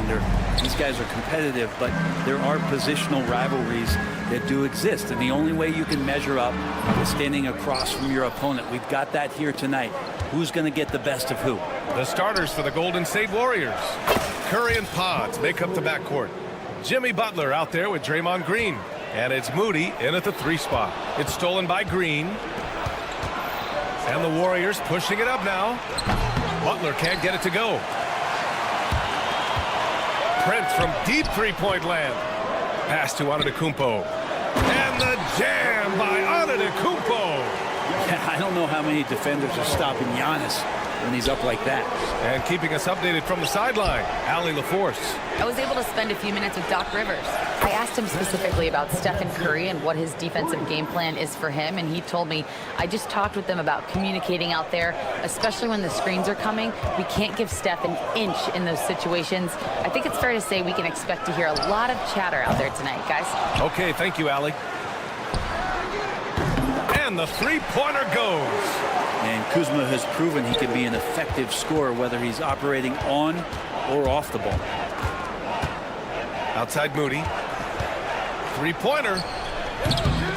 rebounder. These guys are competitive, but there are positional rivalries that do exist. And the only way you can measure up is standing across from your opponent. We've got that here tonight. Who's going to get the best of who? The starters for the Golden State Warriors. Curry and Pods make up the backcourt. Jimmy Butler out there with Draymond Green. And it's Moody in at the 3 spot. It's stolen by Green. And the Warriors pushing it up now. Butler can't get it to go. Prince from deep three-point land. Pass to Antetokounmpo. And the jam by Antetokounmpo. Yeah, I don't know how many defenders are stopping Giannis when he's up like that. And keeping us updated from the sideline, Allie LaForce. I was able to spend a few minutes with Doc Rivers. I asked him specifically about Stephen Curry and what his defensive game plan is for him, and he told me, I just talked with them about communicating out there, especially when the screens are coming. We can't give Steph an inch in those situations. I think it's fair to say we can expect to hear a lot of chatter out there tonight, guys. Okay, thank you, Allie. And the three-pointer goes. And Kuzma has proven he can be an effective scorer, whether he's operating on or off the ball. Outside Moody. Three-pointer.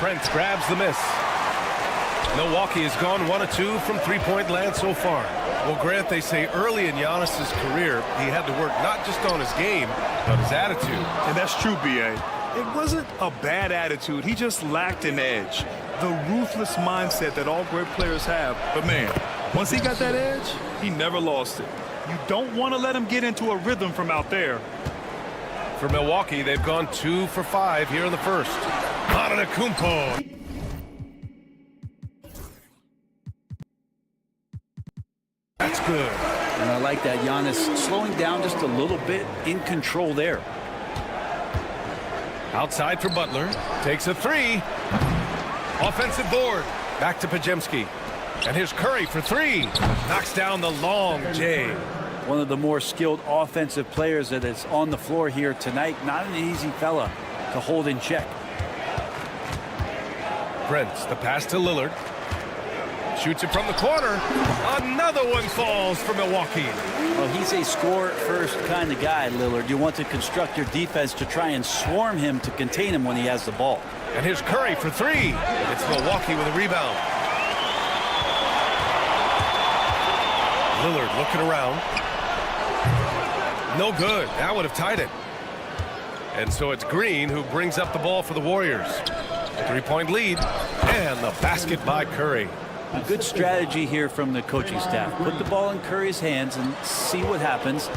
Prince grabs the miss. Milwaukee has gone 1 of 2 from three-point land so far. Well, Grant, they say early in Giannis's career, he had to work not just on his game, but his attitude. And that's true, B.A. It wasn't a bad attitude. He just lacked an edge. The ruthless mindset that all great players have. But, man, once he got that edge, he never lost it. You don't want to let him get into a rhythm from out there. For Milwaukee, they've gone 2 for 5 here in the first. Antetokounmpo. That's good. And I like that. Giannis slowing down just a little bit, in control there. Outside for Butler. Takes a 3. Offensive board. Back to Pajemski. And here's Curry for 3. Knocks down the long J. One of the more skilled offensive players that is on the floor here tonight. Not an easy fella to hold in check. Prince, the pass to Lillard. Shoots it from the corner. Another one falls for Milwaukee. Well, he's a score-first kind of guy, Lillard. You want to construct your defense to try and swarm him to contain him when he has the ball. And here's Curry for 3. It's Milwaukee with a rebound. Lillard looking around. No good. That would have tied it. And so it's Green who brings up the ball for the Warriors. 3-point lead. And the basket by Curry. A good strategy here from the coaching staff. Put the ball in Curry's hands and see what happens.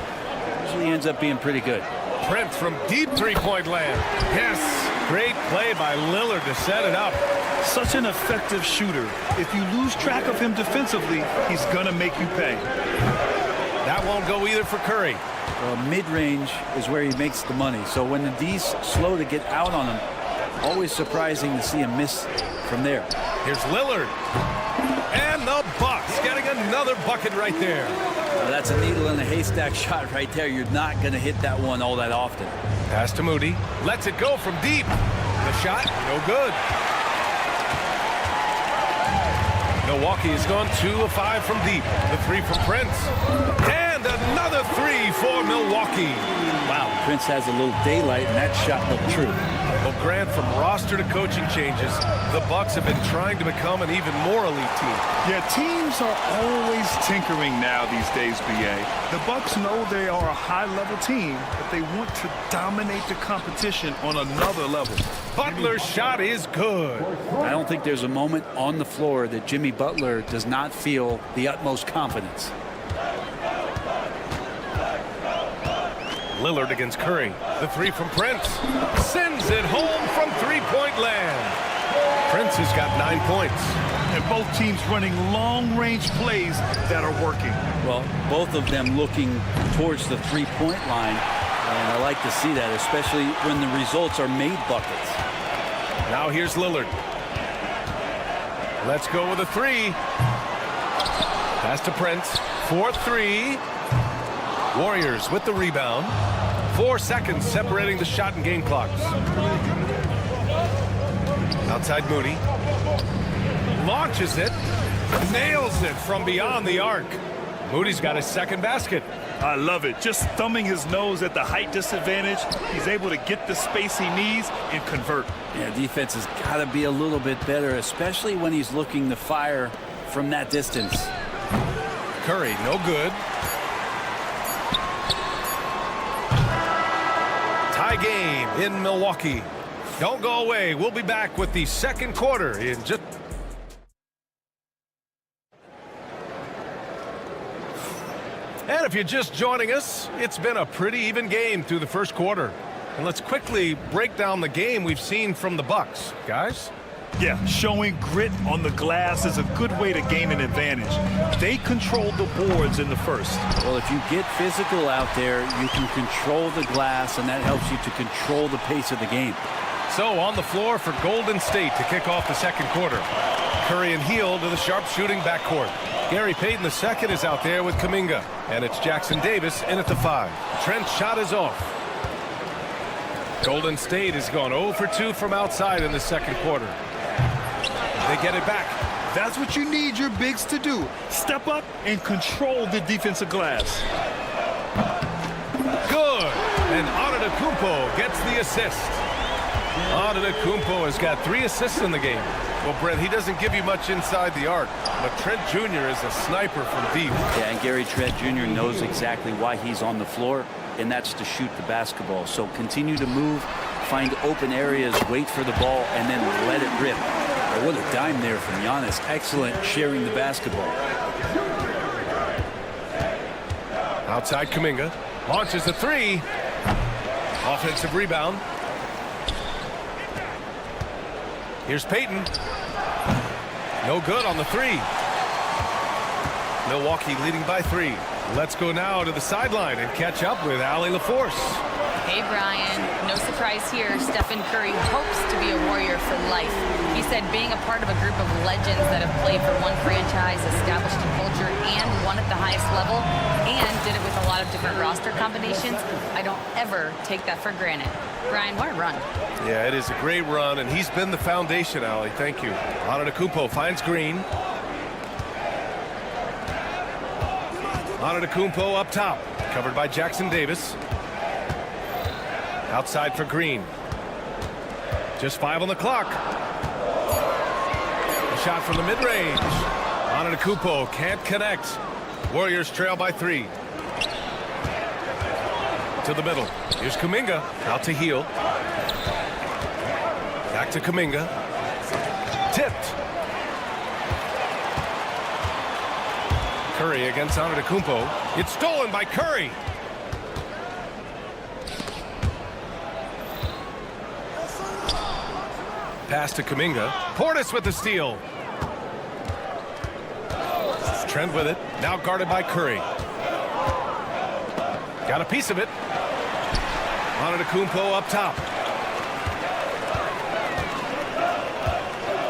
Usually ends up being pretty good. Prince from deep three-point land. Yes. Great play by Lillard to set it up. Such an effective shooter. If you lose track of him defensively, he's going to make you pay. That won't go either for Curry. Well, mid-range is where he makes the money. So when the D's slow to get out on him, always surprising to see him miss from there. Here's Lillard. And the Bucks getting another bucket right there. Well, that's a needle in a haystack shot right there. You're not going to hit that one all that often. Pass to Moody. Lets it go from deep. The shot, no good. Milwaukee has gone 2 of 5 from deep. The 3 from Prince. And another 3 for Milwaukee. Wow, Prince has a little daylight, and that shot looked true. Well, Grant, from roster to coaching changes, the Bucks have been trying to become an even more elite team. Yeah, teams are always tinkering now these days, B.A. The Bucks know they are a high-level team, but they want to dominate the competition on another level. Butler's shot is good. I don't think there's a moment on the floor that Jimmy Butler does not feel the utmost confidence. Lillard against Curry. The 3 from Prince. Sends it home from three-point land. Prince has got 9 points. And both teams running long-range plays that are working. Well, both of them looking towards the three-point line. And I like to see that, especially when the results are made buckets. Now here's Lillard. Let's go with a 3. Pass to Prince. 4-3. Warriors with the rebound. 4 seconds separating the shot and game clocks. Outside Moody. Launches it. Nails it from beyond the arc. Moody's got his second basket. I love it. Just thumbing his nose at the height disadvantage. He's able to get the space he needs and convert. Yeah, defense has got to be a little bit better, especially when he's looking to fire from that distance. Curry, no good. Tie game in Milwaukee. Don't go away. We'll be back with the second quarter in just... And if you're just joining us, it's been a pretty even game through the first quarter. And let's quickly break down the game we've seen from the Bucks. Guys? Yeah, showing grit on the glass is a good way to gain an advantage. They controlled the boards in the first. Well, if you get physical out there, you can control the glass, and that helps you to control the pace of the game. So on the floor for Golden State to kick off the second quarter. Curry and Hield to the sharpshooting backcourt. Gary Payton II is out there with Kuminga. And it's Jackson Davis in at the 5. Trent's shot is off. Golden State has gone 0 for 2 from outside in the second quarter. They get it back. That's what you need your bigs to do. Step up and control the defensive glass. Good. And Antetokounmpo gets the assist. Antetokounmpo has got 3 assists in the game. Well, Brent, he doesn't give you much inside the arc, but Trent Jr. is a sniper from deep. Yeah, and Gary Trent Jr. knows exactly why he's on the floor, and that's to shoot the basketball. So continue to move, find open areas, wait for the ball, and then let it rip. Oh, what a dime there from Giannis. Excellent sharing the basketball. Outside Kuminga. Launches a 3. Offensive rebound. Here's Payton. No good on the 3. Milwaukee leading by 3. Let's go now to the sideline and catch up with Allie LaForce. Hey, Brian. No surprise here. Stephen Curry hopes to be a Warrior for life. He said being a part of a group of legends that have played for one franchise, established a culture, and won at the highest level, and did it with a lot of different roster combinations, I don't ever take that for granted. Brian, what a run. Yeah, it is a great run, and he's been the foundation, Allie. Thank you. Antetokounmpo finds Green. Antetokounmpo up top, covered by Jackson Davis. Outside for Green. Just 5 on the clock. A shot from the mid-range. Antetokounmpo can't connect. Warriors trail by 3. To the middle. Here's Kuminga. Out to Hield. Back to Kuminga. Tipped. Curry against Antetokounmpo. It's stolen by Curry. Pass to Kuminga. Portis with the steal. Trent with it. Now guarded by Curry. Got a piece of it. Antetokounmpo up top.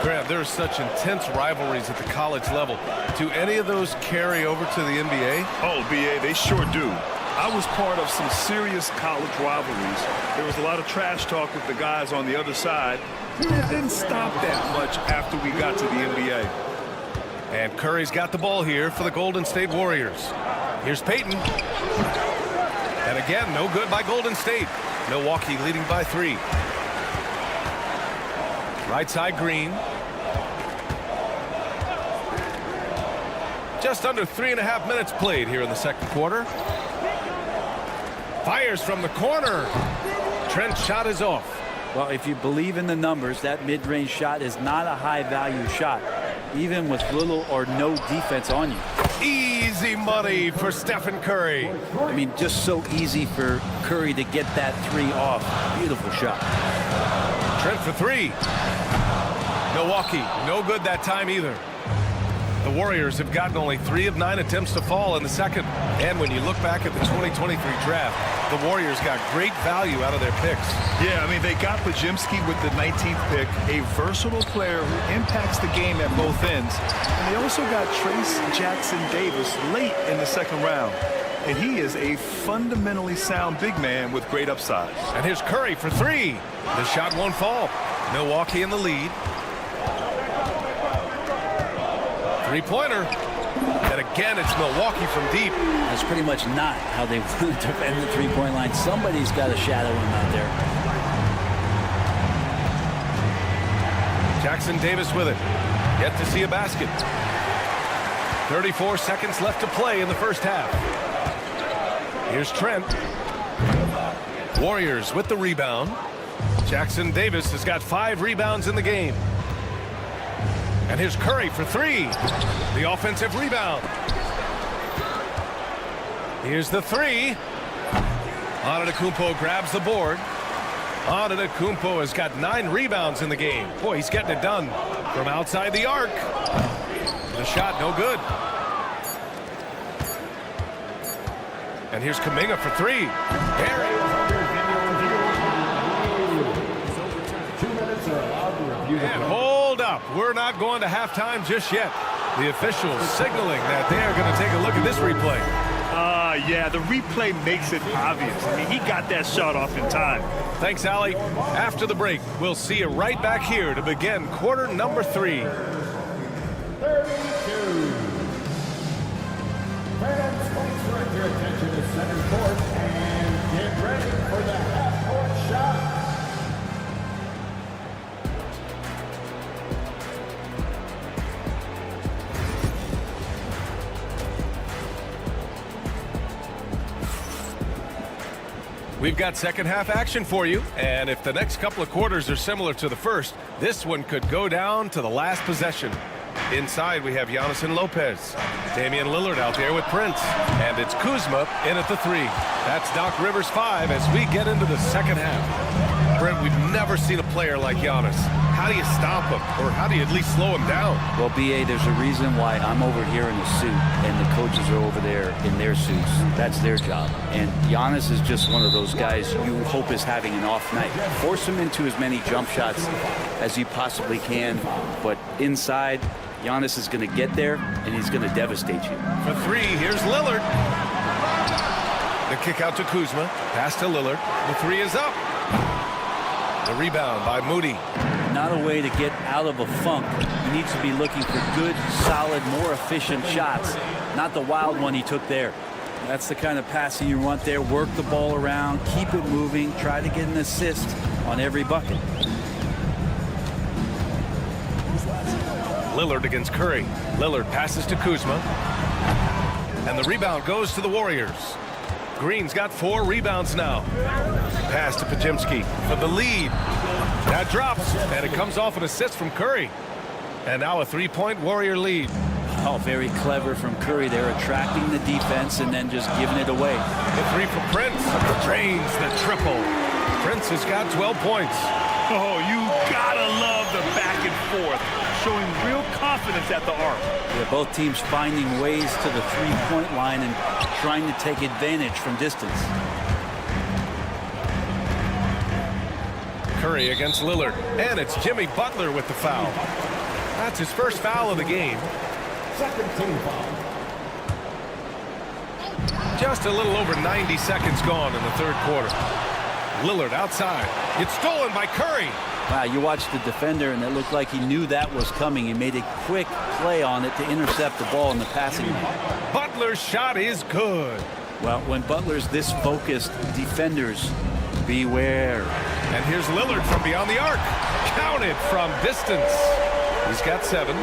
Grant, there's such intense rivalries at the college level. Do any of those carry over to the NBA? Oh, BA, they sure do. I was part of some serious college rivalries. There was a lot of trash talk with the guys on the other side. It didn't stop that much after we got to the NBA. And Curry's got the ball here for the Golden State Warriors. Here's Payton. And again, no good by Golden State. Milwaukee leading by 3. Right side Green. Just under 3.5 minutes played here in the second quarter. Fires from the corner. Trent's shot is off. Well, if you believe in the numbers, that mid-range shot is not a high-value shot, even with little or no defense on you. Easy money for Stephen Curry. I mean, just so easy for Curry to get that 3 off. Beautiful shot. Trent for 3. Milwaukee, no good that time either. The Warriors have gotten only 3 of 9 attempts to fall in the second. And when you look back at the 2023 draft, the Warriors got great value out of their picks. Yeah, I mean, they got Pajimski with the 19th pick, a versatile player who impacts the game at both ends. And they also got Trace Jackson Davis late in the second round. And he is a fundamentally sound big man with great upside. And here's Curry for 3. The shot won't fall. Milwaukee in the lead. 3-pointer. And again, it's Milwaukee from deep. That's pretty much not how they want to defend the three-point line. Somebody's got to shadow him out there. Jackson Davis with it. Yet to see a basket. 34 seconds left to play in the first half. Here's Trent. Warriors with the rebound. Jackson Davis has got 5 rebounds in the game. And here's Curry for 3. The offensive rebound. Here's the 3. Antetokounmpo grabs the board. Antetokounmpo has got 9 rebounds in the game. Boy, he's getting it done from outside the arc. The shot no good. And here's Kuminga for 3. And hold up. We're not going to halftime just yet. The officials signaling that they are going to take a look at this replay. Yeah, the replay makes it obvious. I mean, he got that shot off in time. Thanks, Allie. After the break, we'll see you right back here to begin quarter number 3. 32. Fans, please direct your attention to center court and get ready for the half-court shot. We've got second half action for you, and if the next couple of quarters are similar to the first, this one could go down to the last possession. Inside, we have Giannis and Lopez. Damian Lillard out there with Prince. And it's Kuzma in at the 3. That's Doc Rivers' 5 as we get into the second half. Brent, we've never seen a player like Giannis. How do you stop him, or how do you at least slow him down? Well, B.A., there's a reason why I'm over here in a suit and the coaches are over there in their suits. That's their job. And Giannis is just one of those guys you hope is having an off night. Force him into as many jump shots as you possibly can, but inside, Giannis is going to get there, and he's going to devastate you. For 3, here's Lillard. The kick out to Kuzma. Pass to Lillard. The 3 is up. The rebound by Moody. Not a way to get out of a funk. He needs to be looking for good, solid, more efficient shots, not the wild one he took there. That's the kind of passing you want there. Work the ball around, keep it moving, try to get an assist on every bucket. Lillard against Curry. Lillard passes to Kuzma. And the rebound goes to the Warriors. Green's got 4 rebounds now. Pass to Podziemski for the lead. That drops, and it comes off an assist from Curry. And now a 3-point Warrior lead. Oh, very clever from Curry. They're attracting the defense and then just giving it away. The 3 for Prince. Drains the triple. Prince has got 12 points. Oh, you gotta love the back and forth, showing real confidence at the arc. Yeah, both teams finding ways to the three-point line and trying to take advantage from distance. Curry against Lillard. And it's Jimmy Butler with the foul. That's his first foul of the game. Second team foul. Just a little over 90 seconds gone in the third quarter. Lillard outside. It's stolen by Curry. Wow, you watched the defender, and it looked like he knew that was coming. He made a quick play on it to intercept the ball in the passing lane. Butler's shot is good. Well, when Butler's this focused, defenders, beware. And here's Lillard from beyond the arc. Counted from distance. He's got 7.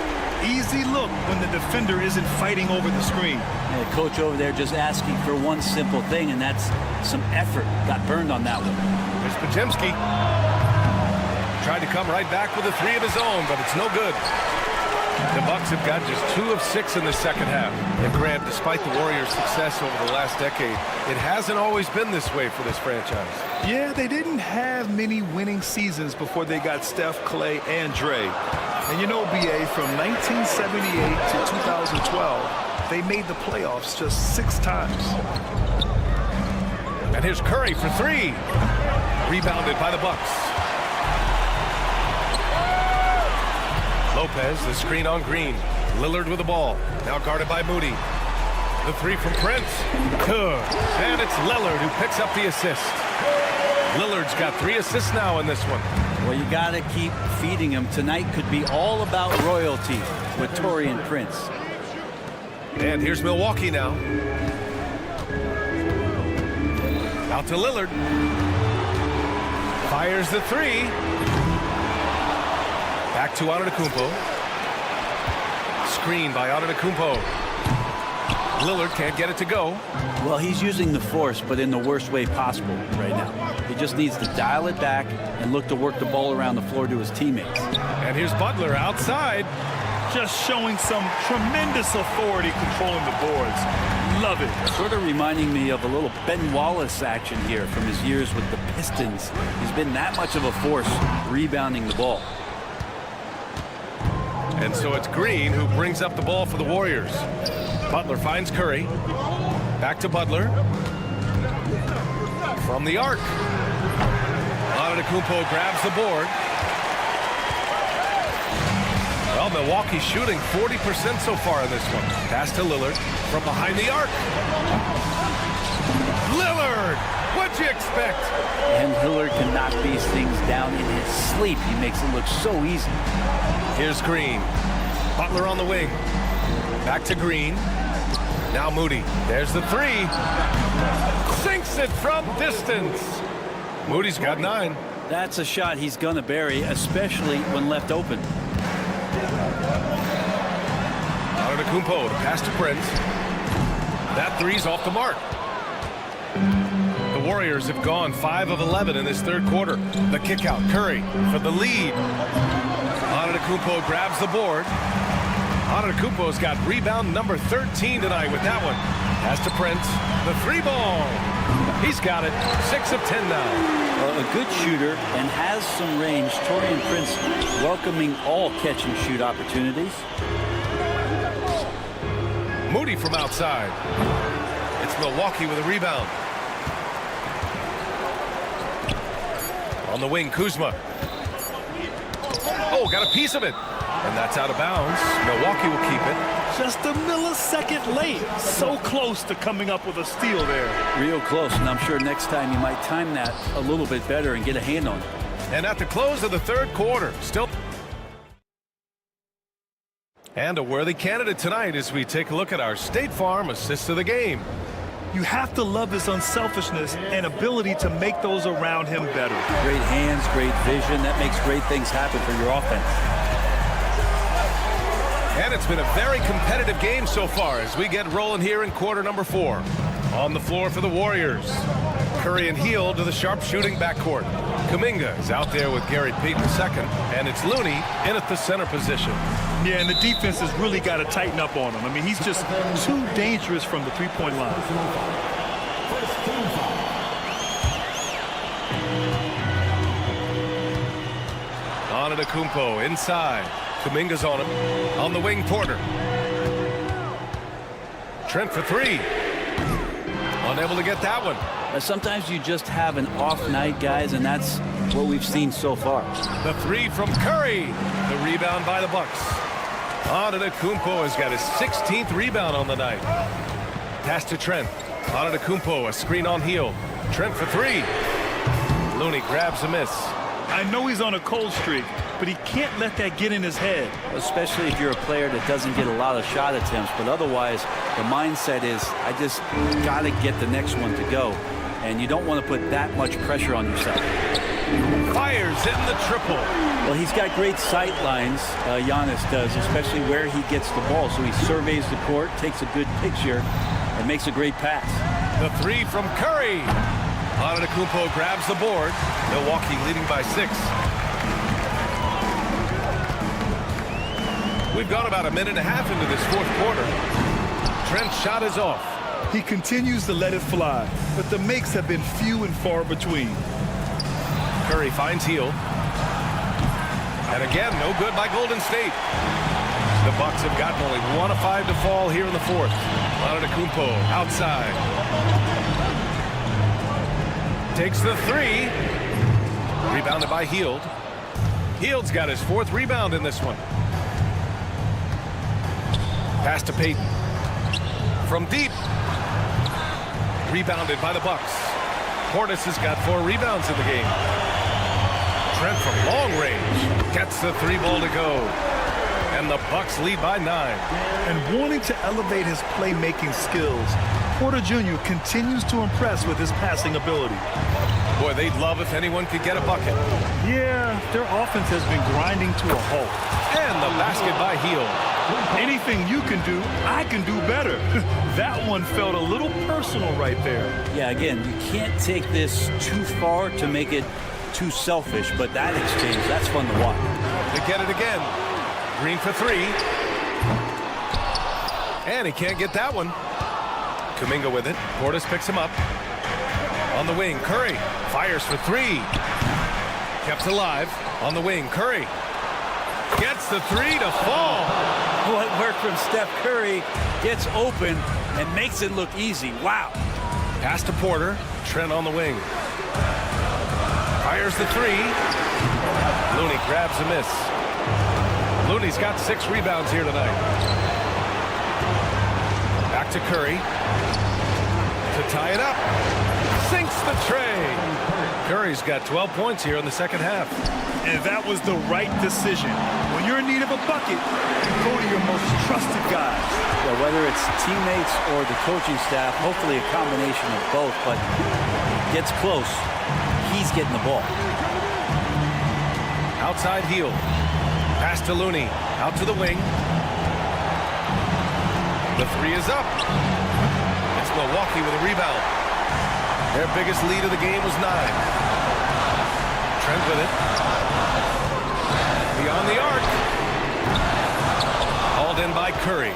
Easy look when the defender isn't fighting over the screen. And the coach over there just asking for one simple thing, and that's some effort. Got burned on that one. Here's Podziemski. Tried to come right back with a 3 of his own, but it's no good. The Bucks have got just 2 of 6 in the second half. And Grant, despite the Warriors' success over the last decade, it hasn't always been this way for this franchise. Yeah, they didn't have many winning seasons before they got Steph, Clay, and Dre. And you know, B.A., from 1978 to 2012, they made the playoffs just 6 times. And here's Curry for 3. Rebounded by the Bucks. Lopez, the screen on Green. Lillard with the ball. Now guarded by Moody. The 3 from Prince. Good. And it's Lillard who picks up the assist. Lillard's got 3 assists now in this one. Well, you got to keep feeding him. Tonight could be all about royalty with Taurean Prince. And here's Milwaukee now. Out to Lillard. Fires the three. Back to Antetokounmpo. Screen by Antetokounmpo. Lillard can't get it to go. Well, he's using the force, but in the worst way possible right now. He just needs to dial it back and look to work the ball around the floor to his teammates. And here's Butler outside. Just showing some tremendous authority controlling the boards. Love it. Sort of reminding me of a little Ben Wallace action here from his years with the Pistons. He's been that much of a force rebounding the ball. And so it's Green who brings up the ball for the Warriors. Butler finds Curry. Back to Butler. From the arc. Antetokounmpo grabs the board. Well, Milwaukee's shooting 40% so far in this one. Pass to Lillard from behind the arc. Lillard! What'd you expect? And Lillard can knock these things down in his sleep. He makes it look so easy. Here's Green. Butler on the wing. Back to Green. Now Moody. There's the three. Sinks it from distance. Moody's got 9. That's a shot he's going to bury, especially when left open. Antetokounmpo to pass to Prince. That three's off the mark. The Warriors have gone 5 of 11 in this third quarter. The kick out. Curry for the lead. Antetokounmpo grabs the board. Antetokounmpo's got rebound number 13 tonight with that one. Pass to Prince. The three ball. He's got it. 6 of 10 now. A good shooter and has some range. Taurean Prince welcoming all catch and shoot opportunities. Moody from outside. It's Milwaukee with a rebound. On the wing, Kuzma. Oh, got a piece of it. And that's out of bounds. Milwaukee will keep it. Just a millisecond late. So close to coming up with a steal there. Real close, and I'm sure next time you might time that a little bit better and get a hand on it. And at the close of the third quarter, still. And a worthy candidate tonight as we take a look at our State Farm assist of the game. You have to love his unselfishness and ability to make those around him better. Great hands, great vision. That makes great things happen for your offense. And it's been a very competitive game so far as we get rolling here in quarter number 4. On the floor for the Warriors. Curry and Hield to the sharp-shooting backcourt. Kuminga is out there with Gary Payton II, and it's Looney in at the center position. Yeah, and the defense has really got to tighten up on him. I mean, he's just too dangerous from the three-point line. Antetokounmpo inside. Kuminga's on him. On the wing, Porter. Trent for 3. Unable to get that one. Sometimes you just have an off night, guys, and that's what we've seen so far. The 3 from Curry. The rebound by the Bucks. Antetokounmpo has got his 16th rebound on the night. Pass to Trent. Antetokounmpo, a screen on Hield. Trent for 3. Looney grabs a miss. I know he's on a cold streak, but he can't let that get in his head. Especially if you're a player that doesn't get a lot of shot attempts, but otherwise the mindset is I just got to get the next one to go, and you don't want to put that much pressure on yourself. Fires in the triple. Well, he's got great sight lines, Giannis does, especially where he gets the ball. So he surveys the court, takes a good picture, and makes a great pass. The 3 from Curry. Antetokounmpo grabs the board. Milwaukee leading by 6. We've gone about a minute and a half into this fourth quarter. Trent's shot is off. He continues to let it fly, but the makes have been few and far between. Curry finds Hield. And again, no good by Golden State. The Bucks have gotten only 1 of 5 to fall here in the fourth. Antetokounmpo outside. Takes the 3. Rebounded by Hield. Hield's got his 4th rebound in this one. Pass to Payton. From deep. Rebounded by the Bucks. Portis has got 4 rebounds in the game. Trent from long range gets the 3 ball to go. And the Bucks lead by 9. And wanting to elevate his playmaking skills, Porter Jr. continues to impress with his passing ability. Boy, they'd love if anyone could get a bucket. Yeah, their offense has been grinding to a halt. And the basket by Heel. Anything you can do, I can do better. That one felt a little personal right there. Yeah, again, you can't take this too far to make it too selfish, but that exchange, that's fun to watch. They get it again. Green for 3. And he can't get that one. Kuminga with it. Portis picks him up. On the wing, Curry fires for 3. Kept alive. On the wing, Curry gets the 3 to fall. What worked from Steph Curry gets open and makes it look easy. Wow. Pass to Porter. Trent on the wing. Fires the 3. Looney grabs a miss. Looney's got 6 rebounds here tonight. Back to Curry. To tie it up. Sinks the tray. Curry's got 12 points here in the second half. And that was the right decision. When you're in need of a bucket, you go to your most trusted guys. Yeah, whether it's teammates or the coaching staff, hopefully a combination of both, but gets close, he's getting the ball. Outside Heel. Pass to Looney. Out to the wing. The 3 is up. It's Milwaukee with a rebound. Their biggest lead of the game was 9. Trent with it. Beyond the arc. Hauled in by Curry.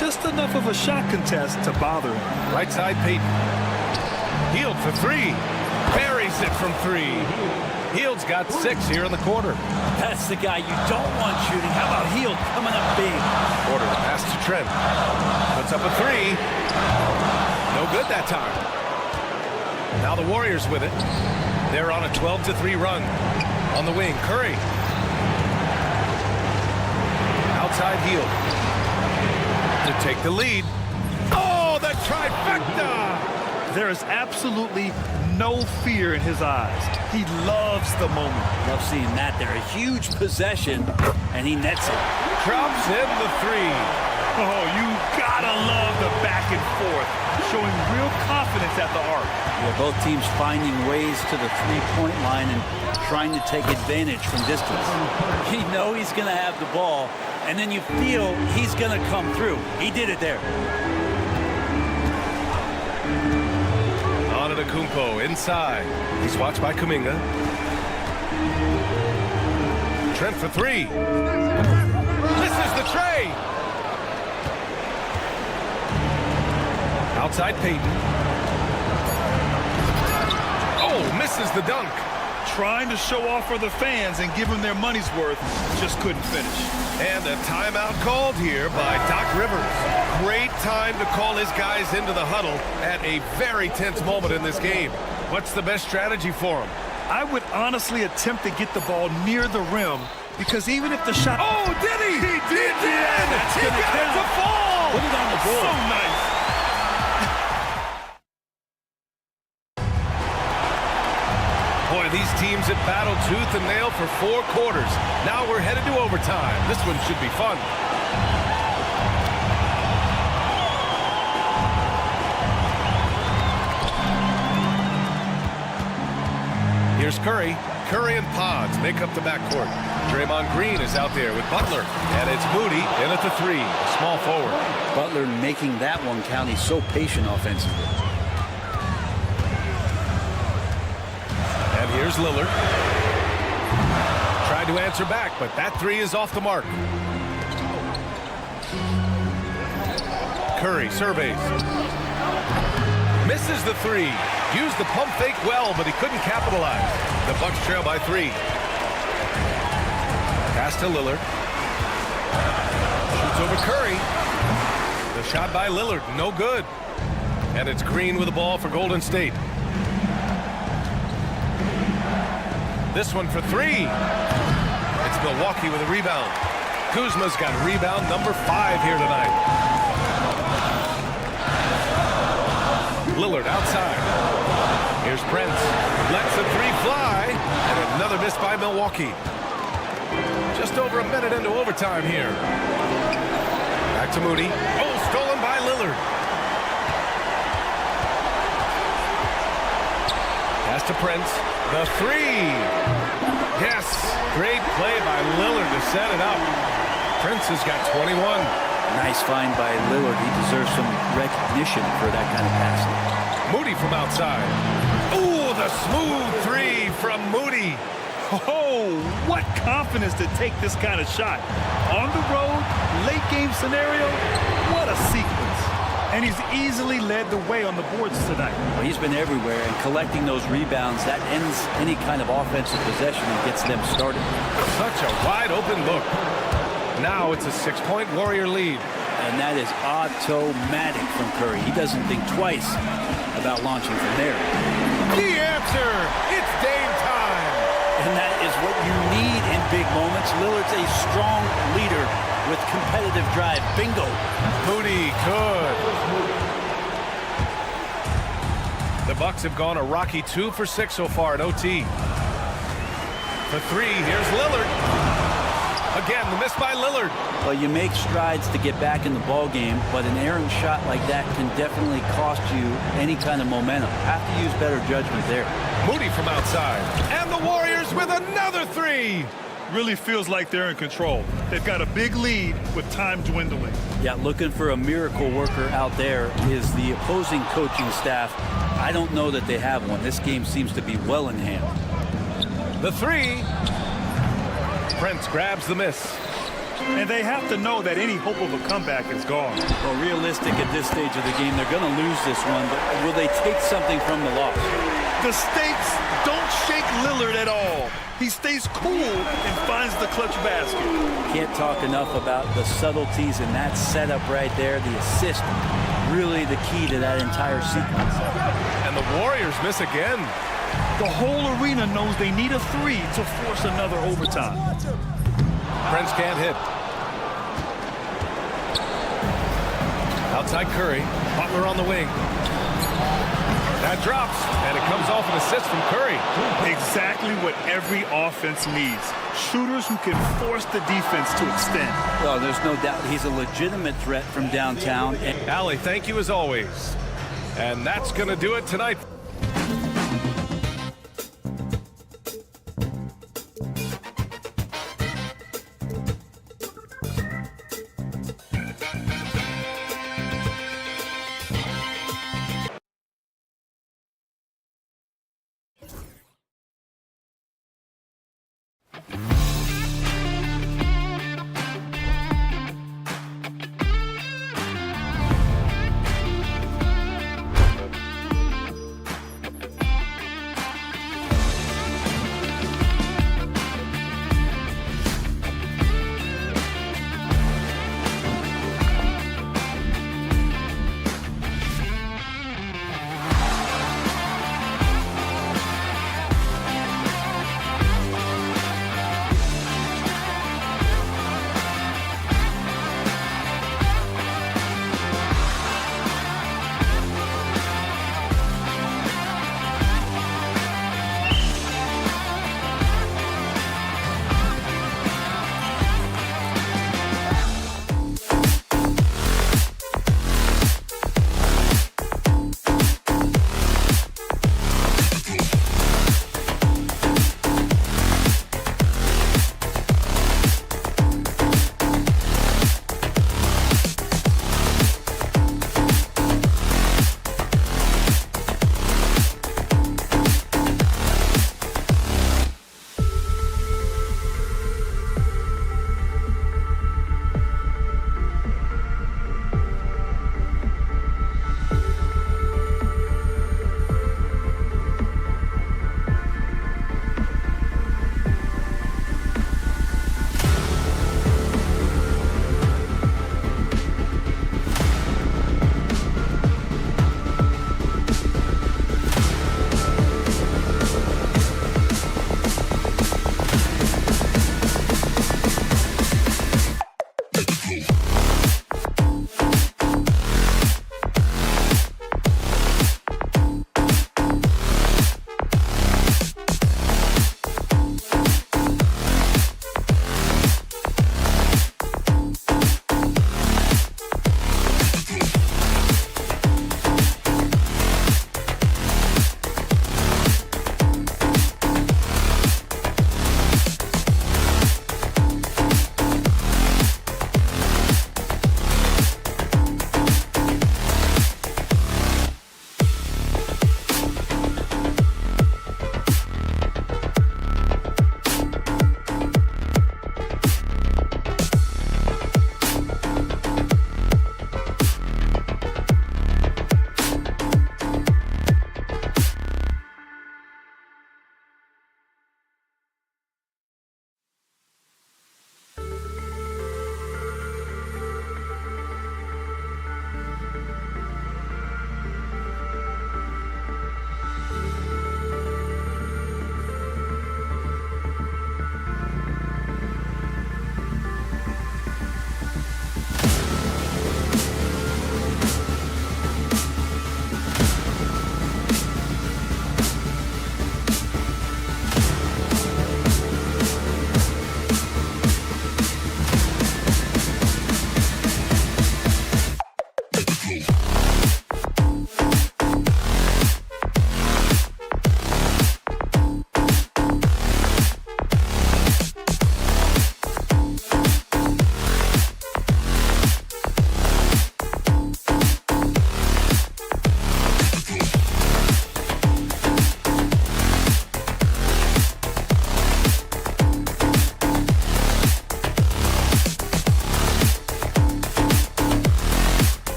Just enough of a shot contest to bother him. Right side Payton. Hield for 3. Buries it from 3. Hield's got 6 here in the quarter. That's the guy you don't want shooting. How about Hield coming up big? Porter pass to Trent. Puts up a 3. No good that time. Now the Warriors with it. They're on a 12-3 run. On the wing, Curry. Outside Hield. To take the lead. Oh, the trifecta! There is absolutely no fear in his eyes. He loves the moment. Love seeing that there. A huge possession, and he nets it. Drops in the 3. Oh, you gotta love the back and forth, showing real confidence at the arc. Yeah, both teams finding ways to the three-point line and trying to take advantage from distance. You know he's going to have the ball, and then you feel he's going to come through. He did it there. Antetokounmpo inside. He's watched by Kuminga. Trent for 3. Misses the tray. Outside Payton. Oh, misses the dunk. Trying to show off for the fans and give them their money's worth, just couldn't finish. And a timeout called here by Doc Rivers. Great time to call his guys into the huddle at a very tense moment in this game. What's the best strategy for him? I would honestly attempt to get the ball near the rim, because even if the shot... Oh, did he? He did! That's He gonna got it count. to fall! Put it on the board. So nice. Boy, these teams have battled tooth and nail for 4 quarters. Now we're headed to overtime. This one should be fun. Here's Curry. Curry and Pods make up the backcourt. Draymond Green is out there with Butler. And it's Moody in at the 3, small forward. Butler making that one count. He's so patient offensively. And here's Lillard. Tried to answer back, but that 3 is off the mark. Curry surveys. Misses the 3. Used the pump fake well, but he couldn't capitalize. The Bucks trail by 3. Pass to Lillard. Shoots over Curry. The shot by Lillard, no good. And it's Green with the ball for Golden State. This one for 3. It's Milwaukee with a rebound. Kuzma's got rebound number 5 here tonight. Lillard outside. Here's Prince. Lets the 3 fly. And another miss by Milwaukee. Just over a minute into overtime here. Back to Moody. Oh, stolen by Lillard. Pass to Prince. The three. Yes. Great play by Lillard to set it up. Prince has got 21. Nice find by Lillard. He deserves some recognition for that kind of passing. Moody from outside. Ooh, the smooth three from Moody. Oh, what confidence to take this kind of shot. On the road, late game scenario, what a sequence. And he's easily led the way on the boards tonight. Well, he's been everywhere, and collecting those rebounds, that ends any kind of offensive possession and gets them started. Such a wide open look. Now it's a 6-point Warrior lead. And that is automatic from Curry. He doesn't think twice about launching from there. The answer, it's Dame time. And that is what you need in big moments. Lillard's a strong leader with competitive drive. Bingo. Moody good. The Bucks have gone a rocky 2 for 6 so far at OT. For three, here's Lillard. Again, the miss by Lillard. Well, you make strides to get back in the ball game, but an errant shot like that can definitely cost you any kind of momentum. Have to use better judgment there. Moody from outside. And the Warriors with another three. Really feels like they're in control. They've got a big lead with time dwindling. Yeah, looking for a miracle worker out there is the opposing coaching staff. I don't know that they have one. This game seems to be well in hand. The three. Prince grabs the miss. And they have to know that any hope of a comeback is gone. Well, realistic at this stage of the game, they're going to lose this one, but will they take something from the loss? The stakes don't shake Lillard at all. He stays cool and finds the clutch basket. Can't talk enough about the subtleties in that setup right there. The assist, really the key to that entire sequence. And the Warriors miss again. The whole arena knows they need a three to force another overtime. Prince can't hit. Outside Curry. Butler on the wing. That drops, and it comes off an assist from Curry. Exactly what every offense needs. Shooters who can force the defense to extend. Well, there's no doubt he's a legitimate threat from downtown. Allie, thank you as always. And that's going to do it tonight.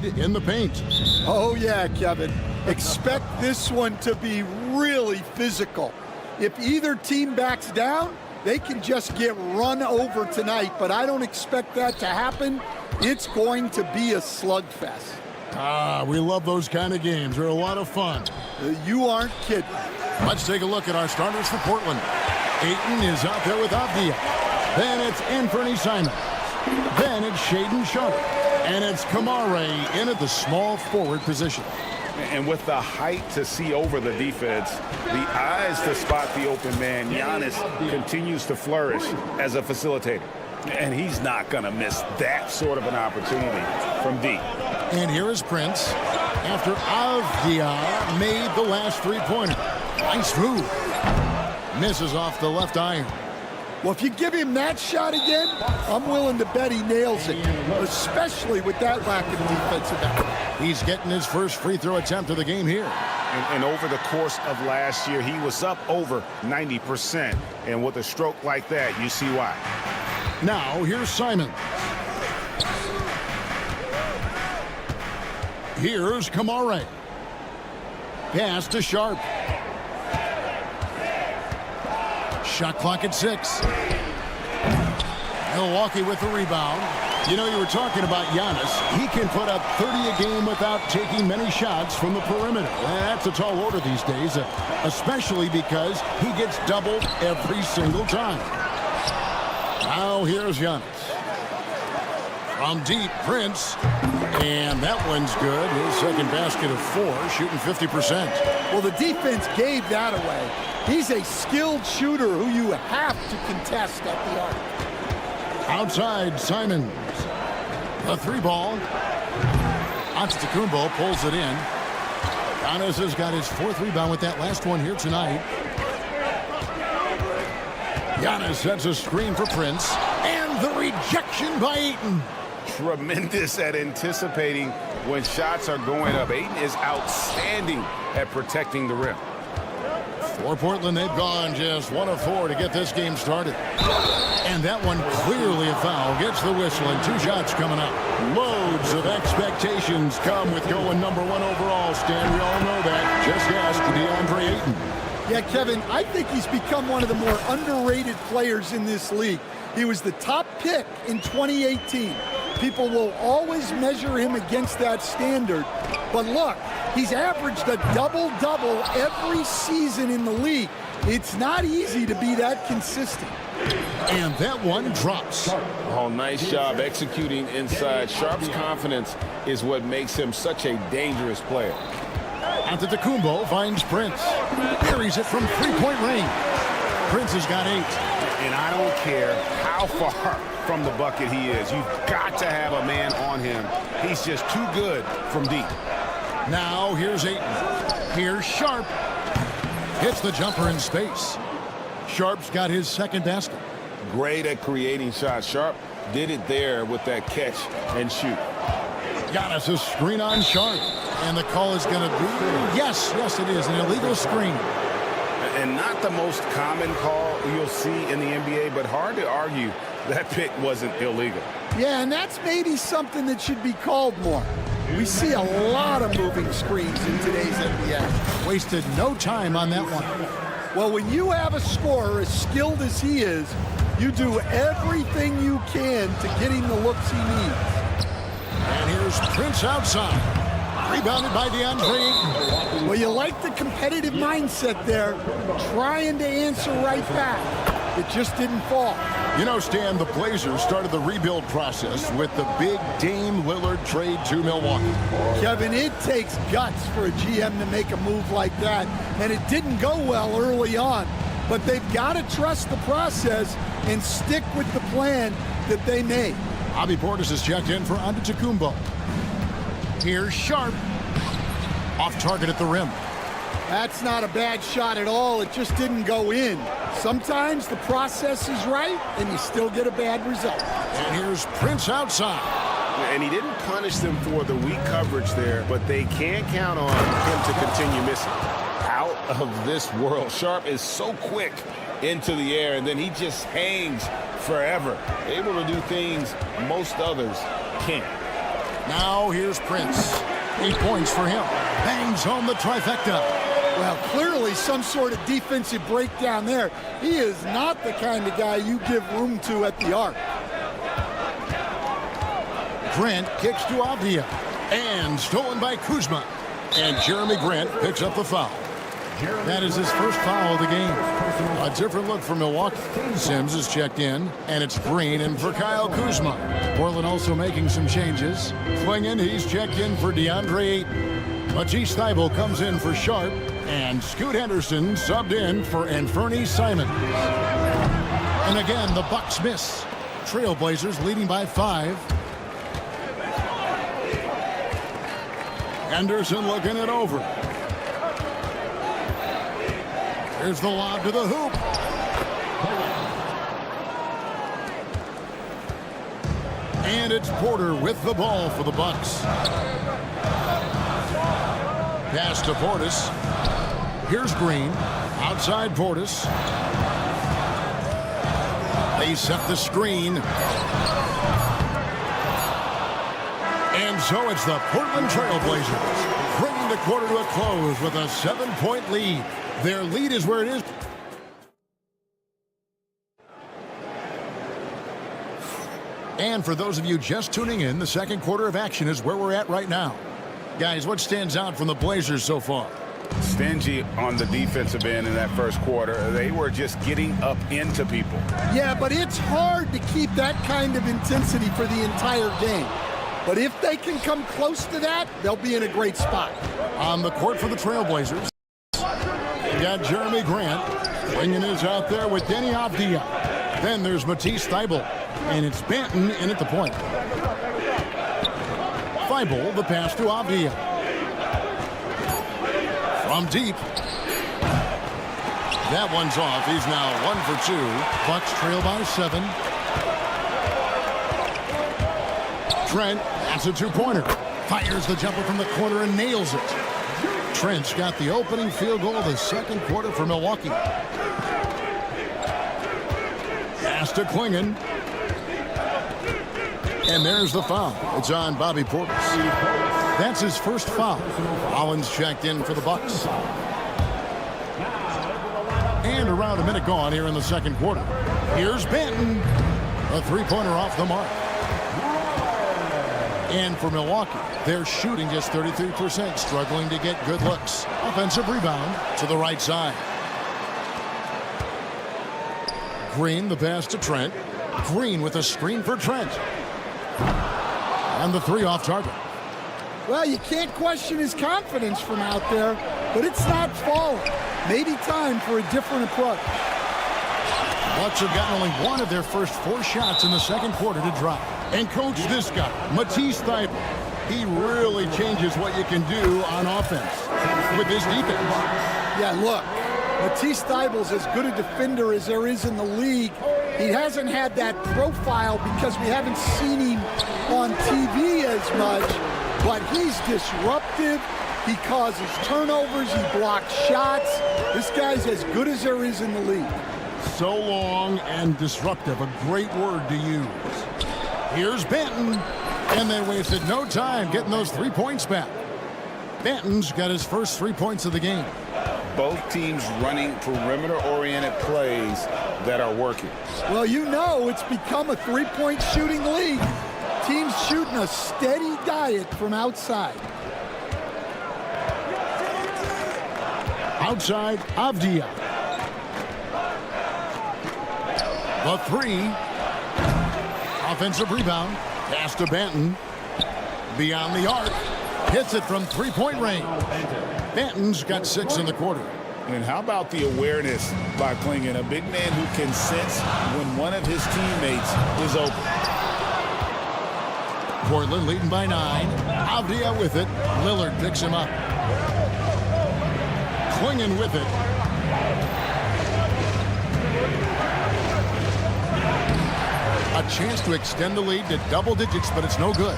side in the paint. Oh, yeah, Kevin. Expect this one to be really physical. If either team backs down, they can just get run over tonight, but I don't expect that to happen. It's going to be a slugfest. Ah, we love those kind of games. They're a lot of fun. You aren't kidding. Let's take a look at our starters for Portland. Ayton is out there with Avdia. Then it's Anthony Simons. Then it's Shaedon Sharpe. And it's Kamare in at the small forward position. And with the height to see over the defense, the eyes to spot the open man, Giannis continues to flourish as a facilitator. And he's not going to miss that sort of an opportunity from deep. And here is Prince after Avdia made the last three-pointer. Nice move. Misses off the left iron. Well, if you give him that shot again, I'm willing to bet he nails it, especially with that lack of defensive effort. He's getting his first free throw attempt of the game here. And over the course of last year, he was up over 90%. And with a stroke like that, you see why. Now, here's Simon. Here's Kamare. Pass to Sharpe. Shot clock at 6. Milwaukee with the rebound. You know, you were talking about Giannis. He can put up 30 a game without taking many shots from the perimeter. That's a tall order these days, especially because he gets doubled every single time. Now here's Giannis. From deep, Prince. And that one's good. His second basket of 4, shooting 50%. Well, the defense gave that away. He's a skilled shooter who you have to contest at the arc. Outside, Simons. A 3-ball. Antetokounmpo pulls it in. Giannis has got his 4th rebound with that last one here tonight. Giannis sets a screen for Prince. And the rejection by Ayton. Tremendous at anticipating when shots are going up. Ayton is outstanding at protecting the rim. For Portland, they've gone just 1 of 4 to get this game started. And that one clearly a foul. Gets the whistle and 2 shots coming up. Loads of expectations come with going number 1 overall. Stan, we all know that. Just ask DeAndre Ayton. Yeah, Kevin, I think he's become one of the more underrated players in this league. He was the top pick in 2018. People will always measure him against that standard. But look, he's averaged a double-double every season in the league. It's not easy to be that consistent. And that one drops. Oh, nice job executing inside. Sharpe's confidence is what makes him such a dangerous player. Antetokounmpo finds Prince. Carries it from 3-point range. Prince has got 8. And I don't care how far from the bucket he is. You've got to have a man on him. He's just too good from deep. Now here's Ayton. Here's Sharpe. Hits the jumper in space. Sharpe's got his 2nd basket. Great at creating shots. Sharpe did it there with that catch and shoot. Giannis a screen on Sharpe. And the call is going to be, yes, it is, an illegal screen. And not the most common call you'll see in the NBA, but hard to argue that pick wasn't illegal. Yeah, and that's maybe something that should be called more. We see a lot of moving screens in today's NBA. Wasted no time on that one. Well, when you have a scorer as skilled as he is, you do everything you can to get him the looks he needs. And here's Prince outside. Rebounded by DeAndre Ayton. Well, you like the competitive mindset there, trying to answer right back. It just didn't fall. You know, Stan, the Blazers started the rebuild process with the big Dame Lillard trade to Milwaukee. Kevin, it takes guts for a GM to make a move like that, and it didn't go well early on. But they've got to trust the process and stick with the plan that they made. Bobby Portis has checked in for Antetokounmpo. Here's Sharpe. Off target at the rim. That's not a bad shot at all. It just didn't go in. Sometimes the process is right, and you still get a bad result. And here's Prince outside. And he didn't punish them for the weak coverage there, but they can't count on him to continue missing. Out of this world. Sharpe is so quick into the air, and then he just hangs forever. Able to do things most others can't. Now here's Prince. 8 points for him. Bangs home the trifecta. Well, clearly some sort of defensive breakdown there. He is not the kind of guy you give room to at the arc. Grant kicks to Avdia. And stolen by Kuzma. And Jeremy Grant picks up the foul. That is his first foul of the game. A different look for Milwaukee. Sims is checked in, and it's Green in for Kyle Kuzma. Portland also making some changes. Clingan, he's checked in for DeAndre Ayton. Matisse Thybulle comes in for Sharp, and Scoot Henderson subbed in for Anferny Simon. And again, the Bucks miss. Trailblazers leading by 5. Henderson looking it over. Here's the lob to the hoop. And it's Porter with the ball for the Bucks. Pass to Portis. Here's Green. Outside Portis. They set the screen. And so it's the Portland Trailblazers bringing the quarter to a close with a 7-point lead. Their lead is where it is. And for those of you just tuning in, the second quarter of action is where we're at right now. Guys, what stands out from the Blazers so far? Stingy on the defensive end in that first quarter. They were just getting up into people. Yeah, but it's hard to keep that kind of intensity for the entire game. But if they can come close to that, they'll be in a great spot. On the court for the Trailblazers, you got Jeremy Grant. Clingan is out there with Denny Avdia. Then there's Matisse Thybulle. And it's Banton in at the point. Thybulle, the pass to Avdia. From deep. That one's off. He's now 1 for 2. Bucks trail by 7. Trent, that's a 2-pointer. Fires the jumper from the corner and nails it. Trent's got the opening field goal of the second quarter for Milwaukee. Pass to Clingan. And there's the foul. It's on Bobby Portis. That's his first foul. Collins checked in for the Bucks. And around a minute gone here in the second quarter. Here's Banton. A 3-pointer off the mark. And for Milwaukee, they're shooting just 33%, struggling to get good looks. Offensive rebound to the right side. Green, the pass to Trent. Green with a screen for Trent. And the 3 off target. Well, you can't question his confidence from out there, but it's not falling. Maybe time for a different approach. Bucks have gotten only 1 of their first 4 shots in the second quarter to drop. And coach, this guy, Matisse Thybulle, he really changes what you can do on offense with his defense. Yeah, look, Matisse Thybulle's as good a defender as there is in the league. He hasn't had that profile because we haven't seen him on TV as much, but he's disruptive. He causes turnovers. He blocks shots. This guy's as good as there is in the league. So long and disruptive, a great word to use. Here's Banton, and they wasted no time getting those 3 points back. Banton's got his first 3 points of the game. Both teams running perimeter-oriented plays that are working. Well, you know it's become a 3-point shooting league. Teams shooting a steady diet from outside. Outside, Avdia. The 3. Offensive rebound. Pass to Banton. Beyond the arc. Hits it from 3-point range. Banton's got 6 in the quarter. And how about the awareness by Clingan, a big man who can sense when one of his teammates is open. Portland leading by 9. Avdia with it. Lillard picks him up. Clingan with it. A chance to extend the lead to double digits, but it's no good.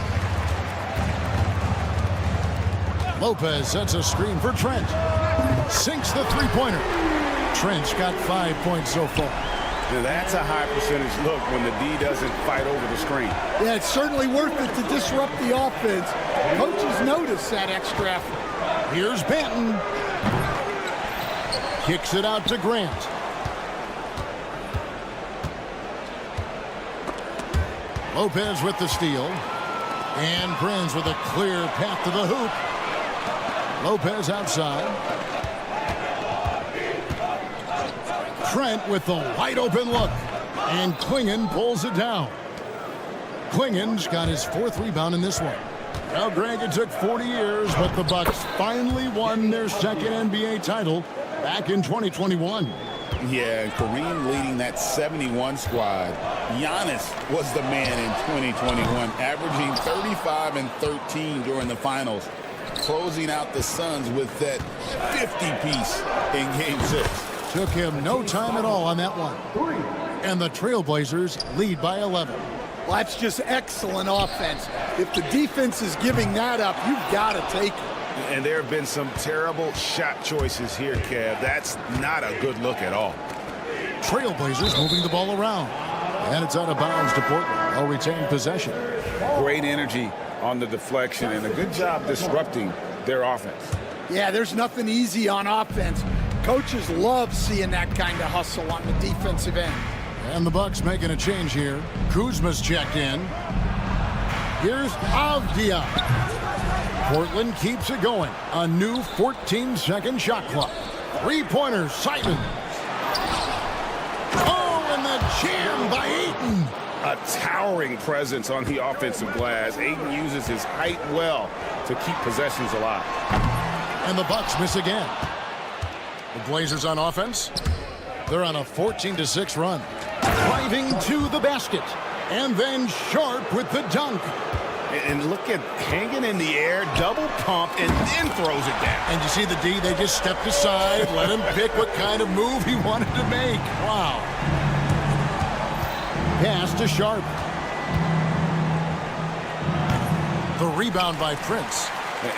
Lopez sets a screen for Trent. Sinks the 3-pointer. Trent's got 5 points so far. Now, that's a high percentage look when the D doesn't fight over the screen. Yeah, it's certainly worth it to disrupt the offense. Coaches notice that extra effort. Here's Banton. Kicks it out to Grant. Lopez with the steal. And Prince with a clear path to the hoop. Lopez outside. Trent with the wide open look. And Klingon pulls it down. Klingon's got his 4th rebound in this one. Well, Greg, it took 40 years, but the Bucks finally won their 2nd NBA title back in 2021. Yeah, and Kareem leading that 71 squad. Giannis was the man in 2021, averaging 35 and 13 during the finals, closing out the Suns with that 50-piece in Game 6. Took him no time at all on that one. And the Trailblazers lead by 11. Well, that's just excellent offense. If the defense is giving that up, you've got to take it. And there have been some terrible shot choices here, Kev. That's not a good look at all. Trailblazers moving the ball around. And it's out of bounds to Portland. They'll retain possession. Great energy on the deflection and a good job disrupting their offense. Yeah, there's nothing easy on offense. Coaches love seeing that kind of hustle on the defensive end. And the Bucks making a change here. Kuzma's checked in. Here's Avdia. Portland keeps it going. A new 14-second shot clock. 3-pointer, Simon. Oh, and the jam by Ayton. A towering presence on the offensive glass. Ayton uses his height well to keep possessions alive. And the Bucks miss again. The Blazers on offense. They're on a 14-6 run. Driving to the basket. And then Sharp with the dunk. And look at hanging in the air, double pump, and then throws it down. And you see the D, they just stepped aside, let him pick what kind of move he wanted to make. Wow. Pass to Sharp. The rebound by Prince.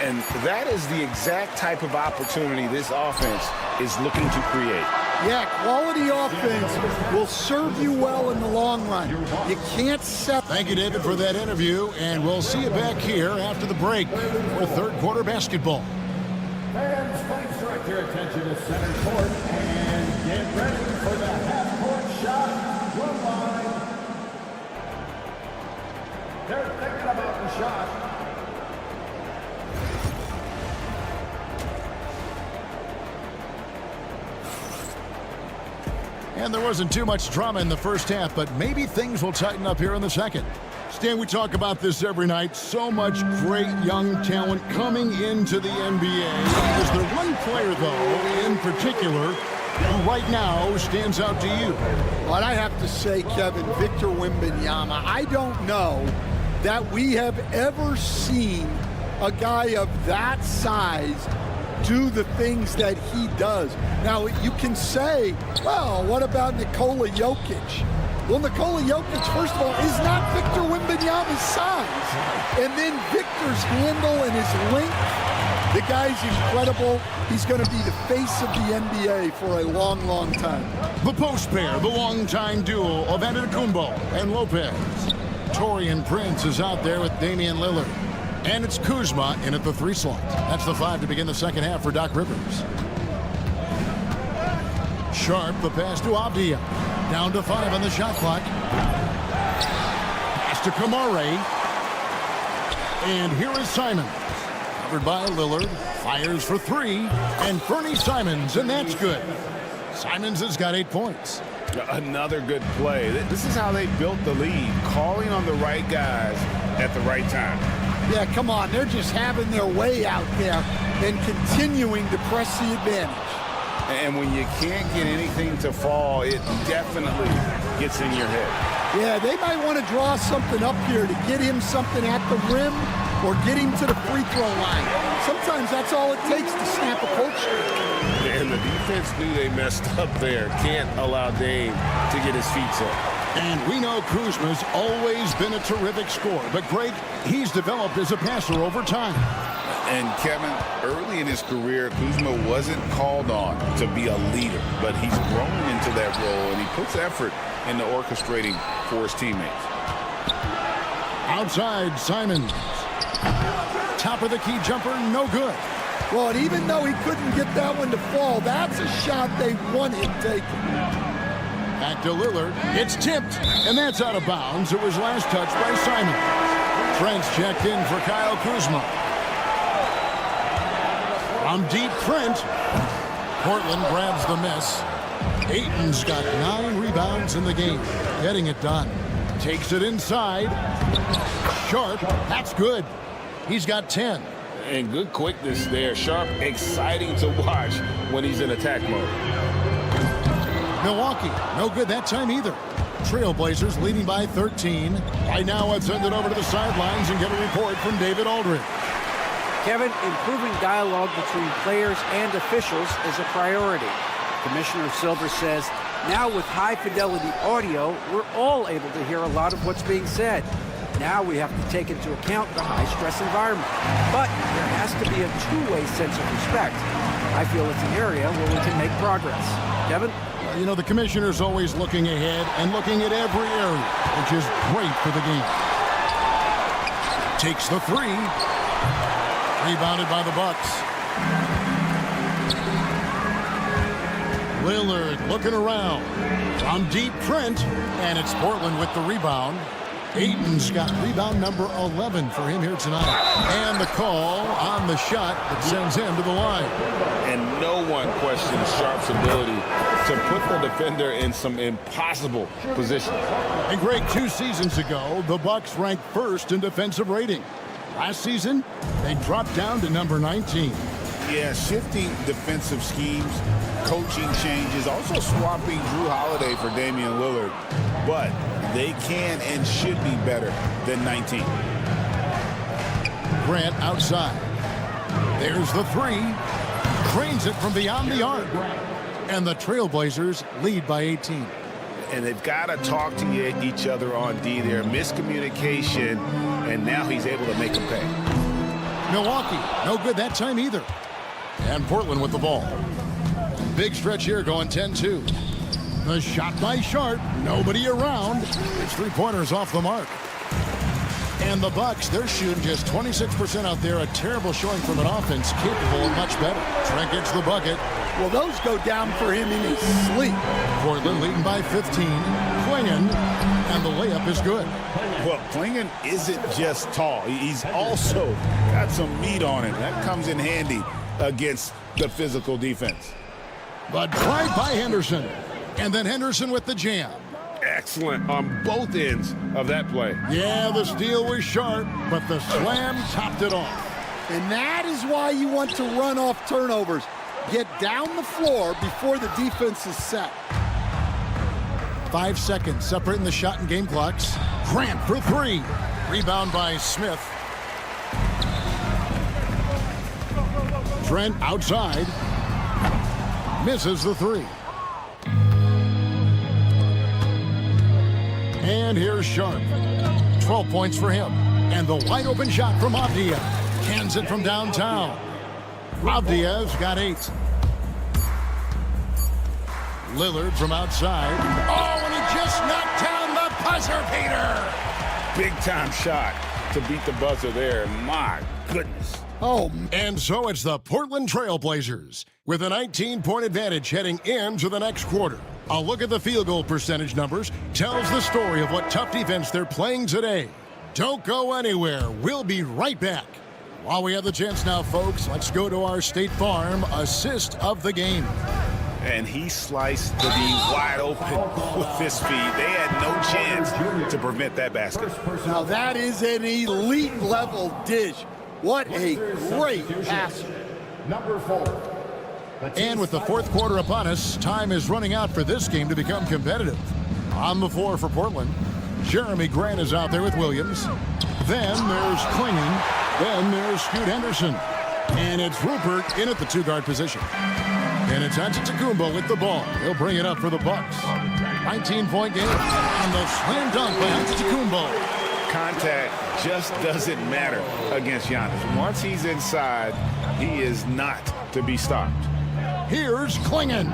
And that is the exact type of opportunity this offense is looking to create. Yeah, quality offense will serve you well in the long run. You can't set. Thank you, David, for that interview, and we'll see you back here after the break for 3rd quarter basketball. Fans, please direct your attention to center court and get ready for the half-court shot. One line. They're thinking about the shot. And there wasn't too much drama in the first half, but maybe things will tighten up here in the second. Stan, we talk about this every night. So much great young talent coming into the NBA. Is there one player, though, in particular, who right now stands out to you? What I have to say, Kevin, Victor Wembanyama, I don't know that we have ever seen a guy of that size do the things that he does. Now, you can say, well, what about Nikola Jokic? Well, Nikola Jokic, first of all, is not Victor Wembanyama's size. And then Victor's handle and his length, the guy's incredible. He's going to be the face of the NBA for a long, long time. The post pair, the longtime duo of Antetokounmpo and Lopez. Taurean Prince is out there with Damian Lillard. And it's Kuzma in at the 3 slot. That's the 5 to begin the second half for Doc Rivers. Sharp, the pass to Avdia. Down to 5 on the shot clock. Pass to Kamare. And here is Simon. Covered by Lillard. Fires for 3. And Fernie Simons, and that's good. Simons has got 8 points. Another good play. This is how they built the lead, calling on the right guys at the right time. Yeah, come on. They're just having their way out there and continuing to press the advantage. And when you can't get anything to fall, it definitely gets in your head. Yeah, they might want to draw something up here to get him something at the rim or get him to the free throw line. Sometimes that's all it takes to snap a cold streak. And the defense knew they messed up there. Can't allow Dame to get his feet set. And we know Kuzma's always been a terrific scorer. But, Greg, he's developed as a passer over time. And Kevin, early in his career, Kuzma wasn't called on to be a leader, but he's grown into that role, and he puts effort into orchestrating for his teammates. Outside, Simons. Top of the key jumper, no good. Well, and even though he couldn't get that one to fall, that's a shot they want him taking. Back to Lillard. It's tipped, and that's out of bounds. It was last touched by Simons. Trent's checked in for Kyle Kuzma. From deep, Trent. Portland grabs the miss. Ayton's got 9 rebounds in the game, getting it done. Takes it inside. Sharp, that's good. He's got 10. And good quickness there. Sharp, exciting to watch when he's in attack mode. Milwaukee, no good that time either. Trailblazers leading by 13. Right now, let's send it over to the sidelines and get a report from David Aldridge. Kevin, improving dialogue between players and officials is a priority. Commissioner Silver says, now with high-fidelity audio, we're all able to hear a lot of what's being said. Now we have to take into account the high-stress environment. But there has to be a two-way sense of respect. I feel it's an area where we can make progress. Kevin? You know, the commissioner's always looking ahead and looking at every area, which is great for the game. Takes the 3. Rebounded by the Bucks. Lillard looking around. From deep, Trent, and it's Portland with the rebound. Ayton's got rebound number 11 for him here tonight. And the call on the shot that sends him to the line. And no one questions Sharp's ability to put the defender in some impossible positions. And Greg, 2 seasons ago, the Bucks ranked first in defensive rating. Last season, they dropped down to number 19. Yeah, shifting defensive schemes, coaching changes, also swapping Drew Holiday for Damian Lillard. But they can and should be better than 19. Grant outside. There's the 3. Cranes it from beyond the arc. And the Trailblazers lead by 18. And they've got to talk to each other on D there. Miscommunication, and now he's able to make them pay. Milwaukee, no good that time either. And Portland with the ball. Big stretch here going 10-2. The shot by Sharp, nobody around. It's 3-pointers off the mark. And the Bucks, they're shooting just 26% out there. A terrible showing from an offense capable of much better. Trent gets the bucket. Well, those go down for him in his sleep. Portland leading by 15. Klingon, and the layup is good. Well, Klingon isn't just tall. He's also got some meat on him. That comes in handy against the physical defense. But tried by Henderson. And then Henderson with the jam. Excellent on both ends of that play. Yeah, the steal was sharp, but the slam topped it off. And that is why you want to run off turnovers. Get down the floor before the defense is set. 5 seconds separating the shot and game clocks. Grant for 3. Rebound by Smith. Trent outside. Misses the 3. And here's Sharp. 12 points for him. And the wide open shot from Avdija. Cans it from downtown. Avdija's got 8. Lillard from outside. Oh, and he just knocked down the buzzer beater. Big time shot to beat the buzzer there. My goodness. Oh, and so it's the Portland Trailblazers with a 19-point advantage heading into the next quarter. A look at the field goal percentage numbers tells the story of what tough defense they're playing today. Don't go anywhere. We'll be right back. While we have the chance now, folks, let's go to our State Farm assist of the game. And he sliced the D wide open with his speed. They had no chance to prevent that basket. Now that is an elite level dish. What a great pass. Number 4. And with the fourth quarter upon us, time is running out for this game to become competitive. On the floor for Portland, Jeremy Grant is out there with Williams. Then there's Klingon. Then there's Scoot Henderson. And it's Rupert in at the 2-guard position. And it's Antetokounmpo with the ball. He'll bring it up for the Bucks. 19-point game. And the slam dunk by Antetokounmpo. contact just doesn't matter against Giannis. Once he's inside, he is not to be stopped. Here's Klingon.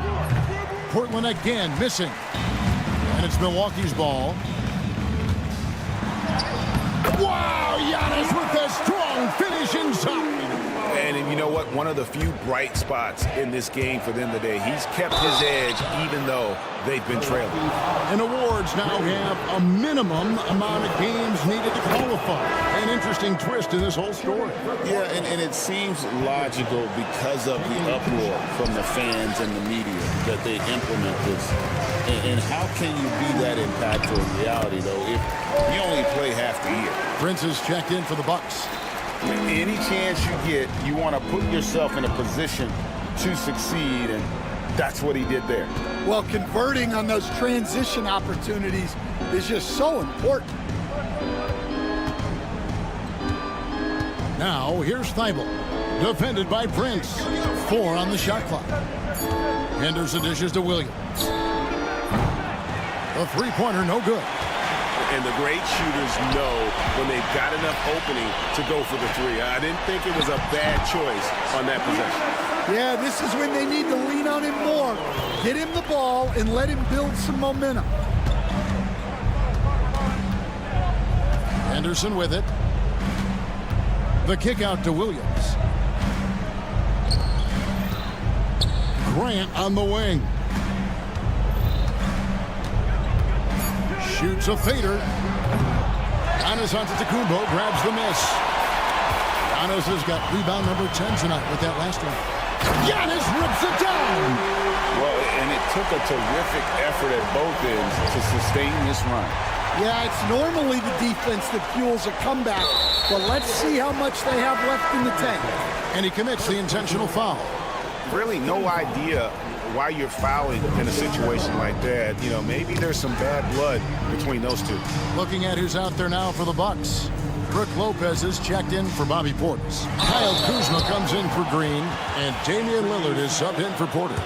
Portland again missing. And it's Milwaukee's ball. Wow, Giannis with a strong finish inside. And you know what? One of the few bright spots in this game for them today. He's kept his edge even though they've been trailing. And awards now have a minimum amount of games needed to qualify. An interesting twist in this whole story. Yeah, and it seems logical because of the uproar from the fans and the media that they implement this. And how can you be that impactful in reality, though, if you only play half the year? Prince is checked in for the Bucks. Any chance you get, you want to put yourself in a position to succeed, and that's what he did there. Well, converting on those transition opportunities is just so important. Now, here's Thibault, defended by Prince. 4 on the shot clock. Henderson dishes to Williams. A three-pointer, no good. And the great shooters know when they've got enough opening to go for the three. I didn't think it was a bad choice on that possession. Yeah, this is when they need to lean on him more. Get him the ball and let him build some momentum. Henderson with it. The kick out to Williams. Grant on the wing. Shoots a fader. Giannis Antetokounmpo grabs the miss. Giannis has got rebound number 10 tonight with that last one. Giannis rips it down. Well, and it took a terrific effort at both ends to sustain this run. Yeah, it's normally the defense that fuels a comeback, but let's see how much they have left in the tank. And he commits the intentional foul. Really no idea why you're fouling in a situation like that. You know, maybe there's some bad blood between those two. Looking at who's out there now for the Bucks. Brook Lopez is checked in for Bobby Portis. Kyle Kuzma comes in for Green, and Damian Lillard is subbed in for Porter.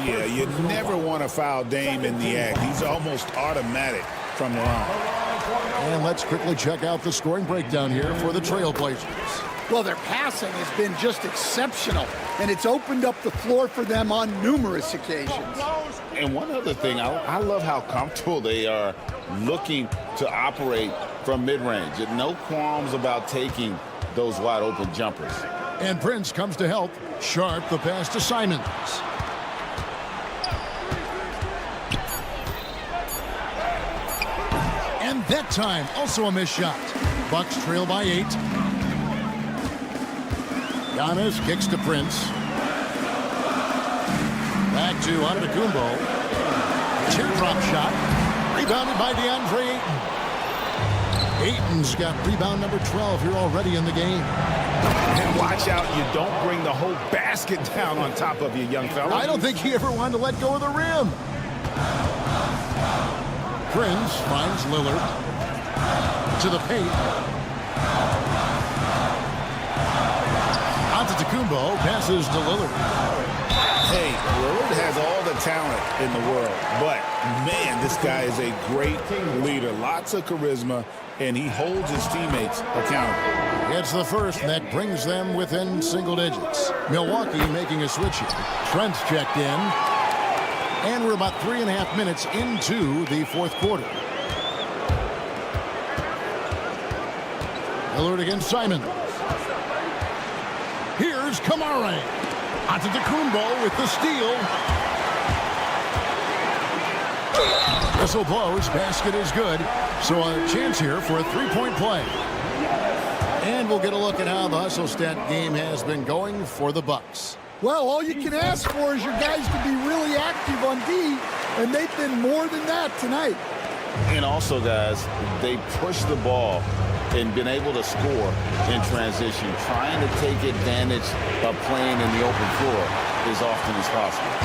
Yeah, you never want to foul Dame in the act. He's almost automatic from the line. And let's quickly check out the scoring breakdown here for the Trailblazers. Well, their passing has been just exceptional, and it's opened up the floor for them on numerous occasions. And one other thing, I love how comfortable they are looking to operate from mid-range. No qualms about taking those wide-open jumpers. And Prince comes to help. Sharp the pass to Simons. And that time, also a missed shot. Bucks trail by 8. Giannis kicks to Prince. Back to Antetokounmpo. Teardrop shot. Rebounded by DeAndre Ayton. Ayton's got rebound number 12 here already in the game. And watch out, you don't bring the whole basket down on top of you, young fella. I don't think he ever wanted to let go of the rim. Prince finds Lillard. To the paint. Antetokounmpo passes to Lillard. Hey, Lillard has all the talent in the world, but man, this guy is a great leader. Lots of charisma, and he holds his teammates accountable. It's the first, and that brings them within single digits. Milwaukee making a switch here. Trent's checked in, and we're about 3.5 minutes into the fourth quarter. Lillard against Simons. Here's Kamara. Antetokounmpo with the steal. Whistle blows. Basket is good. So a chance here for a three-point play. And we'll get a look at how the hustle stat game has been going for the Bucks. Well, all you can ask for is your guys to be really active on D, and they've been more than that tonight. And also, guys, they push the ball and been able to score in transition, trying to take advantage of playing in the open floor as often as possible.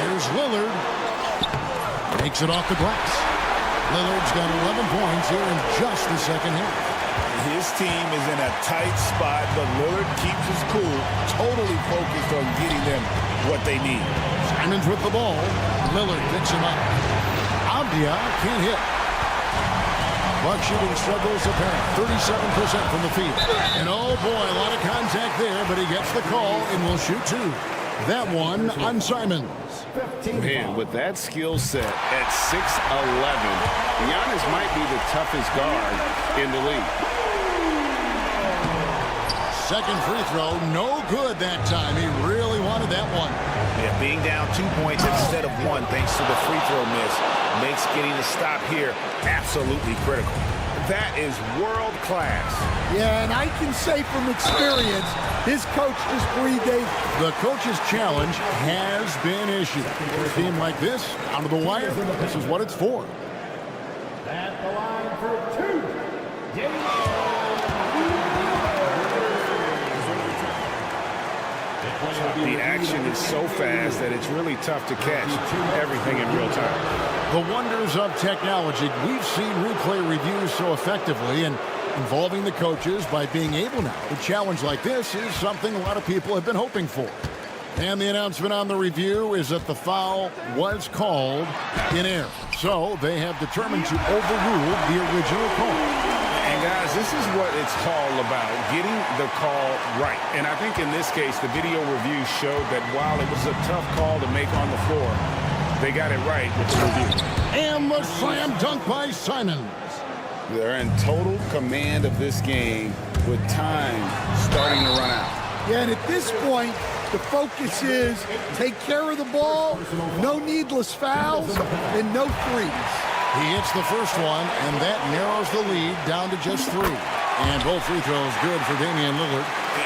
Here's Lillard. Makes it off the glass. Lillard's got 11 points here in just the second half. His team is in a tight spot, but Lillard keeps his cool, totally focused on getting them what they need. Simons with the ball. Lillard picks him up. Abdia can't hit. Buck shooting struggles apparent. 37% from the field. And oh boy, a lot of contact there, but he gets the call and will shoot two. That one on Simons. Man, with that skill set at 6'11", Giannis might be the toughest guard in the league. Second free throw, no good that time. He really wanted that one. Yeah, being down 2 points instead of one thanks to the free throw miss makes getting a stop here absolutely critical. That is world class. Yeah, and I can say from experience, his coach just breathed a... The coach's challenge has been issued. For a team like this, out of the wire, this is what it's for. At the line for two. The action is so fast that it's really tough to catch everything in real time. The wonders of technology. We've seen replay reviews so effectively, and involving the coaches by being able now to challenge like this is something a lot of people have been hoping for. And the announcement on the review is that the foul was called in error. So they have determined to overrule the original call. And guys, this is what it's all about, getting the call right. And I think in this case, the video review showed that while it was a tough call to make on the floor, they got it right with the review. And the slam dunk by Simons. They're in total command of this game with time starting to run out. Yeah, and at this point, the focus is take care of the ball, no needless fouls, and no threes. He hits the first one, and that narrows the lead down to just three. And both free throws good for Damian Lillard.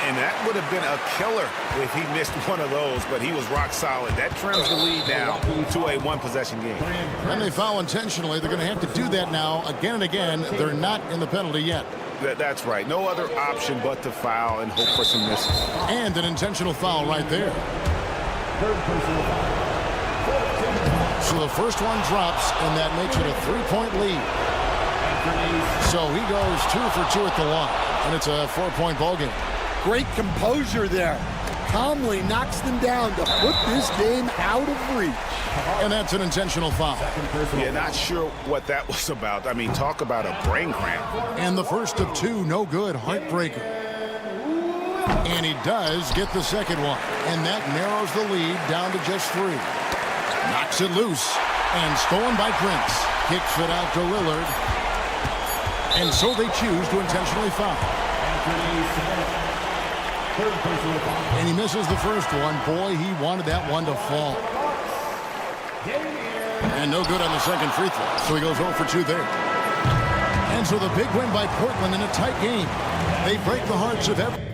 And that would have been a killer if he missed one of those, but he was rock solid. That trims the lead down to a one-possession game. When they foul intentionally, they're going to have to do that now again and again. They're not in the penalty yet. That's right. No other option but to foul and hope for some misses. And an intentional foul right there. So the first one drops, and that makes it a three-point lead. So he goes 2 for 2 at the line, and it's a 4-point ball game. Great composure there. Calmly knocks them down to put this game out of reach. And that's an intentional foul. Yeah, not sure what that was about. I mean, talk about a brain cramp. And the first of two, no good, heartbreaker. And he does get the second one, and that narrows the lead down to just 3. Knocks it loose, and stolen by Prince. Kicks it out to Lillard. And so they choose to intentionally foul. And he misses the first one. Boy, he wanted that one to fall. And no good on the second free throw. So he goes 0 for 2 there. And so the big win by Portland in a tight game. They break the hearts of everyone.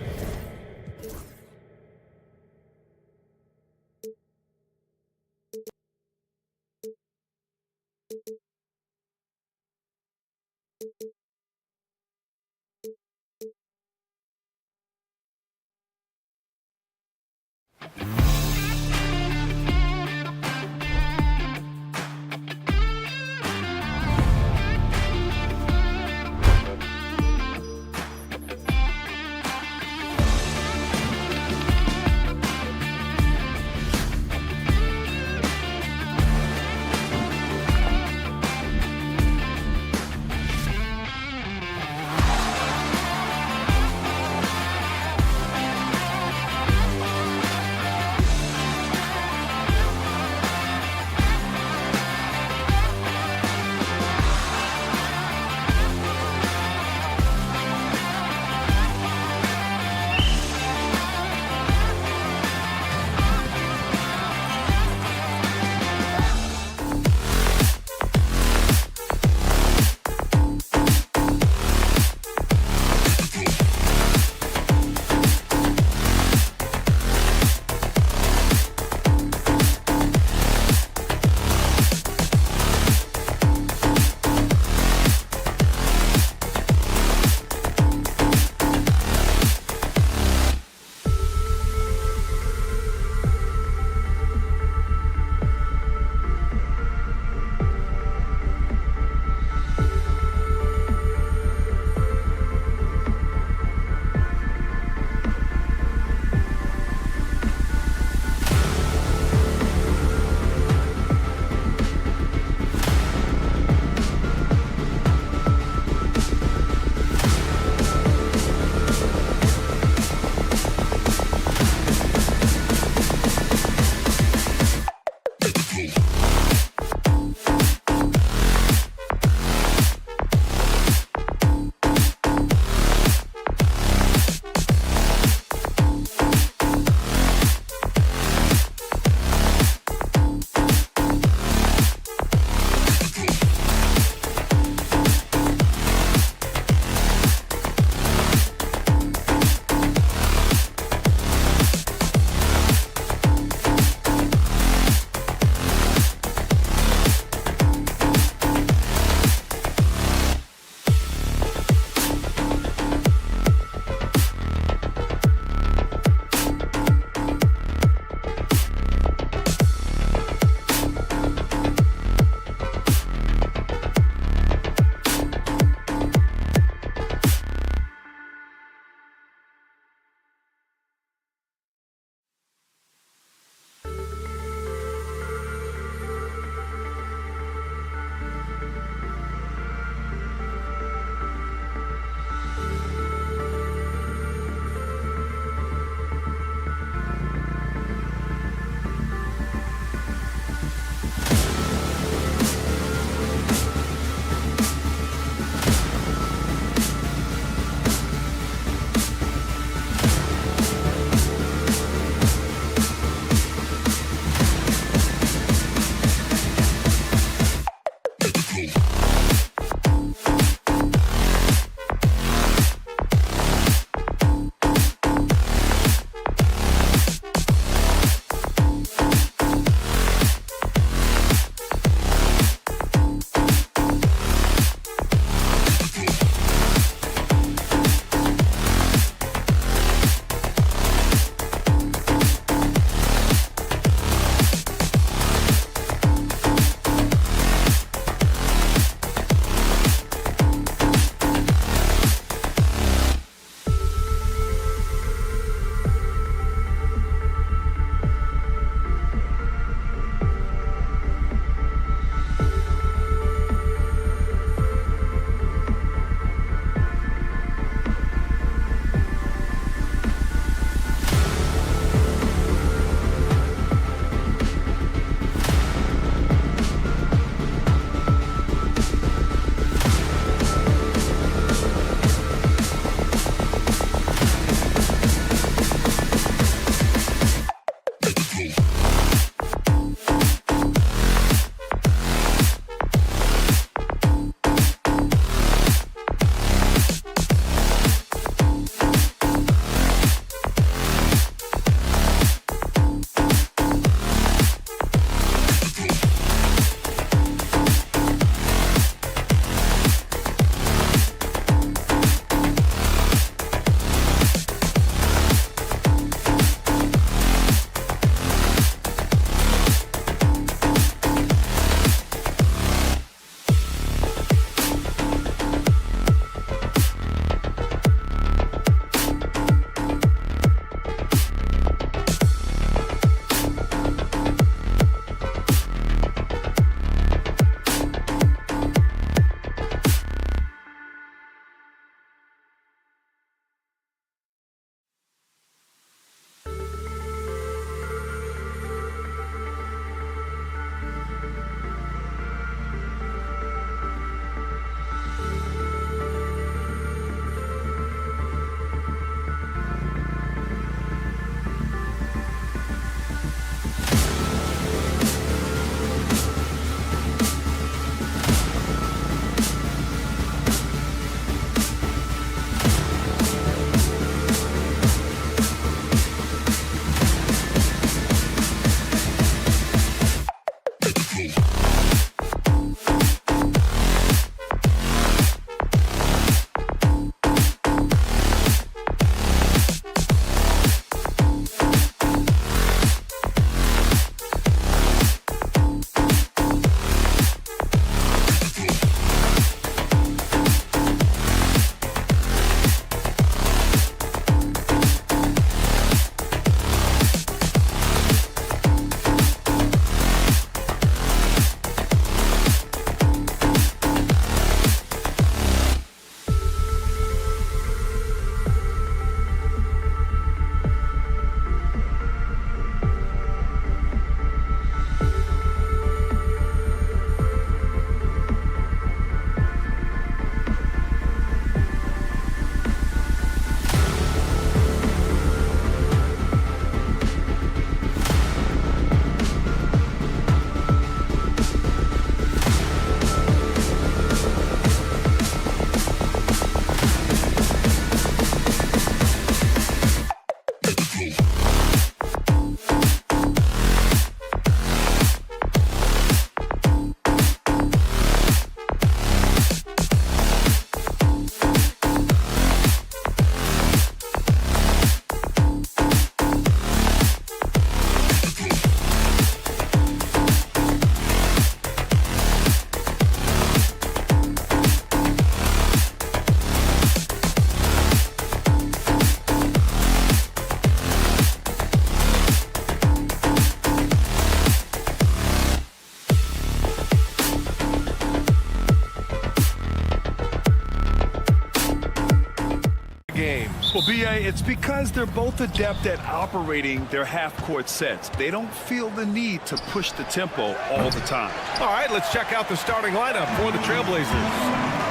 Well, B.A., it's because they're both adept at operating their half-court sets. They don't feel the need to push the tempo all the time. All right, let's check out the starting lineup for the Trailblazers.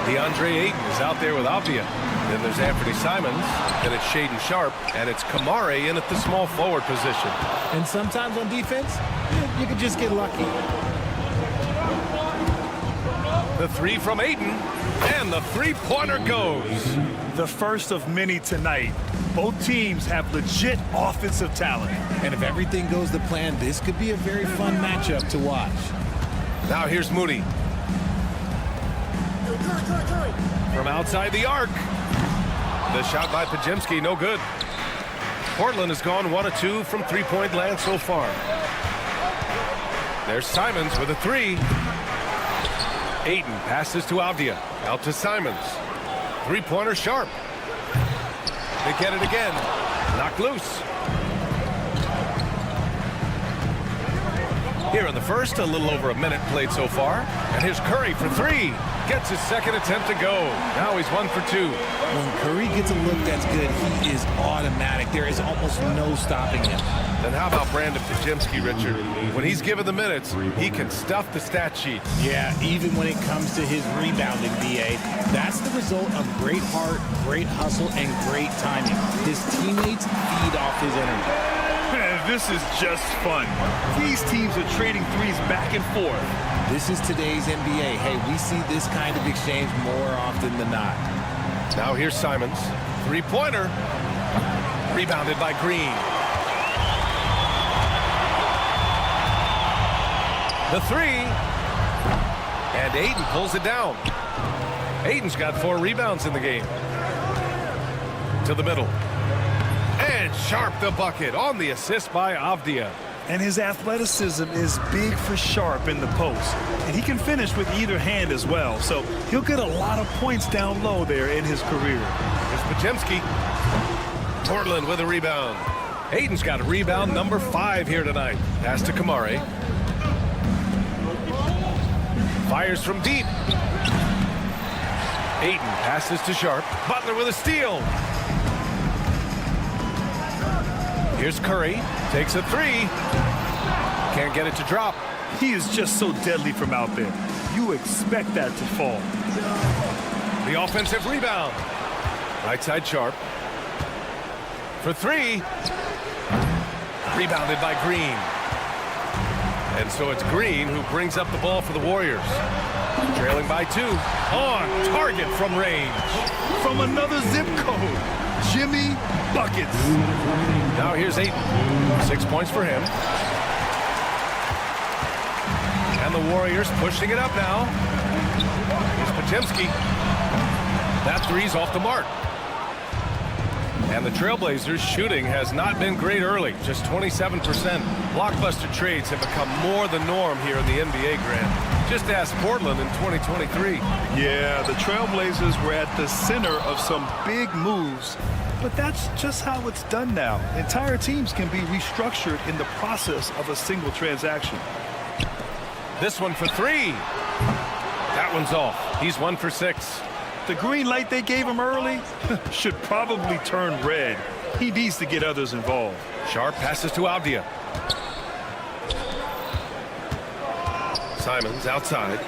DeAndre Ayton is out there with Avdia. Then there's Anthony Simons, then it's Shaedon Sharpe, and it's Kamare in at the small forward position. And sometimes on defense, you can just get lucky. The three from Ayton, and the three-pointer goes. The first of many tonight. Both teams have legit offensive talent. And if everything goes to plan, this could be a very fun matchup to watch. Now here's Moody. From outside the arc. The shot by Podziemski, no good. Portland has gone 1 of 2 from three-point land so far. There's Simons with a three. Ayton passes to Avdia. Out to Simons. Three-pointer Sharpe. They get it again. Knocked loose. Here in the first, a little over a minute played so far. And here's Curry for three. Gets his second attempt to go. Now he's 1 for 2. When Curry gets a look that's good, he is automatic. There is almost no stopping him. Then how about Brandon Podziemski, Richard? When he's given the minutes, he can stuff the stat sheet. Yeah, even when it comes to his rebounding, B.A., that's the result of great heart, great hustle, and great timing. His teammates feed off his energy. This is just fun. These teams are trading threes back and forth. This is today's NBA. Hey, we see this kind of exchange more often than not. Now here's Simons. Three-pointer. Rebounded by Green. The three. And Ayton pulls it down. Ayton's got 4 rebounds in the game. To the middle. And Sharpe the bucket on the assist by Avdia. And his athleticism is big for Sharpe in the post. And he can finish with either hand as well. So he'll get a lot of points down low there in his career. Here's Podziemski. Portland with a rebound. Ayton's got a rebound number 5 here tonight. Pass to Kamare. Fires from deep. Ayton passes to Sharpe. Butler with a steal. Here's Curry. Takes a three. Can't get it to drop. He is just so deadly from out there. You expect that to fall. The offensive rebound. Right side Sharpe. For three. Rebounded by Green. And so it's Green who brings up the ball for the Warriors. Trailing by 2. On target from range. From another zip code. Jimmy Buckets. Now here's Ayton. 6 points for him. And the Warriors pushing it up now. Here's Podziemski. That three's off the mark. And the Trailblazers' shooting has not been great early, just 27%. Blockbuster trades have become more the norm here in the NBA, Grant. Just ask Portland in 2023. Yeah, the Trailblazers were at the center of some big moves, but that's just how it's done now. Entire teams can be restructured in the process of a single transaction. This one for three. That one's off. He's 1 for 6. The green light they gave him early should probably turn red. He needs to get others involved. Sharpe passes to Avdia. Simons outside.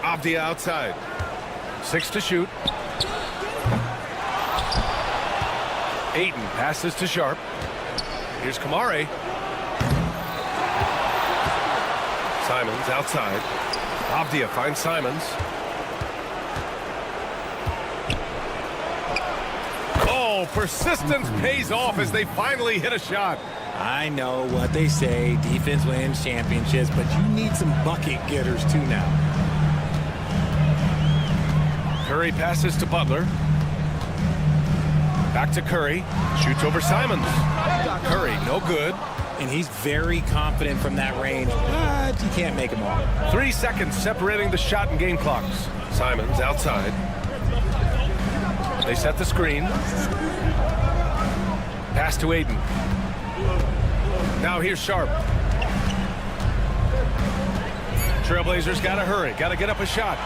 Avdia outside. 6 to shoot. Ayton passes to Sharpe. Here's Kamare. Simons outside. Avdia finds Simons. Oh, persistence pays off as they finally hit a shot. I know what they say, defense wins championships, but you need some bucket getters too now. Curry passes to Butler. Back to Curry. Shoots over Simons. Curry, no good. And he's very confident from that range, but you can't make him all. 3 seconds separating the shot and game clocks. Simons outside. They set the screen. Pass to Ayton. Now here's Sharpe. Trailblazers got to hurry. Got to get up a shot.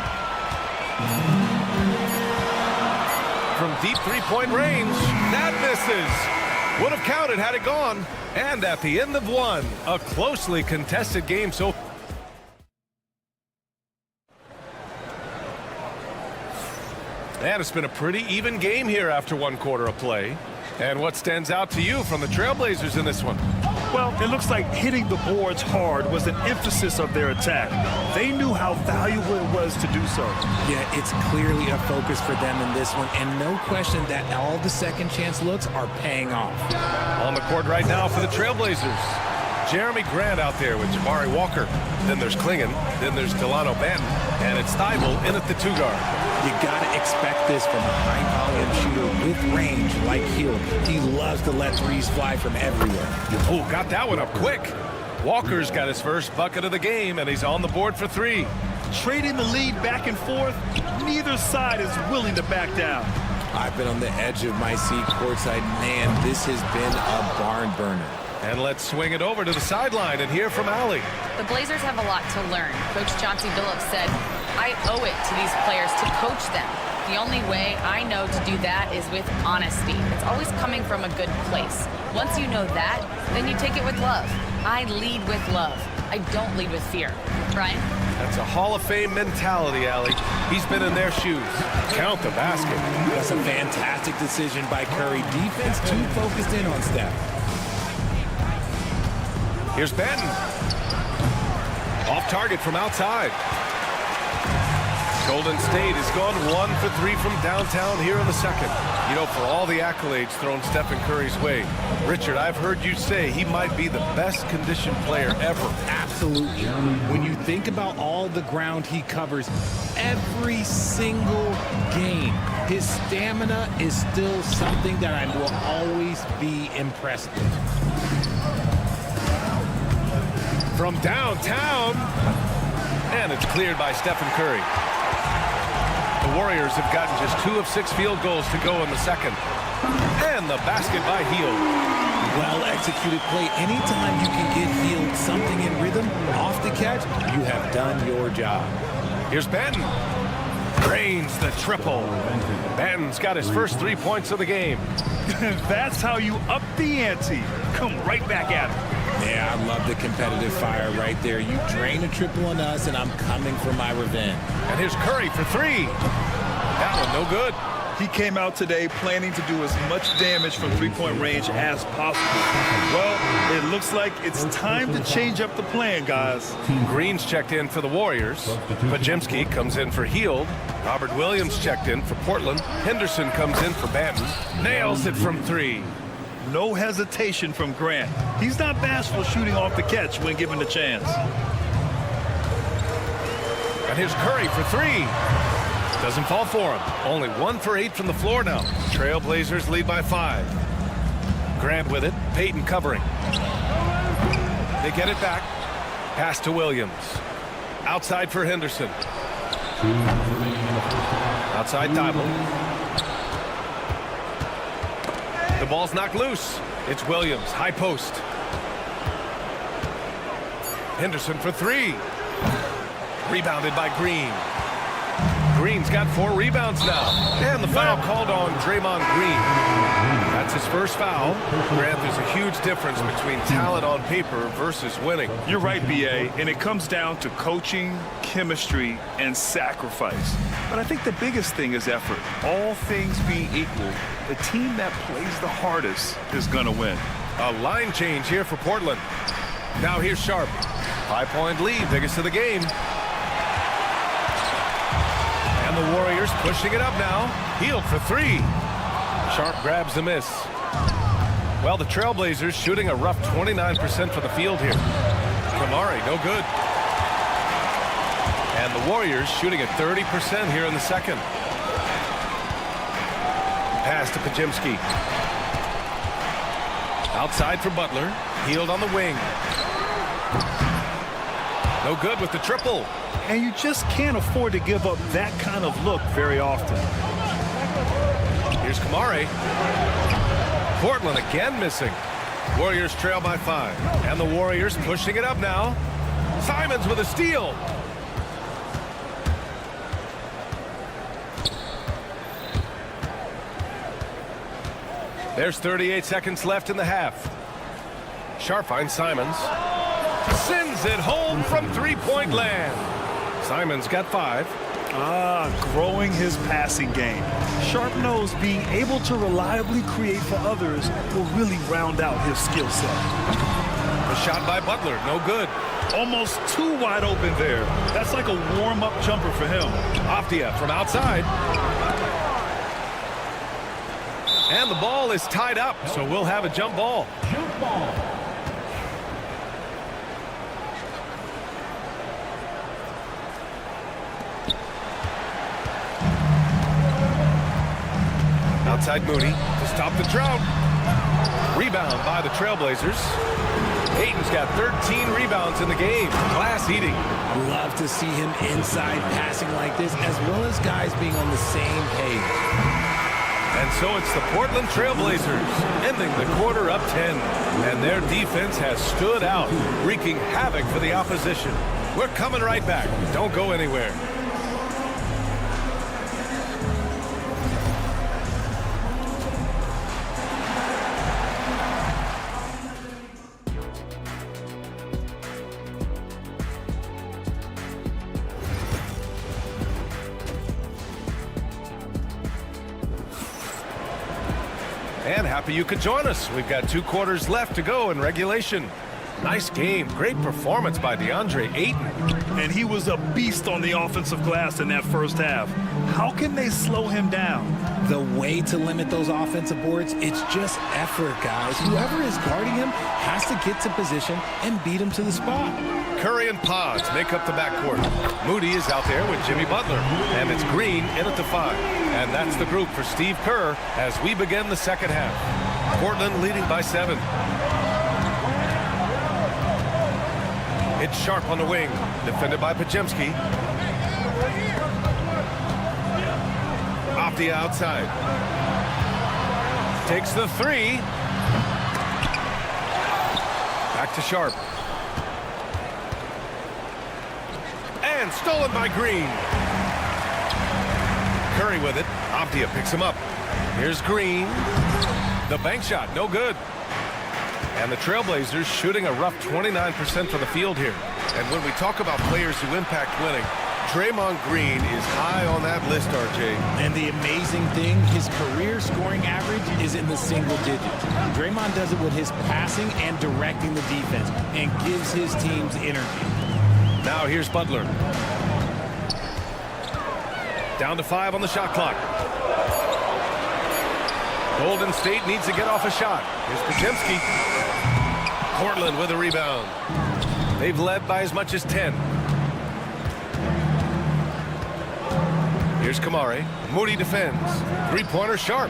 From deep three-point range, that misses. Would have counted had it gone. And at the end of one, a closely contested game. So and it's been a pretty even game here after one quarter of play. And what stands out to you from the Trailblazers in this one? Well, it looks like hitting the boards hard was an emphasis of their attack. They knew how valuable it was to do so. Yeah, it's clearly a focus for them in this one, and no question that all the second chance looks are paying off. On the court right now for the Trailblazers. Jeremy Grant out there with Jabari Walker. Then there's Klingon. Then there's Delano Banton. And it's Thibault in at the 2 guard. You got to expect this from a high-volume shooter with range like Hill. He loves to let threes fly from everywhere. Oh, got that one up quick. Walker's got his first bucket of the game, and he's on the board for 3. Trading the lead back and forth, neither side is willing to back down. I've been on the edge of my seat courtside. Man, this has been a barn burner. And let's swing it over to the sideline and hear from Allie. The Blazers have a lot to learn. Coach Chauncey Billups said, I owe it to these players to coach them. The only way I know to do that is with honesty. It's always coming from a good place. Once you know that, then you take it with love. I lead with love. I don't lead with fear. Brian? That's a Hall of Fame mentality, Allie. He's been in their shoes. Count the basket. That's a fantastic decision by Curry. Defense too focused in on Steph. Here's Banton. Off target from outside. Golden State has gone 1 for 3 from downtown here in the second. You know, for all the accolades thrown Stephen Curry's way, Richard, I've heard you say he might be the best conditioned player ever. Absolutely. When you think about all the ground he covers every single game, his stamina is still something that I will always be impressed with. From downtown, and it's cleared by Stephen Curry. The Warriors have gotten just 2 of 6 field goals to go in the second. And the basket by Hield. Well-executed play. Anytime you can get Hield something in rhythm off the catch, you have done your job. Here's Banton. Drains the triple. Banton's got his first 3 points of the game. That's how you up the ante. Come right back at him. Yeah, I love the competitive fire right there. You drain a triple on us, and I'm coming for my revenge. And here's Curry for 3. That one no good. He came out today planning to do as much damage from three-point range as possible. Well, it looks like it's time to change up the plan, guys. Green's checked in for the Warriors. Pajemski comes in for Hield. Robert Williams checked in for Portland. Henderson comes in for Banton. Nails it from 3. No hesitation from Grant. He's not bashful shooting off the catch when given the chance. And here's Curry for 3. Doesn't fall for him. Only 1 for 8 from the floor now. Trailblazers lead by 5. Grant with it. Payton covering. They get it back. Pass to Williams. Outside for Henderson. Outside Thibault. The ball's knocked loose. It's Williams. High post. Henderson for 3. Rebounded by Green. Green's got 4 rebounds now. And the foul called on Draymond Green. That's his first foul. Grant, there's a huge difference between talent on paper versus winning. You're right, B.A., and it comes down to coaching, chemistry, and sacrifice. But I think the biggest thing is effort. All things being equal, the team that plays the hardest is going to win. A line change here for Portland. Now here's Sharp. 5-point lead, biggest of the game. And the Warriors pushing it up now. Hield for 3. Sharp grabs the miss. Well, the Trailblazers shooting a rough 29% for the field here. Kamari, no good. And the Warriors shooting at 30% here in the second. Pass to Pajemski. Outside for Butler. Hield on the wing. No good with the triple. And you just can't afford to give up that kind of look very often. Here's Kamari. Portland again missing. Warriors trail by 5. And the Warriors pushing it up now. Simons with a steal. There's 38 seconds left in the half. Sharp finds Simons. Sends it home from three-point land. Simons got 5. Growing his passing game. Sharp knows being able to reliably create for others will really round out his skill set. The shot by Butler, no good. Almost too wide open there. That's like a warm-up jumper for him. Afdia from outside. And the ball is tied up, so we'll have a jump ball. Jump ball. Outside Moody to stop the drought. Rebound by the Trailblazers. Ayton's got 13 rebounds in the game. Glass eating. Love to see him inside passing like this, as well as guys being on the same page. And so it's the Portland Trailblazers ending the quarter up 10. And their defense has stood out, wreaking havoc for the opposition. We're coming right back. Don't go anywhere. And happy you could join us. We've got 2 quarters left to go in regulation. Nice game. Great performance by DeAndre Ayton. And he was a beast on the offensive glass in that first half. How can they slow him down? The way to limit those offensive boards, it's just effort, guys. Whoever is guarding him has to get to position and beat him to the spot. Curry and Pods make up the backcourt. Moody is out there with Jimmy Butler. And it's Green in at the 5. And that's the group for Steve Kerr as we begin the second half. Portland leading by 7. It's Sharp on the wing, defended by Pajemski. Off the outside. Takes the 3. Back to Sharp. And stolen by Green. Curry with it. Avdia picks him up. Here's Green. The bank shot, no good. And the Trailblazers shooting a rough 29% from the field here. And when we talk about players who impact winning, Draymond Green is high on that list, RJ. And the amazing thing, his career scoring average is in the single digits. Draymond does it with his passing and directing the defense and gives his teams energy. Now here's Butler. Down to 5 on the shot clock. Golden State needs to get off a shot. Here's Pajemski. Portland with a rebound. They've led by as much as 10. Here's Kamari. Moody defends. 3-pointer Sharp.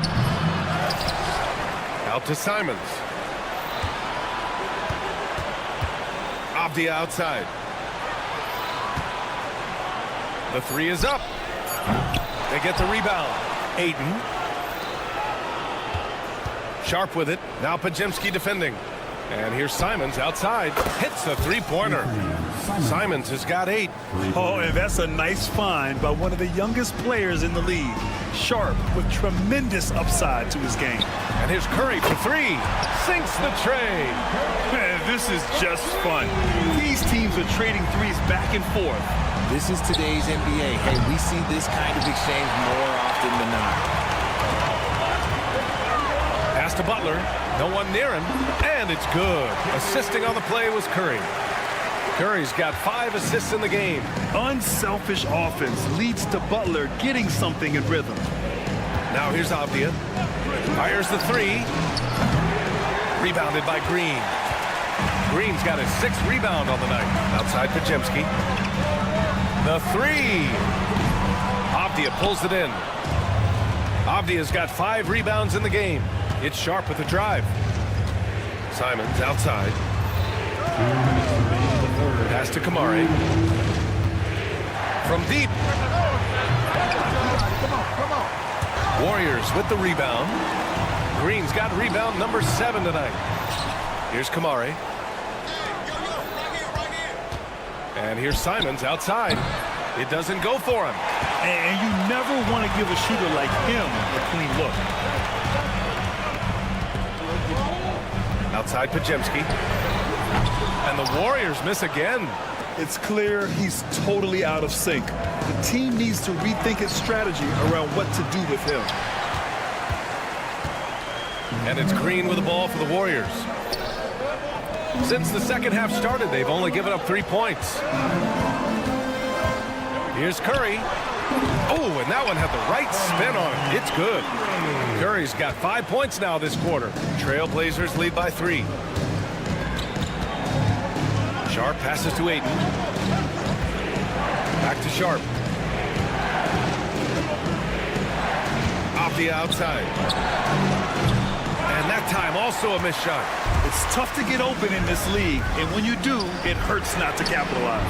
Out to Simons. Avdia outside. The 3 is up. They get the rebound. Ayton. Sharp with it. Now Pajemski defending. And here's Simons outside. Hits the 3-pointer. Simons has got 8. Oh, and that's a nice find by one of the youngest players in the league. Sharp with tremendous upside to his game. And here's Curry for 3. Sinks the tray. Man, this is just fun. These teams are trading threes back and forth. This is today's NBA. Hey, we see this kind of exchange more often than not. Pass to Butler. No one near him. And it's good. Assisting on the play was Curry. Curry's got 5 assists in the game. Unselfish offense leads to Butler getting something in rhythm. Now here's Avdia. Fires the 3. Rebounded by Green. Green's got his 6th rebound on the night. Outside Pajemski. The 3. Avdia pulls it in. Avdia's got 5 rebounds in the game. It's Sharp with the drive. Simons outside. Pass to Kamari. From deep. Warriors with the rebound. Green's got rebound number 7 tonight. Here's Kamari. And here's Simons outside. It doesn't go for him. And you never want to give a shooter like him a clean look. Outside Pajemski. And the Warriors miss again. It's clear he's totally out of sync. The team needs to rethink its strategy around what to do with him. And it's Green with the ball for the Warriors. Since the second half started, they've only given up 3 points. Here's Curry. Oh, and that one had the right spin on it. It's good. Curry's got 5 points now this quarter. Trailblazers lead by 3. Sharp passes to Ayton. Back to Sharp. Off the outside. And that time also a missed shot. It's tough to get open in this league, and when you do, it hurts not to capitalize.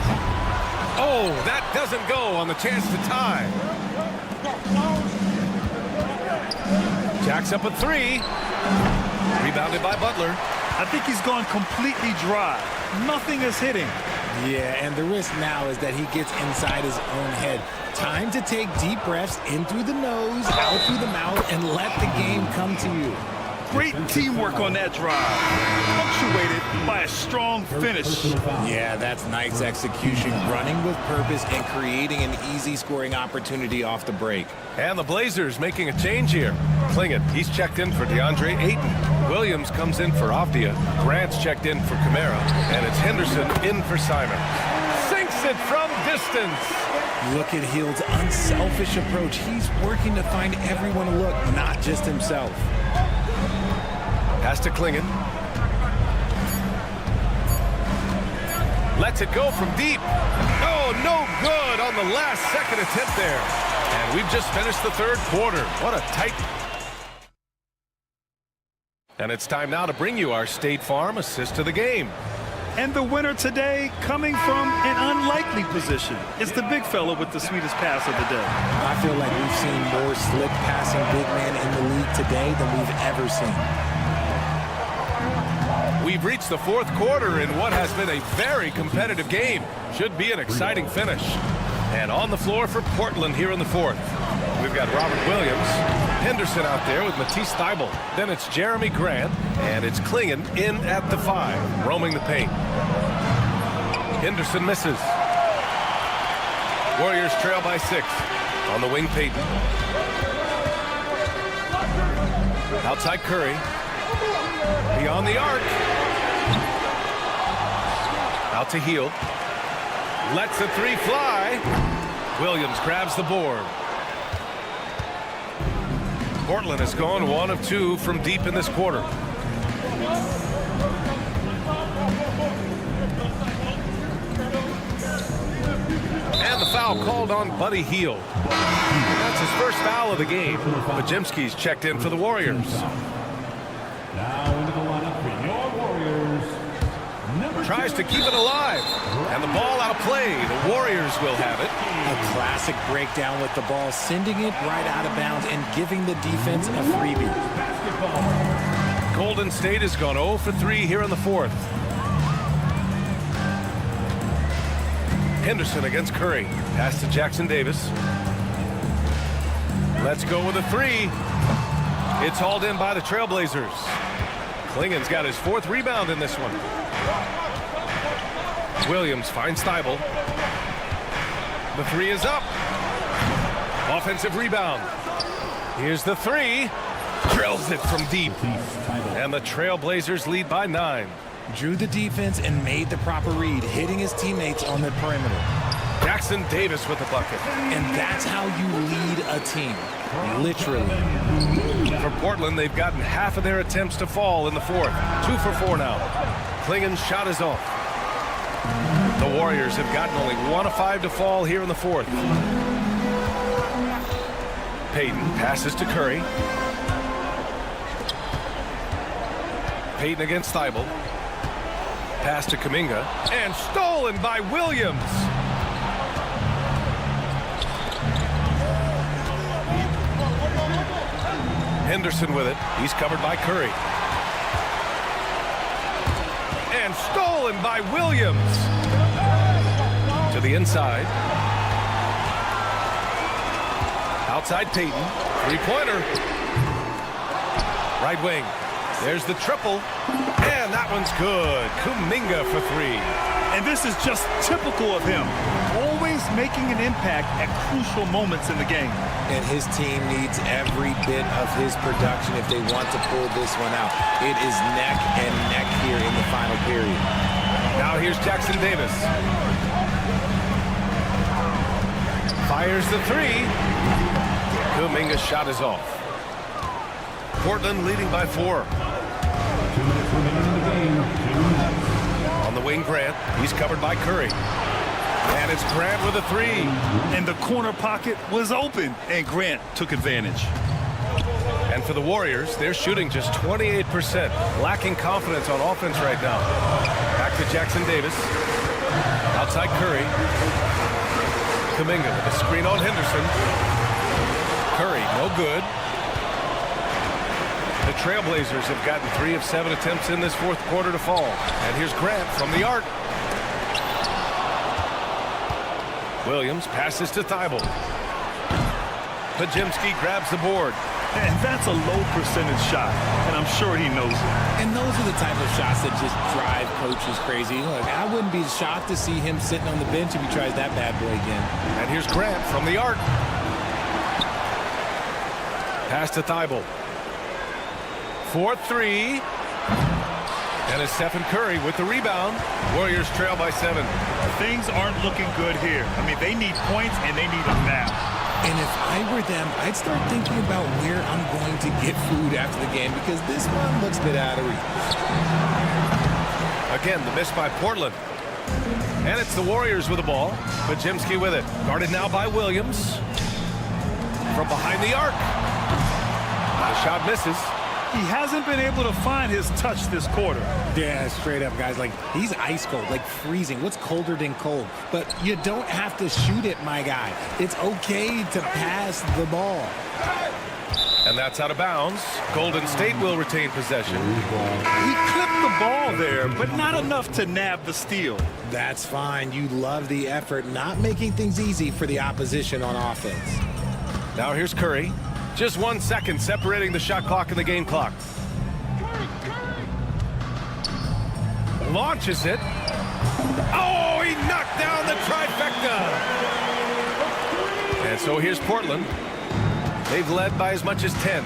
Oh, that doesn't go on the chance to tie. Jacks up a 3. Rebounded by Butler. I think he's gone completely dry. Nothing is hitting. Yeah, and the risk now is that he gets inside his own head. Time to take deep breaths in through the nose, out through the mouth, and let the game come to you. Great teamwork on that drive, punctuated by a strong finish. Yeah, that's nice execution, running with purpose and creating an easy scoring opportunity off the break. And the Blazers making a change here. Klingon, he's checked in for DeAndre Ayton. Williams comes in for Avdia. Grant's checked in for Kamara. And it's Henderson in for Simon. Sinks it from distance. Look at Hield's unselfish approach. He's working to find everyone a look, not just himself. Pass to Klingon. Lets it go from deep. Oh, no good on the last second attempt there. And we've just finished the third quarter. What a tight. And it's time now to bring you our State Farm assist to the game. And the winner today coming from an unlikely position. It's the big fella with the sweetest pass of the day. I feel like we've seen more slick passing big man in the league today than we've ever seen. We've reached the fourth quarter in what has been a very competitive game. Should be an exciting finish. And on the floor for Portland here in the fourth, we've got Robert Williams, Henderson out there with Matisse Thybulle. Then it's Jeremy Grant, and it's Klingon in at the 5, roaming the paint. Henderson misses. Warriors trail by 6. On the wing, Payton. Outside Curry. Beyond the arc. Out to Hield. Lets the 3 fly. Williams grabs the board. Portland has gone 1 of 2 from deep in this quarter. And the foul called on Buddy Hield. That's his first foul of the game. Pajemski's checked in for the Warriors. Now into the lineup for your Warriors. Tries to keep it alive. And the ball outplayed. The Warriors will have it. A classic breakdown with the ball, sending it right out of bounds and giving the defense a freebie. Golden State has gone 0 for 3 here in the fourth. Henderson against Curry. Pass to Jackson Davis. Let's go with a 3. It's hauled in by the Trailblazers. Klingon's got his 4th rebound in this one. Williams finds Thybulle. The 3 is up. Offensive rebound. Here's the 3. Drills it from deep. And the Trailblazers lead by 9. Drew the defense and made the proper read, hitting his teammates on the perimeter. Jackson Davis with the bucket. And that's how you lead a team. Literally. For Portland, they've gotten half of their attempts to fall in the fourth. 2 for 4 now. Klingon's shot is off. The Warriors have gotten only 1 of 5 to fall here in the fourth. Payton passes to Curry. Payton against Thybulle. Pass to Kuminga. And stolen by Williams. Henderson with it. He's covered by Curry. And stolen by Williams. To the inside. Outside Payton. 3-pointer. Right wing. There's the triple, and that one's good. Kuminga for three. And this is just typical of him, always making an impact at crucial moments in the game. And his team needs every bit of his production if they want to pull this one out. It is neck and neck here in the final period. Now here's Jackson Davis. Fires the three. Kuminga's shot is off. Portland leading by 4. 2 minutes remaining in the game. 2 minutes. On the wing, Grant. He's covered by Curry. And it's Grant with a three. And the corner pocket was open, and Grant took advantage. And for the Warriors, they're shooting just 28%, lacking confidence on offense right now. Back to Jackson Davis. Outside Curry. Kuminga with a screen on Henderson. Curry, no good. The Trailblazers have gotten 3 of 7 attempts in this fourth quarter to fall. And here's Grant from the arc. Williams passes to Thibault. Podziemski grabs the board. And that's a low percentage shot, and I'm sure he knows it. And those are the type of shots that just drive coaches crazy. Look, I wouldn't be shocked to see him sitting on the bench if he tries that bad boy again. And here's Grant from the arc. Pass to Thibault. 4-3. And it's Stephen Curry with the rebound. Warriors trail by 7. Things aren't looking good here. I mean, they need points, and they need them now. And if I were them, I'd start thinking about where I'm going to get food after the game because this one looks a bit out of reach. Again, the miss by Portland. And it's the Warriors with the ball. Podziemski with it. Guarded now by Williams. From behind the arc. The shot misses. He hasn't been able to find his touch this quarter. Yeah, straight up, guys. Like, he's ice cold, like freezing. What's colder than cold? But you don't have to shoot it, my guy. It's okay to pass the ball. And that's out of bounds. Golden State will retain possession. He clipped the ball there, but not enough to nab the steal. That's fine. You love the effort, not making things easy for the opposition on offense. Now here's Curry. Just 1 second separating the shot clock and the game clock. Launches it. Oh, he knocked down the trifecta. And so here's Portland. They've led by as much as 10.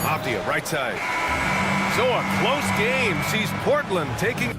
Avdia, right side. So a close game sees Portland taking...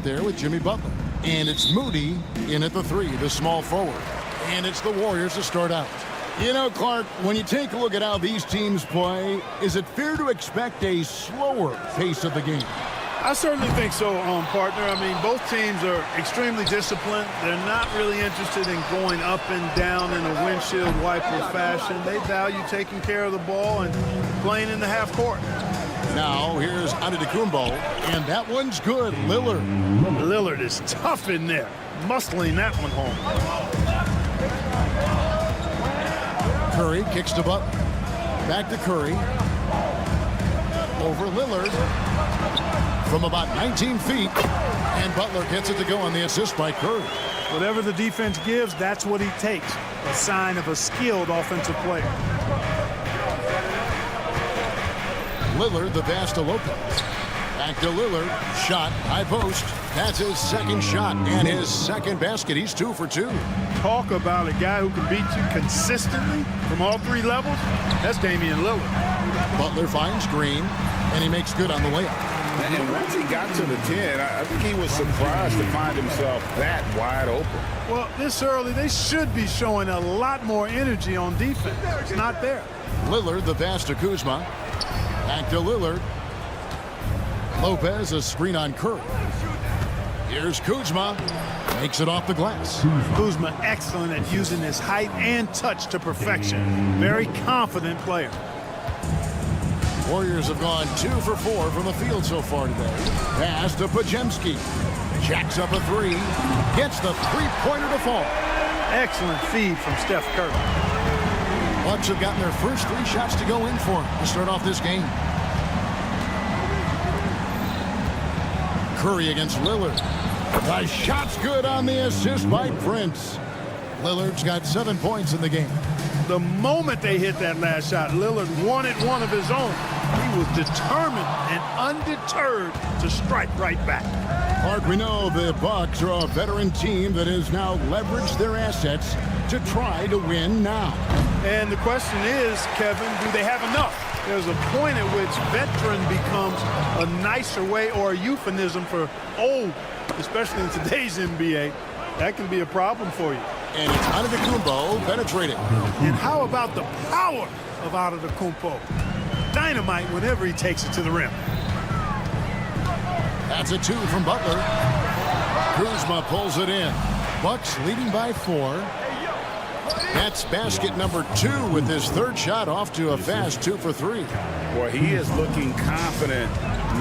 out there with Jimmy Butler. And it's Moody in at the 3, the small forward. And it's the Warriors to start out. You know, Clark, when you take a look at how these teams play, is it fair to expect a slower pace of the game? I certainly think so, partner. I mean, both teams are extremely disciplined. They're not really interested in going up and down in a windshield wiper fashion. They value taking care of the ball and playing in the half court. Now, here's Antetokounmpo, and that one's good. Lillard is tough in there, muscling that one home. Curry kicks to Butler. Back to Curry. Over Lillard. From about 19 feet, and Butler gets it to go on the assist by Curry. Whatever the defense gives, that's what he takes. A sign of a skilled offensive player. Lillard, the pass to Lopez. Back to Lillard. Shot, high post. That's his second shot and his second basket. He's 2 for 2. Talk about a guy who can beat you consistently from all 3 levels. That's Damian Lillard. Butler finds Green, and he makes good on the layup. And once he got to the 10, I think he was surprised to find himself that wide open. Well, this early, they should be showing a lot more energy on defense. It's not there. Lillard, the pass to Kuzma. Back to Lillard. Lopez, a screen on Curry. Here's Kuzma. Makes it off the glass. Kuzma excellent at using his height and touch to perfection. Very confident player. Warriors have gone 2 for 4 from the field so far today. Pass to Pajemski. Jacks up a 3. Gets the three-pointer to fall. Excellent feed from Steph Curry. Bucks have gotten their first 3 shots to go in for him to start off this game. Curry against Lillard. The shot's good on the assist by Prince. Lillard's got 7 points in the game. The moment they hit that last shot, Lillard wanted one of his own. He was determined and undeterred to strike right back. Mark, we know the Bucks are a veteran team that has now leveraged their assets to try to win now. And the question is, Kevin, do they have enough? There's a point at which veteran becomes a nicer way or a euphemism for old, especially in today's NBA. That can be a problem for you. And it's Antetokounmpo penetrating. And how about the power of Antetokounmpo? Dynamite whenever he takes it to the rim. That's a 2 from Butler. Kuzma pulls it in. Bucks leading by 4. That's basket number 2 with his 3rd shot off to a fast 2 for 3. Boy, he is looking confident.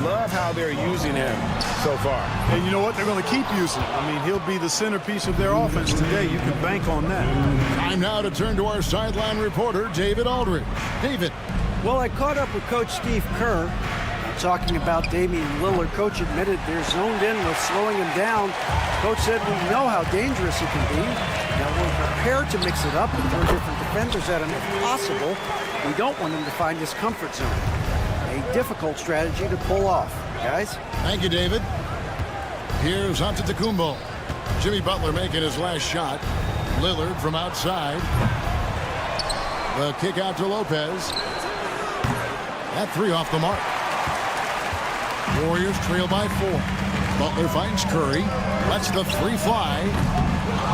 Love how they're using him so far. And you know what? They're going to keep using him. I mean, he'll be the centerpiece of their offense today. You can bank on that. Time now to turn to our sideline reporter, David Aldridge. David. Well, I caught up with Coach Steve Kerr. Talking about Damian Lillard, Coach admitted they're zoned in with slowing him down. Coach said we know how dangerous he can be. Now we're prepared to mix it up and throw different defenders at him if possible. We don't want him to find his comfort zone. A difficult strategy to pull off, guys. Thank you, David. Here's Antetokounmpo. Jimmy Butler making his last shot. Lillard from outside. The kick out to Lopez. That 3 off the mark. Warriors trail by 4. Butler finds Curry. Lets the 3 fly.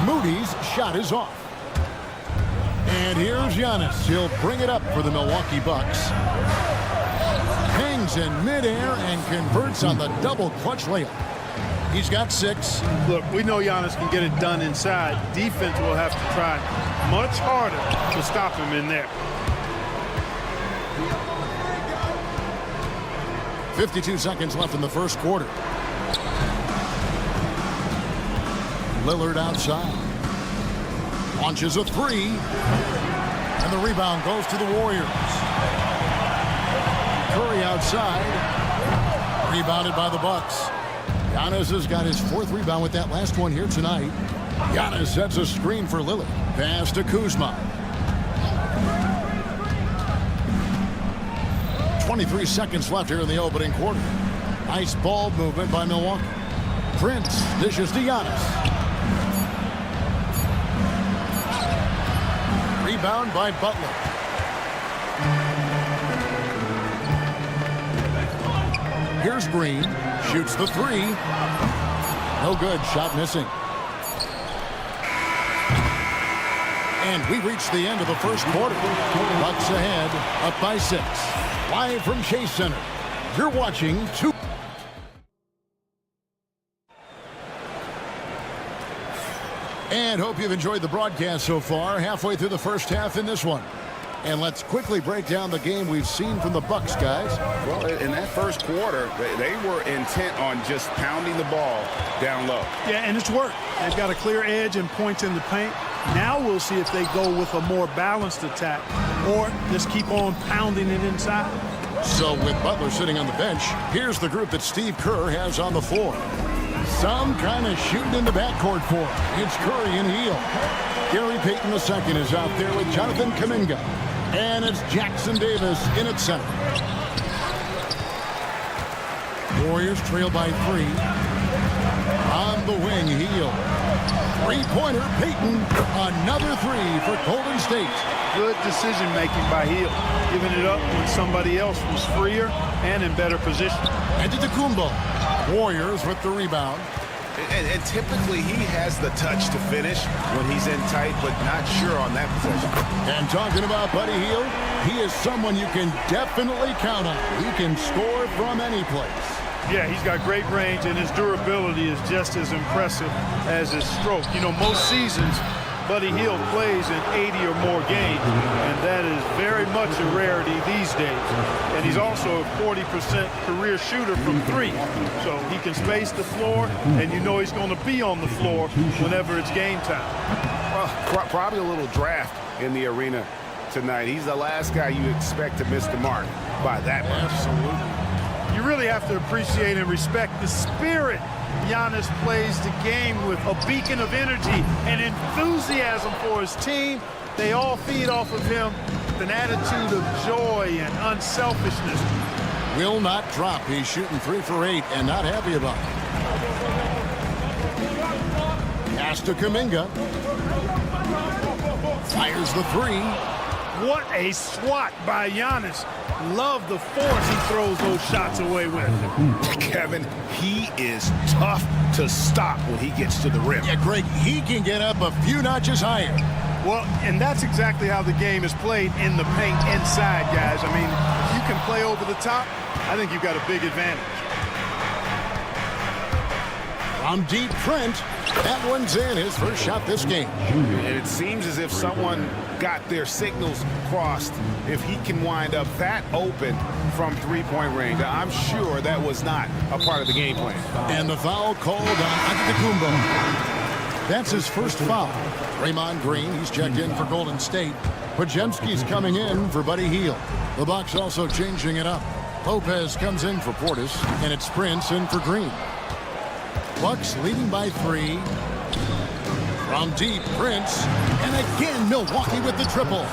Moody's shot is off. And here's Giannis. He'll bring it up for the Milwaukee Bucks. Hangs in midair and converts on the double clutch layup. He's got 6. Look, we know Giannis can get it done inside. Defense will have to try much harder to stop him in there. 52 seconds left in the first quarter. Lillard outside. Launches a 3. And the rebound goes to the Warriors. Curry outside. Rebounded by the Bucks. Giannis has got his 4th rebound with that last one here tonight. Giannis sets a screen for Lillard. Pass to Kuzma. 23 seconds left here in the opening quarter. Nice ball movement by Milwaukee. Prince dishes to Giannis. Rebound by Butler. Here's Green. Shoots the 3. No good. Shot missing. And we reached the end of the first quarter. Bucks ahead, up by 6. Live from Chase Center, you're watching 2. And hope you've enjoyed the broadcast so far. Halfway through the first half in this one. And let's quickly break down the game we've seen from the Bucks, guys. Well, in that first quarter, they were intent on just pounding the ball down low. Yeah, and it's worked. They've got a clear edge and points in the paint. Now we'll see if they go with a more balanced attack or just keep on pounding it inside. So with Butler sitting on the bench, here's the group that Steve Kerr has on the floor. Some kind of shooting in the backcourt for him. It's Curry and Hield. Gary Payton II is out there with Jonathan Kuminga. And it's Jackson Davis in at center. Warriors trail by 3. On the wing, Hield. Three-pointer, Payton. Another 3 for Golden State. Good decision-making by Hield, giving it up when somebody else was freer and in better position. Antetokounmpo. Warriors with the rebound. And typically he has the touch to finish when he's in tight, but not sure on that possession. And talking about Buddy Hield, he is someone you can definitely count on. He can score from any place. Yeah, he's got great range, and his durability is just as impressive as his stroke. You know, most seasons, Buddy Hield plays in 80 or more games, and that is very much a rarity these days. And he's also a 40% career shooter from 3. So he can space the floor, and you know he's going to be on the floor whenever it's game time. Well, probably a little draft in the arena tonight. He's the last guy you expect to miss the mark by that much. Absolutely. You really have to appreciate and respect the spirit Giannis plays the game with, a beacon of energy and enthusiasm for his team. They all feed off of him with an attitude of joy and unselfishness. Will not drop. He's shooting 3 for 8 and not happy about it. Pass to Kuminga. Fires the 3. What a swat by Giannis. Love the force he throws those shots away with. Kevin, he is tough to stop when he gets to the rim. Yeah, Greg, he can get up a few notches higher. Well, and that's exactly how the game is played in the paint inside, guys. I mean, you can play over the top. I think you've got a big advantage. From deep, Trent. That one's in, his first shot this game. And it seems as if someone got their signals crossed. If he can wind up that open from three-point range, I'm sure that was not a part of the game plan. And the foul called on Antetokounmpo. That's his first foul. Draymond Green, he's checked in for Golden State. Podziemski's coming in for Buddy Hield. The Bucks also changing it up. Lopez comes in for Portis, and it's Prince in for Green. Bucks leading by 3. From deep, Prince. And again, Milwaukee with the triple.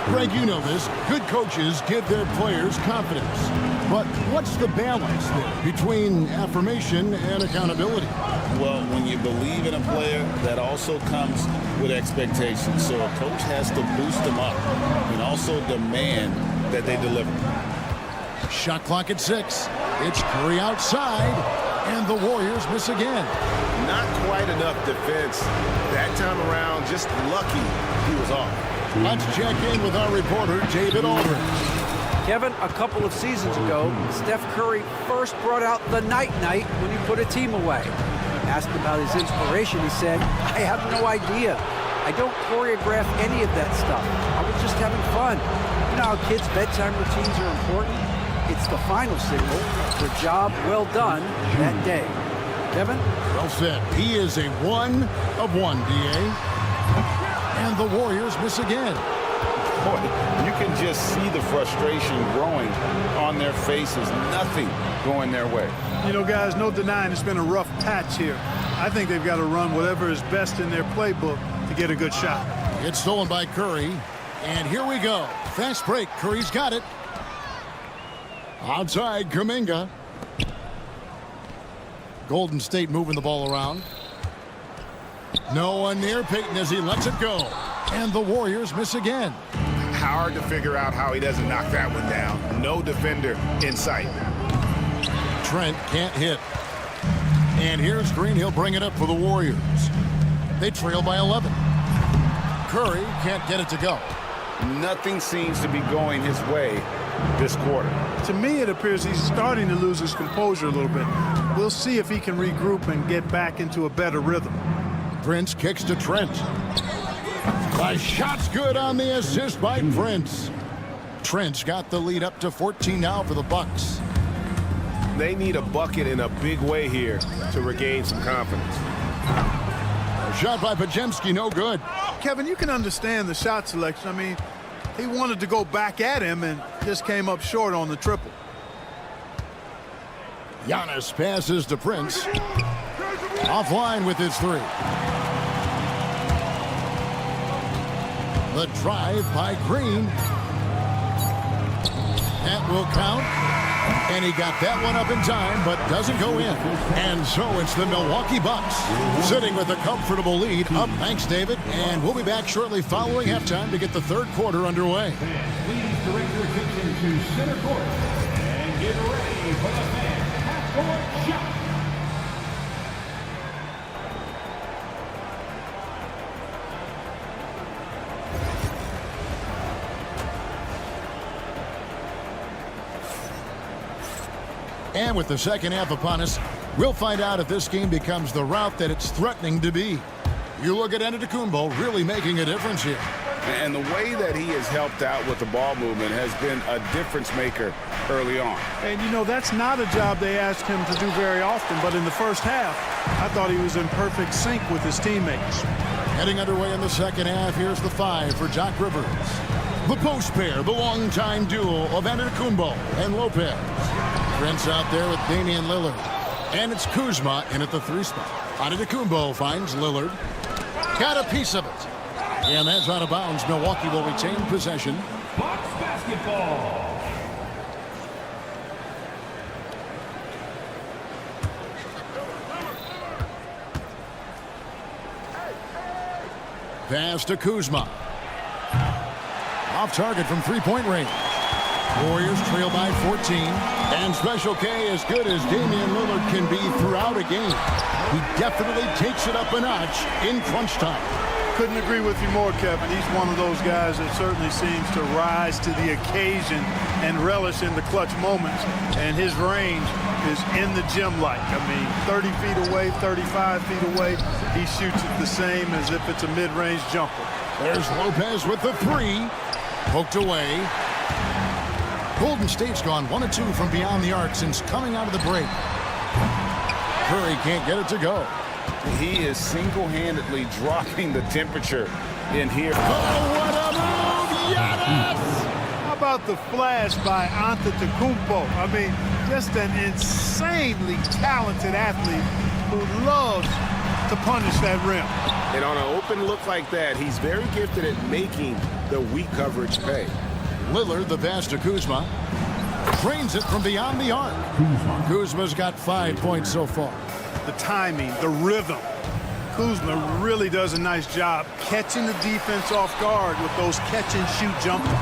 Greg, you know this. Good coaches give their players confidence. But what's the balance there between affirmation and accountability? Well, when you believe in a player, that also comes with expectations. So a coach has to boost them up and also demand that they deliver. Shot clock at 6. It's Curry outside. And the Warriors miss again. Not quite enough defense. That time around, just lucky he was off. Let's check in with our reporter, David Aldridge. Kevin, a couple of seasons ago, Steph Curry first brought out the night-night when he put a team away. Asked about his inspiration, he said, I have no idea. I don't choreograph any of that stuff. I was just having fun. You know how kids' bedtime routines are important? It's the final signal for job well done that day. Kevin? Well said. He is a 1 of 1, D.A. And the Warriors miss again. Boy, you can just see the frustration growing on their faces. Nothing going their way. You know, guys, no denying it's been a rough patch here. I think they've got to run whatever is best in their playbook to get a good shot. It's stolen by Curry. And here we go. Fast break. Curry's got it. Outside, Kuminga. Golden State moving the ball around. No one near Payton as he lets it go. And the Warriors miss again. Hard to figure out how he doesn't knock that one down. No defender in sight. Trent can't hit. And here's Green. He'll bring it up for the Warriors. They trail by 11. Curry can't get it to go. Nothing seems to be going his way this quarter. To me, it appears he's starting to lose his composure a little bit. We'll see if he can regroup and get back into a better rhythm. Prince kicks to Trent. The shot's good on the assist by Prince. Trent's got the lead up to 14 now for the Bucks. They need a bucket in a big way here to regain some confidence. A shot by Podziemski, no good. Kevin, you can understand the shot selection. I mean, he wanted to go back at him and just came up short on the triple. Giannis passes to Prince. Offline with his three. The drive by Green. That will count. And he got that one up in time, but doesn't go in. And so it's the Milwaukee Bucks sitting with a comfortable lead. Up, thanks, David. And we'll be back shortly following halftime to get the third quarter underway. Please direct your attention to center court and get ready for the fan half-court shot. And with the second half upon us, we'll find out if this game becomes the route that it's threatening to be. You look at Antetokounmpo really making a difference here. And the way that he has helped out with the ball movement has been a difference maker early on. And, you know, that's not a job they asked him to do very often, but in the first half, I thought he was in perfect sync with his teammates. Heading underway in the second half, here's the 5 for Doc Rivers. The post pair, the longtime duo of Antetokounmpo and Lopez. Prince out there with Damian Lillard. And it's Kuzma in at the 3 spot. Antetokounmpo finds Lillard. Got a piece of it. And that's out of bounds. Milwaukee will retain possession. Bucks basketball. Pass to Kuzma. Off target from three-point range. Warriors trail by 14. And Special K, as good as Damian Lillard can be throughout a game, he definitely takes it up a notch in crunch time. Couldn't agree with you more, Kevin. He's one of those guys that certainly seems to rise to the occasion and relish in the clutch moments. And his range is in the gym like. I mean, 30 feet away, 35 feet away, he shoots it the same as if it's a mid-range jumper. There's Lopez with the 3. Poked away. Golden State's gone 1 of 2 from beyond the arc since coming out of the break. Curry can't get it to go. He is single-handedly dropping the temperature in here. Oh, what a move! Giannis! How about the flash by Antetokounmpo? I mean, just an insanely talented athlete who loves to punish that rim. And on an open look like that, he's very gifted at making the weak coverage pay. Lillard, the pass to Kuzma. Drains it from beyond the arc. Kuzma's got 5 points so far. The timing, the rhythm. Kuzma really does a nice job catching the defense off guard with those catch-and-shoot jumpers.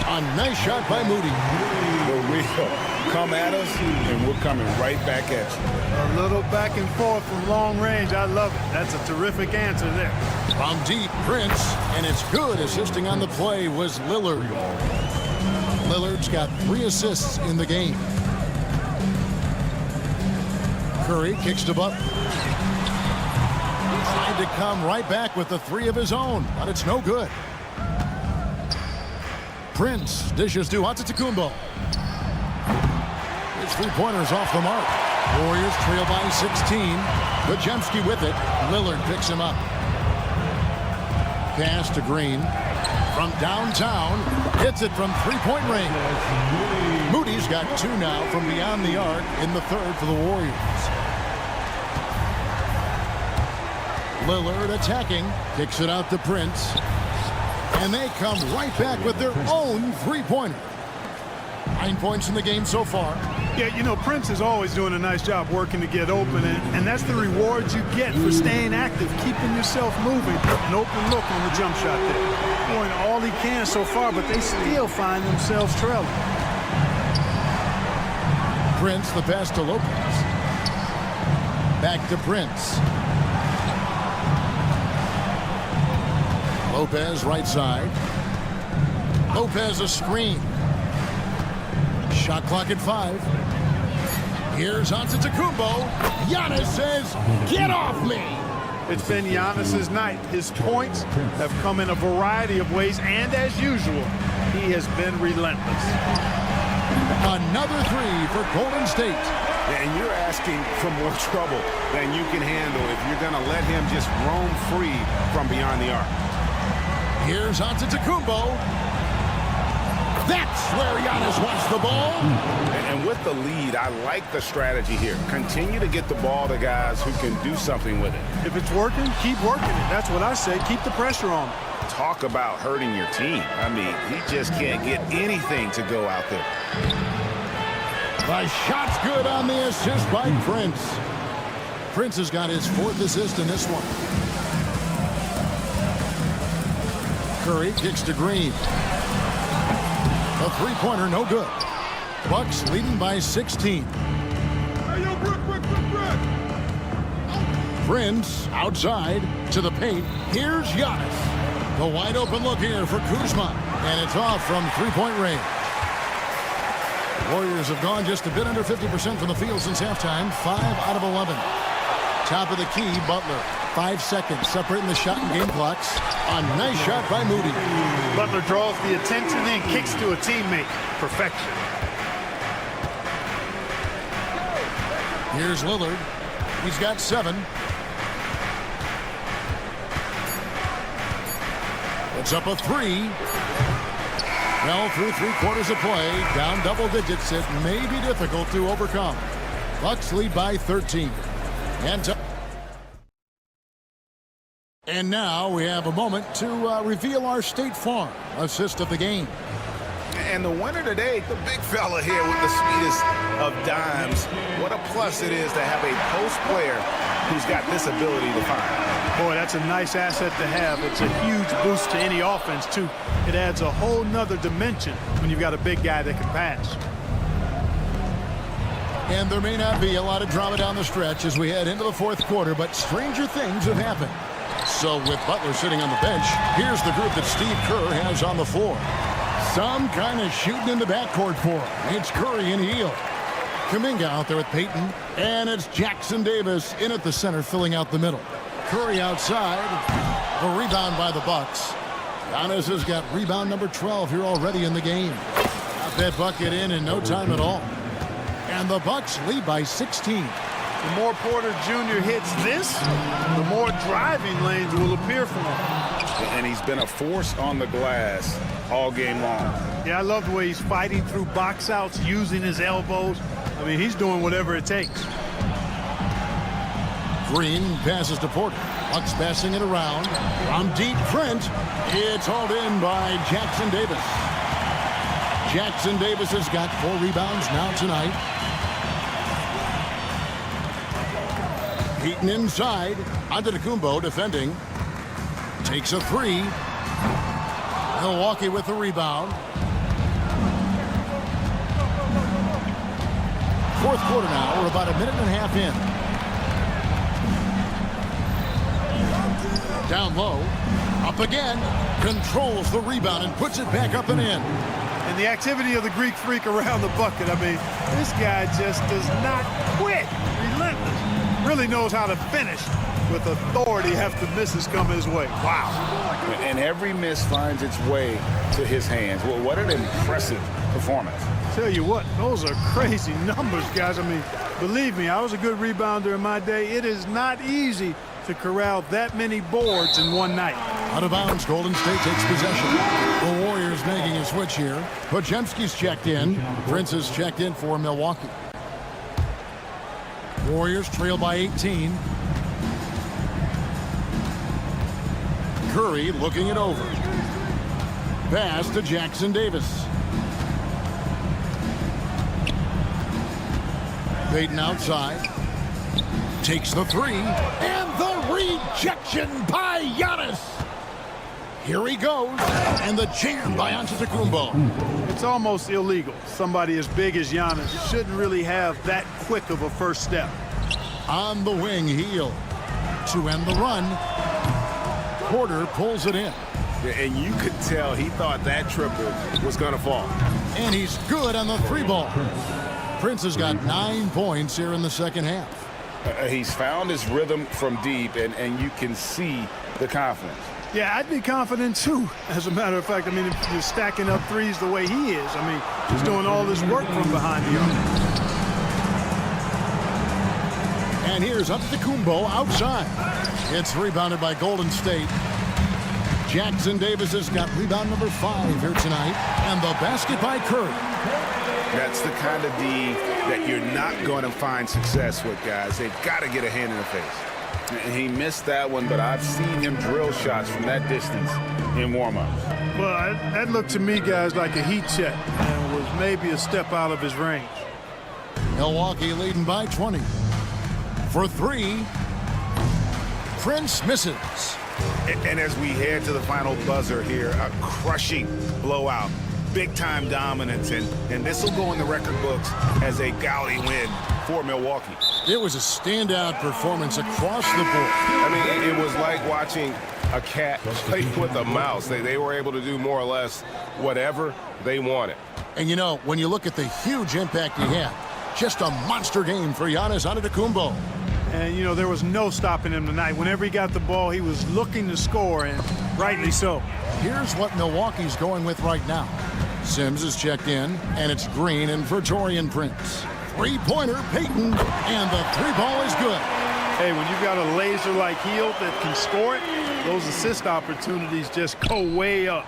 A nice shot by Moody. But we'll come at us, and we're coming right back at you. A little back and forth from long range. I love it. That's a terrific answer there. From deep, Prince, and it's good. Assisting on the play was Lillard. Lillard's got 3 assists in the game. Curry kicks to Butler. Tried to come right back with the 3 of his own, but it's no good. Prince dishes to Antetokounmpo. His 3-pointer's off the mark. Warriors trail by 16. Podziemski with it. Lillard picks him up. Pass to Green. From downtown, hits it from 3-point range. Moody's got 2 now from beyond the arc in the 3rd for the Warriors. Lillard attacking, kicks it out to Prince. And they come right back with their own 3-pointer. 9 points in the game so far. Yeah, you know, Prince is always doing a nice job working to get open, and that's the rewards you get for staying active, keeping yourself moving. An open look on the jump shot there. Doing all he can so far, but they still find themselves trailing. Prince, the pass to Lopez. Back to Prince. Lopez right side. Lopez a screen. Shot clock at 5. Here's Antetokounmpo. Giannis says, "Get off me." It's been Giannis's night. His points have come in a variety of ways, and as usual, he has been relentless. Another 3 for Golden State. And you're asking for more trouble than you can handle if you're going to let him just roam free from beyond the arc. Here's Antetokounmpo. That's where Giannis wants the ball. And with the lead, I like the strategy here. Continue to get the ball to guys who can do something with it. If it's working, keep working it. That's what I say. Keep the pressure on him. Talk about hurting your team. I mean, he just can't get anything to go out there. The shot's good on the assist by Prince. Prince has got his 4th assist in this one. Curry kicks to Green. A 3-pointer, no good. Bucks leading by 16. Prince outside to the paint. Here's Giannis. The wide open look here for Kuzma. And it's off from 3-point range. Warriors have gone just a bit under 50% from the field since halftime. 5 out of 11. Top of the key, Butler. 5 seconds separating the shot and game clocks. A nice shot by Moody. Butler draws the attention and kicks to a teammate. Perfection. Here's Lillard. He's got 7. It's up a 3. Well, through 3/4 of play, down double digits, it may be difficult to overcome. Bucks lead by 13. And now we have a moment to reveal our State Farm assist of the game. And the winner today, the big fella here with the sweetest of dimes. What a plus it is to have a post player who's got this ability to find. Boy, that's a nice asset to have. It's a huge boost to any offense, too. It adds a whole nother dimension when you've got a big guy that can pass. And there may not be a lot of drama down the stretch as we head into the 4th quarter, but stranger things have happened. So with Butler sitting on the bench, here's the group that Steve Kerr has on the floor. Some kind of shooting in the backcourt for him. It's Curry and Hield. Kuminga out there with Payton. And it's Jackson Davis in at the center, filling out the middle. Curry outside. A rebound by the Bucks. Giannis has got rebound number 12 here already in the game. Got that bucket in no time at all. And the Bucks lead by 16. The more Porter Jr. hits this, the more driving lanes will appear for him. And he's been a force on the glass all game long. Yeah, I love the way he's fighting through box outs, using his elbows. I mean, he's doing whatever it takes. Green passes to Porter. Bucks passing it around. From deep, Trent. It's hauled in by Jackson Davis. Jackson Davis has got 4 rebounds now tonight. Heaton inside. Antetokounmpo defending. Takes a 3. Milwaukee with the rebound. 4th quarter now. We're about a minute and a half in. Down low. Up again. Controls the rebound and puts it back up and in. And the activity of the Greek freak around the bucket. I mean, this guy just does not quit. Relentless. Really knows how to finish with authority after misses come his way. Wow. And every miss finds its way to his hands. Well, what an impressive performance. Tell you what, those are crazy numbers, guys. I mean, believe me, I was a good rebounder in my day. It is not easy to corral that many boards in one night. Out of bounds, Golden State takes possession. The Warriors making a switch here. Podziemski's checked in. Prince is checked in for Milwaukee. Warriors trail by 18. Curry looking it over. Pass to Jackson Davis. Payton outside. Takes the 3. And the rejection by Giannis. Here he goes. And the jam by Antetokounmpo. It's almost illegal. Somebody as big as Giannis shouldn't really have that quick of a first step. on the wing heel. To end the run, Porter pulls it in. And you could tell he thought that triple was going to fall. And he's good on the 3-ball. Prince has got 9 points here in the second half. He's found his rhythm from deep, and you can see the confidence. Yeah, I'd be confident too. As a matter of fact, I mean, if you're stacking up threes the way he is, I mean, he's doing all this work from behind the arc. And here's Antetokounmpo outside. It's rebounded by Golden State. Jackson Davis has got rebound number 5 here tonight. And the basket by Curry. That's the kind of D that you're not going to find success with, guys. They've got to get a hand in the face. And he missed that one, but I've seen him drill shots from that distance in warm-ups. Well, that looked to me, guys, like a heat check and was maybe a step out of his range. Milwaukee leading by 20. For 3, Prince misses. And as we head to the final buzzer here, a crushing blowout, big-time dominance, and this will go in the record books as a gaudy win for Milwaukee. It was a standout performance across the board. I mean, it was like watching a cat play with a mouse. They were able to do more or less whatever they wanted. And you know, when you look at the huge impact he had, just a monster game for Giannis Antetokounmpo. And, you know, there was no stopping him tonight. Whenever he got the ball, he was looking to score, and rightly so. Here's what Milwaukee's going with right now. Sims is checked in, and it's Green and Torian Prince. 3-pointer, Payton, and the 3-ball is good. Hey, when you've got a laser-like heel that can score it, those assist opportunities just go way up.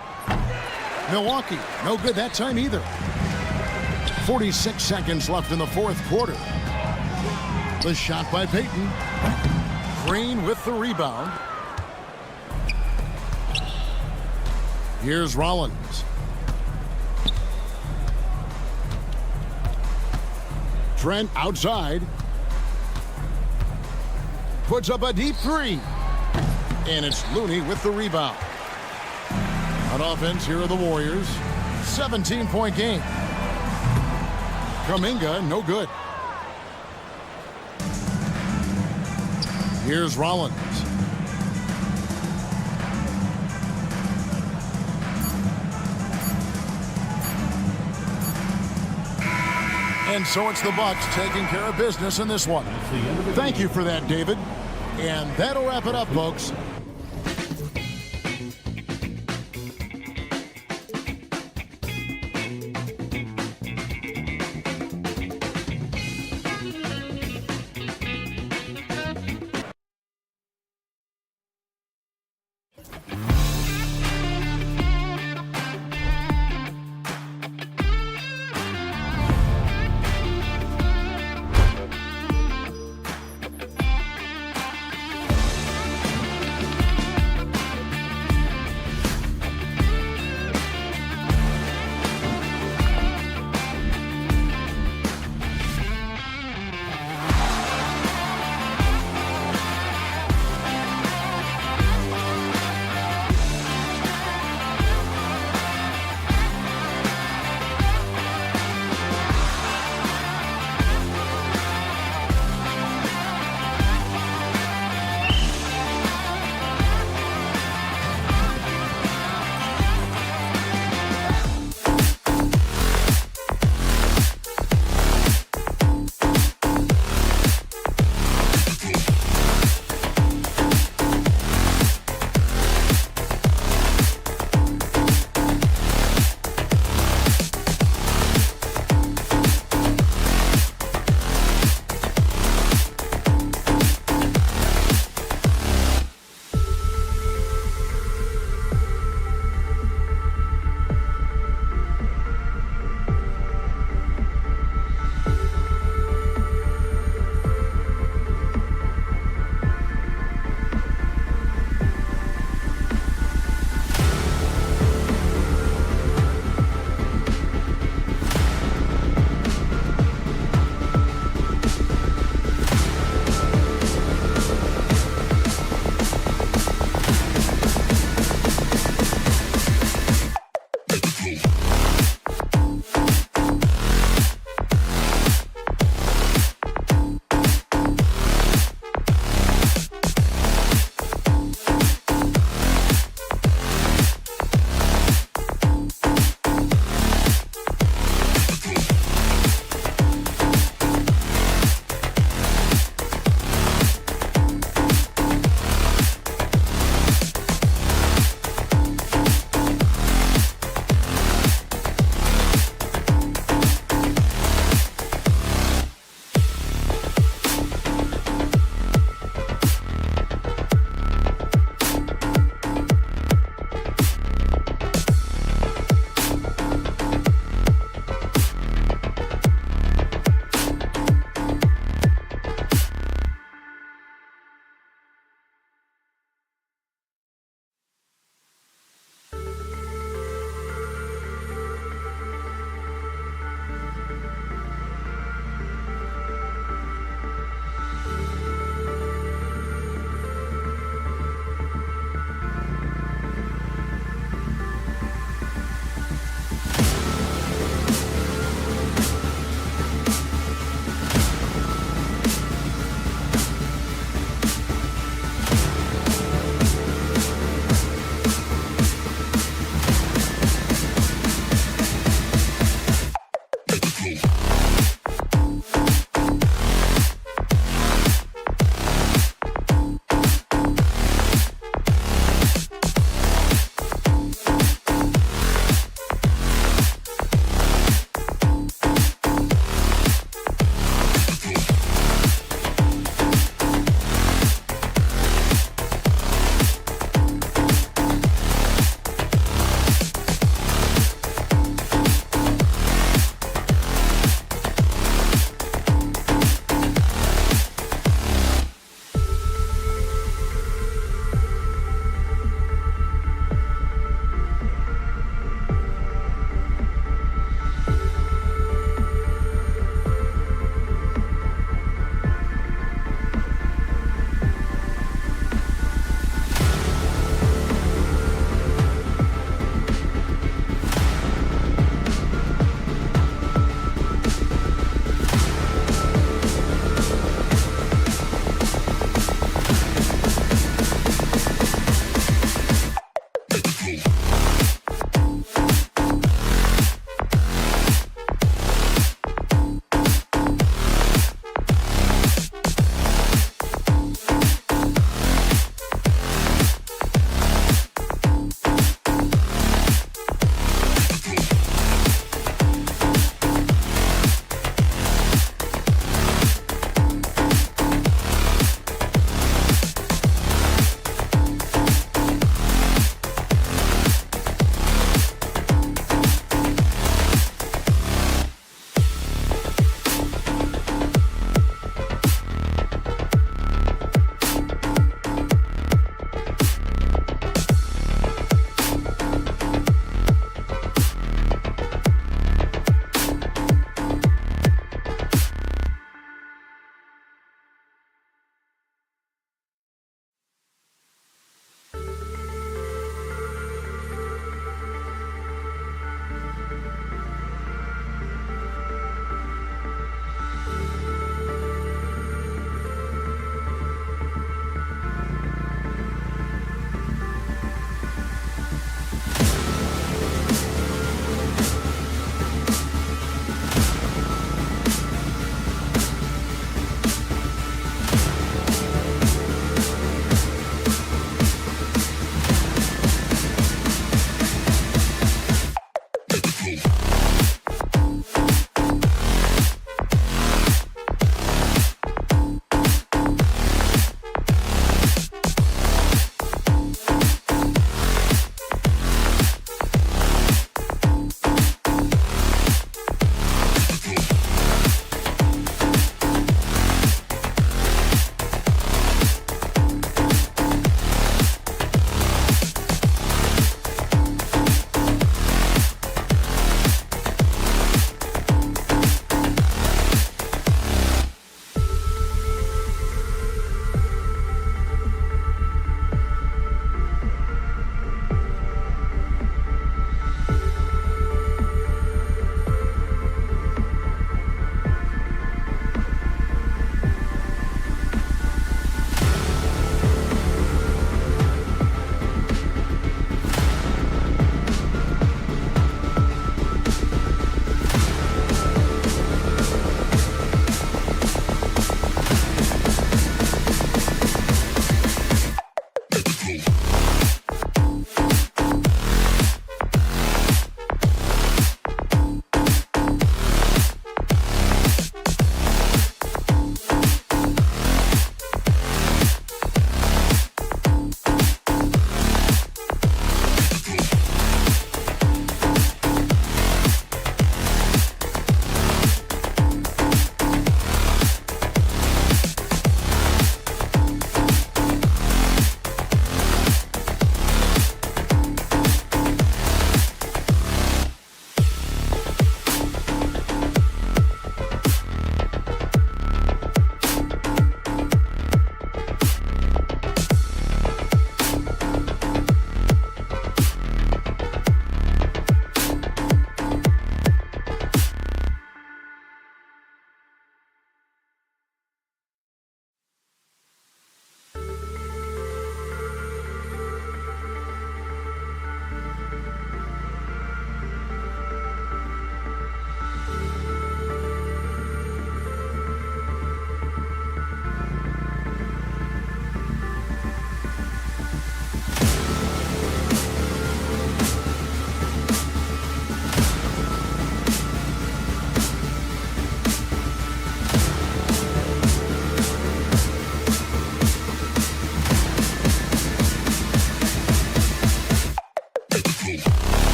Milwaukee, no good that time either. 46 seconds left in the fourth quarter. The shot by Payton. Green with the rebound. Here's Rollins. Trent outside. Puts up a deep 3. And it's Looney with the rebound. On offense, here are the Warriors. 17-point game. Kuminga, no good. Here's Rollins. And so it's the Bucks taking care of business in this one. Thank you for that, David. And that'll wrap it up, folks.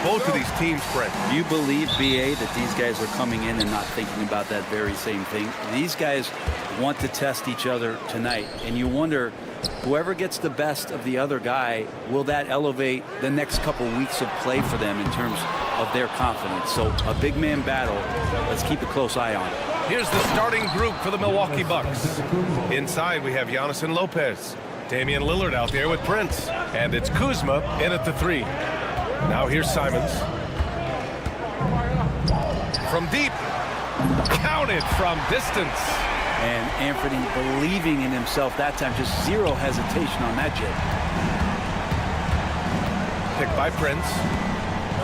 both of these teams, Brent. Do you believe, BA, that these guys are coming in and not thinking about that very same thing? These guys want to test each other tonight, and you wonder, whoever gets the best of the other guy, will that elevate the next couple weeks of play for them in terms of their confidence? So a big man battle. Let's keep a close eye on it. Here's the starting group for the Milwaukee Bucks. Inside, we have Giannis and Lopez. Damian Lillard out there with Prince. And it's Kuzma in at the 3. Now here's Simons. From deep. Counted from distance. And Anthony believing in himself that time. Just zero hesitation on that jet. Picked by Prince.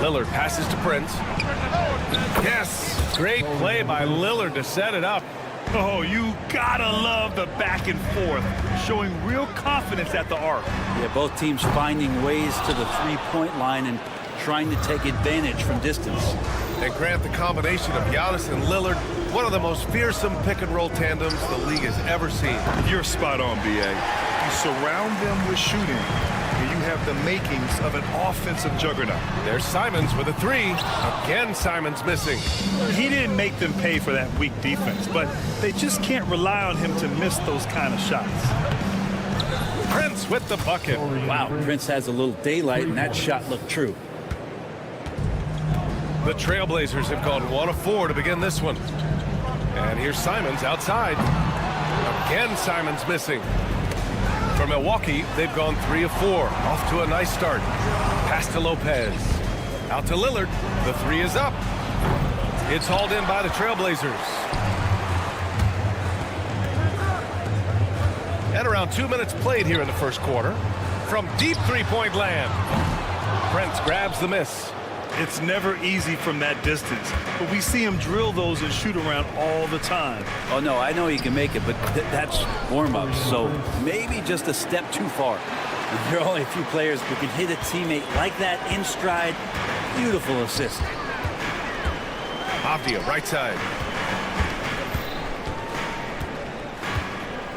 Lillard passes to Prince. Yes! Great play by Lillard to set it up. Oh, you gotta love the back and forth, showing real confidence at the arc. Yeah, both teams finding ways to the three-point line and trying to take advantage from distance. And Grant, the combination of Giannis and Lillard, one of the most fearsome pick-and-roll tandems the league has ever seen. You're spot on, BA. You surround them with shooting, and you have the makings of an offensive juggernaut. There's Simons with a 3. Again, Simons missing. He didn't make them pay for that weak defense, but they just can't rely on him to miss those kind of shots. Prince with the bucket. Wow, Prince has a little daylight, and that shot looked true. The Trailblazers have gone 1 of 4 to begin this one. And here's Simons outside. Again, Simons missing. For Milwaukee, they've gone 3 of 4. Off to a nice start. Pass to Lopez. Out to Lillard. The 3 is up. It's hauled in by the Trailblazers. And around 2 minutes played here in the first quarter. From deep three-point land. Prince grabs the miss. It's never easy from that distance, but we see him drill those and shoot around all the time. Oh, no, I know he can make it, but that's warm-ups, so maybe just a step too far. And there are only a few players who can hit a teammate like that in stride. Beautiful assist. Avdia, right side.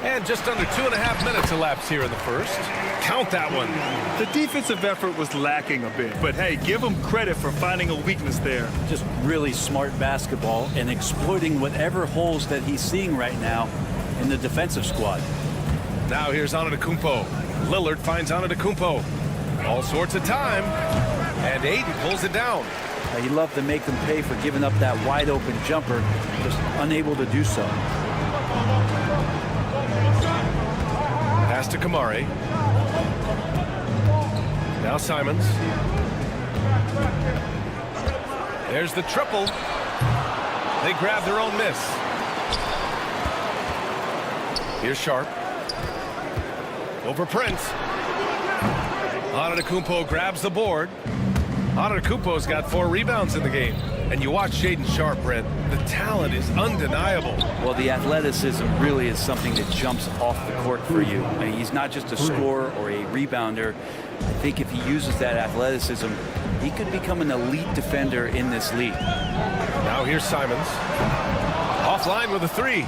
And just under 2.5 minutes elapsed here in the first. Count that one. The defensive effort was lacking a bit, but hey, give him credit for finding a weakness there. Just really smart basketball and exploiting whatever holes that he's seeing right now in the defensive squad. Now here's Antetokounmpo. Lillard finds Antetokounmpo. All sorts of time. And Ayton pulls it down. He loved to make them pay for giving up that wide open jumper, just unable to do so. Pass to Kamari. Now Simons. There's the triple. They grab their own miss. Here's Sharp. Over Prince. Antetokounmpo grabs the board. Antetokounmpo's got 4 rebounds in the game. And you watch Shaedon Sharp, Brent. The talent is undeniable. Well, the athleticism really is something that jumps off the court for you. I mean, he's not just a scorer or a rebounder. I think if he uses that athleticism, he could become an elite defender in this league. Now here's Simons. Offline with a 3.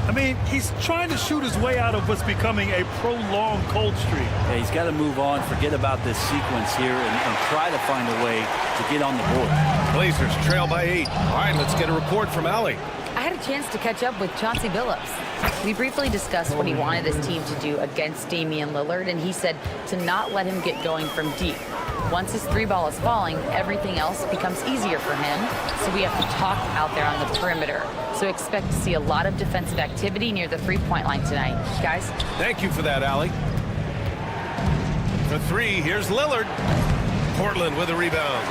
I mean, he's trying to shoot his way out of what's becoming a prolonged cold streak. Yeah, he's got to move on, forget about this sequence here, and try to find a way to get on the board. Blazers trail by 8. All right, let's get a report from Allie. I had a chance to catch up with Chauncey Billups. We briefly discussed what he wanted his team to do against Damian Lillard, and he said to not let him get going from deep. Once his 3-ball is falling, everything else becomes easier for him, so we have to talk out there on the perimeter. So expect to see a lot of defensive activity near the 3-point line tonight. Guys? Thank you for that, Allie. For 3, here's Lillard. Portland with a rebound.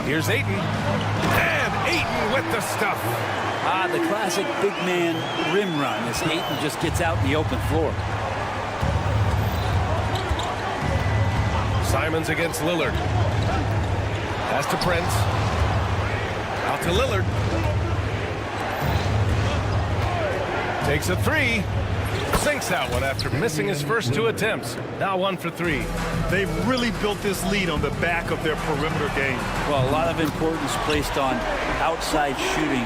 Here's Ayton. And Ayton with the stuff. The classic big man rim run as Ayton just gets out in the open floor. Simons against Lillard. Pass to Prince. Out to Lillard. Takes a 3. Sinks that one after missing his first 2 attempts. Now 1 for 3. They've really built this lead on the back of their perimeter game. Well, a lot of importance placed on outside shooting.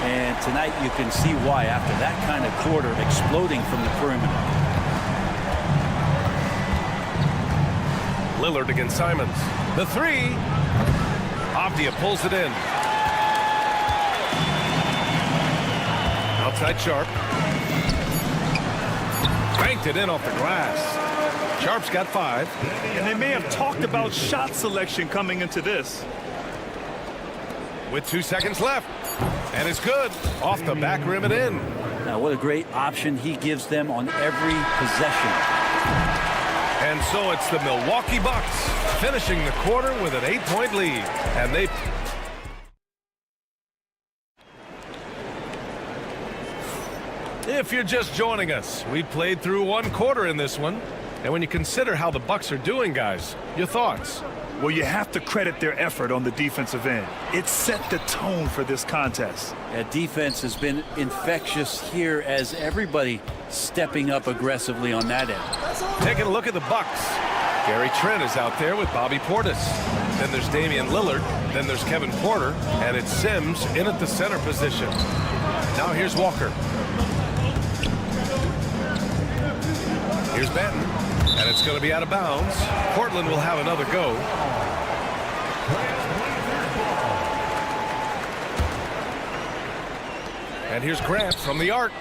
And tonight you can see why after that kind of quarter exploding from the perimeter. Lillard against Simons. The three. Avdia pulls it in. Outside Sharp. Banked it in off the glass. Sharp's got 5. And they may have talked about shot selection coming into this. With 2 seconds left. And it's good. Off the back rim and in. Now, what a great option he gives them on every possession. And so it's the Milwaukee Bucks finishing the quarter with an 8-point lead. And they... If you're just joining us, we played through 1 quarter in this one. And when you consider how the Bucks are doing, guys, your thoughts? Well, you have to credit their effort on the defensive end. It set the tone for this contest. That defense has been infectious here as everybody stepping up aggressively on that end. Taking a look at the Bucks. Gary Trent is out there with Bobby Portis. Then there's Damian Lillard. Then there's Kevin Porter. And it's Sims in at the center position. Now here's Walker. Here's Benton. And it's going to be out of bounds. Portland will have another go. And here's Grant from the arc.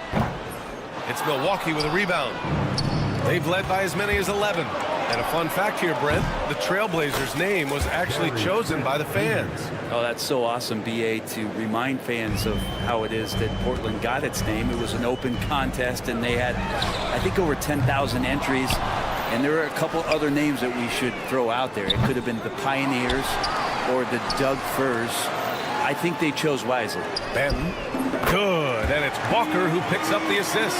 It's Milwaukee with a rebound. They've led by as many as 11. And a fun fact here, Brent, the Trailblazers' name was actually chosen by the fans. Oh, that's so awesome, BA, to remind fans of how it is that Portland got its name. It was an open contest, and they had, I think, over 10,000 entries. And there are a couple other names that we should throw out there. It could have been the Pioneers or the Doug Furs. I think they chose wisely. Benton, good, and it's Walker who picks up the assist.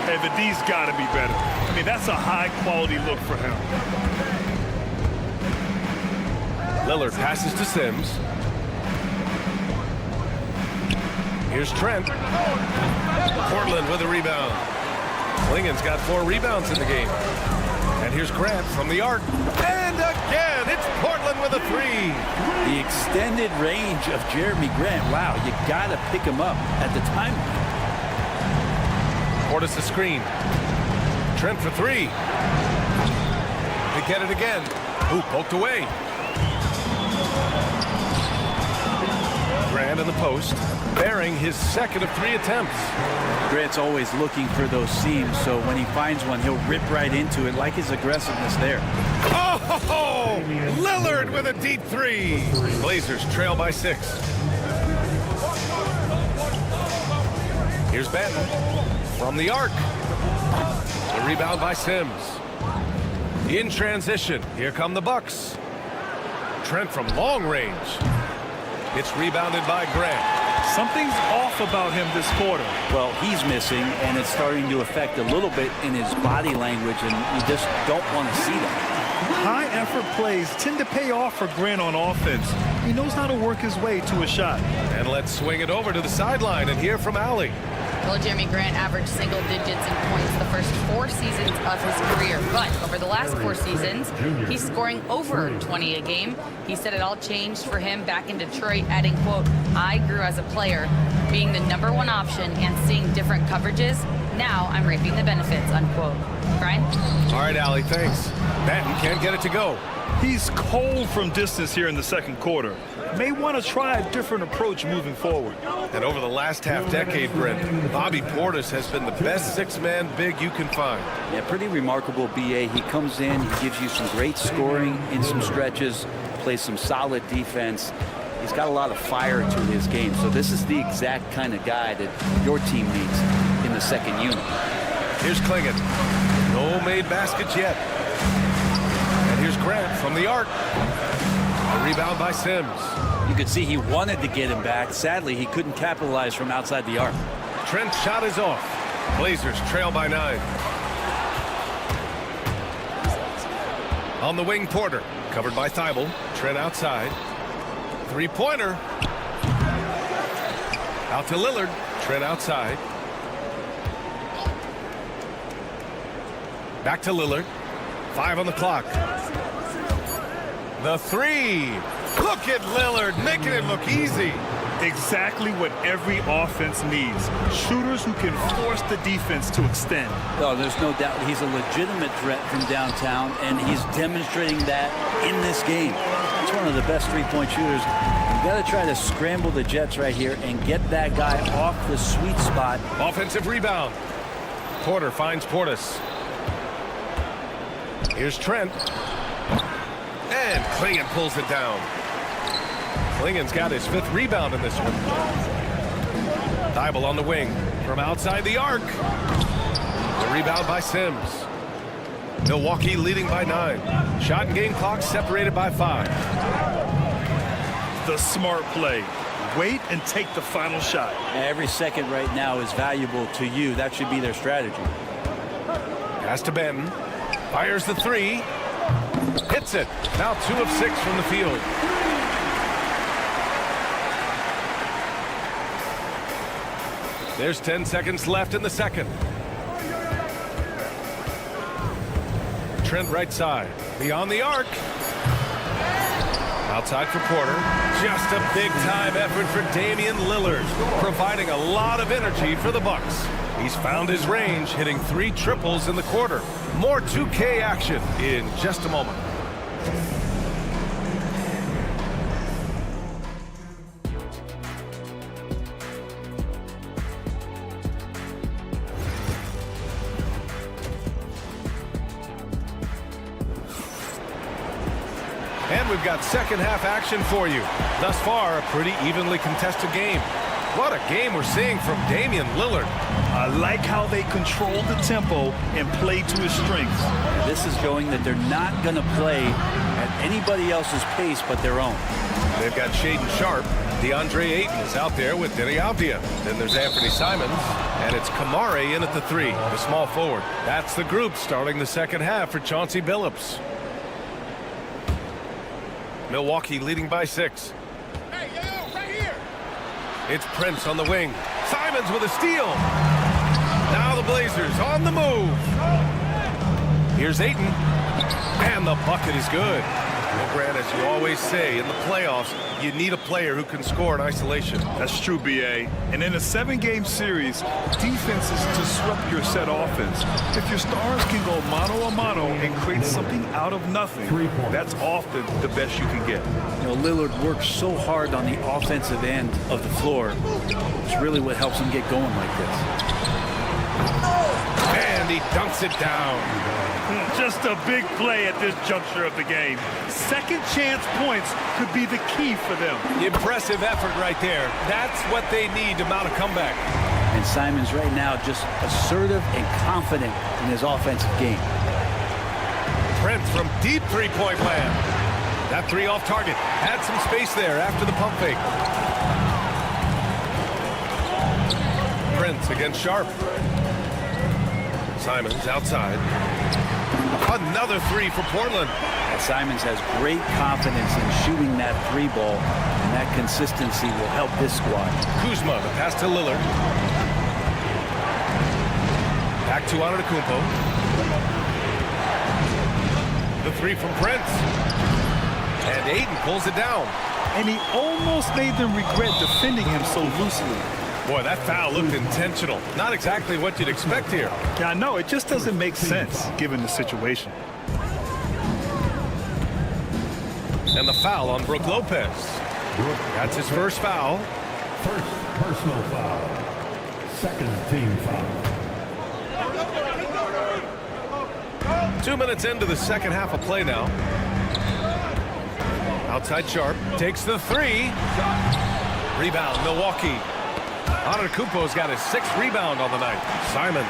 Hey, but D's got to be better. I mean, that's a high-quality look for him. Lillard passes to Sims. Here's Trent. Portland with a rebound. Klingen's got 4 rebounds in the game. And here's Grant from the arc. And again, it's Portland with a 3. The extended range of Jeremy Grant. Wow, you got to pick him up at the time. Portis a screen. Trent for 3. They get it again. Ooh, poked away. Grant in the post, bearing his second of 3 attempts. Grant's always looking for those seams, so when he finds one, he'll rip right into it, like his aggressiveness there. Oh, Lillard with a deep 3. Blazers trail by 6. Here's Benton from the arc. The rebound by Sims. In transition, here come the Bucks. Trent from long range. It's rebounded by Grant. Something's off about him this quarter. Well, he's missing, and it's starting to affect a little bit in his body language, and you just don't want to see that. High-effort plays tend to pay off for Grant on offense. He knows how to work his way to a shot. And let's swing it over to the sideline and hear from Allie. Well, Jeremy Grant averaged single digits in points the first 4 seasons of his career. But over the last 4 seasons, he's scoring over 20 a game. He said it all changed for him back in Detroit, adding, quote, "I grew as a player, being the #1 option and seeing different coverages. Now I'm reaping the benefits," unquote. Brian? All right, Allie, thanks. Benton can't get it to go. He's cold from distance here in the second quarter. May want to try a different approach moving forward. And over the last half-decade, Brent, Bobby Portis has been the best 6-man big you can find. Yeah, pretty remarkable, BA. He comes in, he gives you some great scoring in some stretches, plays some solid defense. He's got a lot of fire to his game. So this is the exact kind of guy that your team needs in the second unit. Here's Klingen. No made baskets yet. And here's Grant from the arc. A rebound by Sims. You could see he wanted to get him back. Sadly, he couldn't capitalize from outside the arc. Trent's shot is off. Blazers trail by 9. On the wing, Porter. Covered by Thibault. Trent outside. 3-pointer. Out to Lillard. Trent outside. Back to Lillard. 5 on the clock. The 3. Look at Lillard making it look easy. Exactly what every offense needs. Shooters who can force the defense to extend. Oh, there's no doubt he's a legitimate threat from downtown, and he's demonstrating that in this game. He's one of the best three-point shooters. You've got to try to scramble the Jets right here and get that guy off the sweet spot. Offensive rebound. Porter finds Portis. Here's Trent. And Klingon pulls it down. Klingon's got his 5th rebound in this one. Thibault on the wing from outside the arc. The rebound by Sims. Milwaukee leading by 9. Shot and game clock separated by 5. The smart play. Wait and take the final shot. Every second right now is valuable to you. That should be their strategy. Pass to Benton. Fires the 3. Hits it. Now 2 of 6 from the field. There's 10 seconds left in the second. Trent right side. Beyond the arc. Outside for Porter. Just a big-time effort for Damian Lillard, providing a lot of energy for the Bucks. He's found his range, hitting 3 triples in the quarter. More 2K action in just a moment. And we've got second half action for you. Thus far, a pretty evenly contested game. What a game we're seeing from Damian Lillard. I like how they control the tempo and play to his strengths. This is showing that they're not going to play at anybody else's pace but their own. They've got Shaden Sharp. DeAndre Ayton is out there with Denny Avdia. Then there's Anthony Simons. And it's Kamare in at the 3, the small forward. That's the group starting the second half for Chauncey Billups. Milwaukee leading by 6. Hey, yo, right here. It's Prince on the wing. Simons with a steal. Now the Blazers on the move. Here's Ayton. And the bucket is good. Well, Grant, as you always say, in the playoffs, you need a player who can score in isolation. That's true, B.A. And in a 7-game series, defense is to disrupt your set offense. If your stars can go mano-a-mano and create something out of nothing, that's often the best you can get. You know, Lillard works so hard on the offensive end of the floor. It's really what helps him get going like this. And he dunks it down. Just a big play at this juncture of the game. Second chance points could be the key for them. Impressive effort right there. That's what they need to mount a comeback. And Simons right now just assertive and confident in his offensive game. Prince from deep three-point land. That 3 off target. Had some space there after the pump fake. Prince against Sharp. Simons outside. Another 3 for Portland. And Simons has great confidence in shooting that 3 ball, and that consistency will help this squad. Kuzma, the pass to Lillard. Back to Antetokounmpo. The 3 from Prince. And Ayton pulls it down. And he almost made them regret defending him so loosely. Boy, that foul looked intentional. Not exactly what you'd expect here. Yeah, I know. It just doesn't make sense given the situation. And the foul on Brook Lopez. That's his first foul. First personal foul. Second team foul. 2 minutes into the second half of play now. Outside Sharp. Takes the 3. Rebound, Milwaukee. Antetokounmpo's got his 6th rebound on the night. Simons,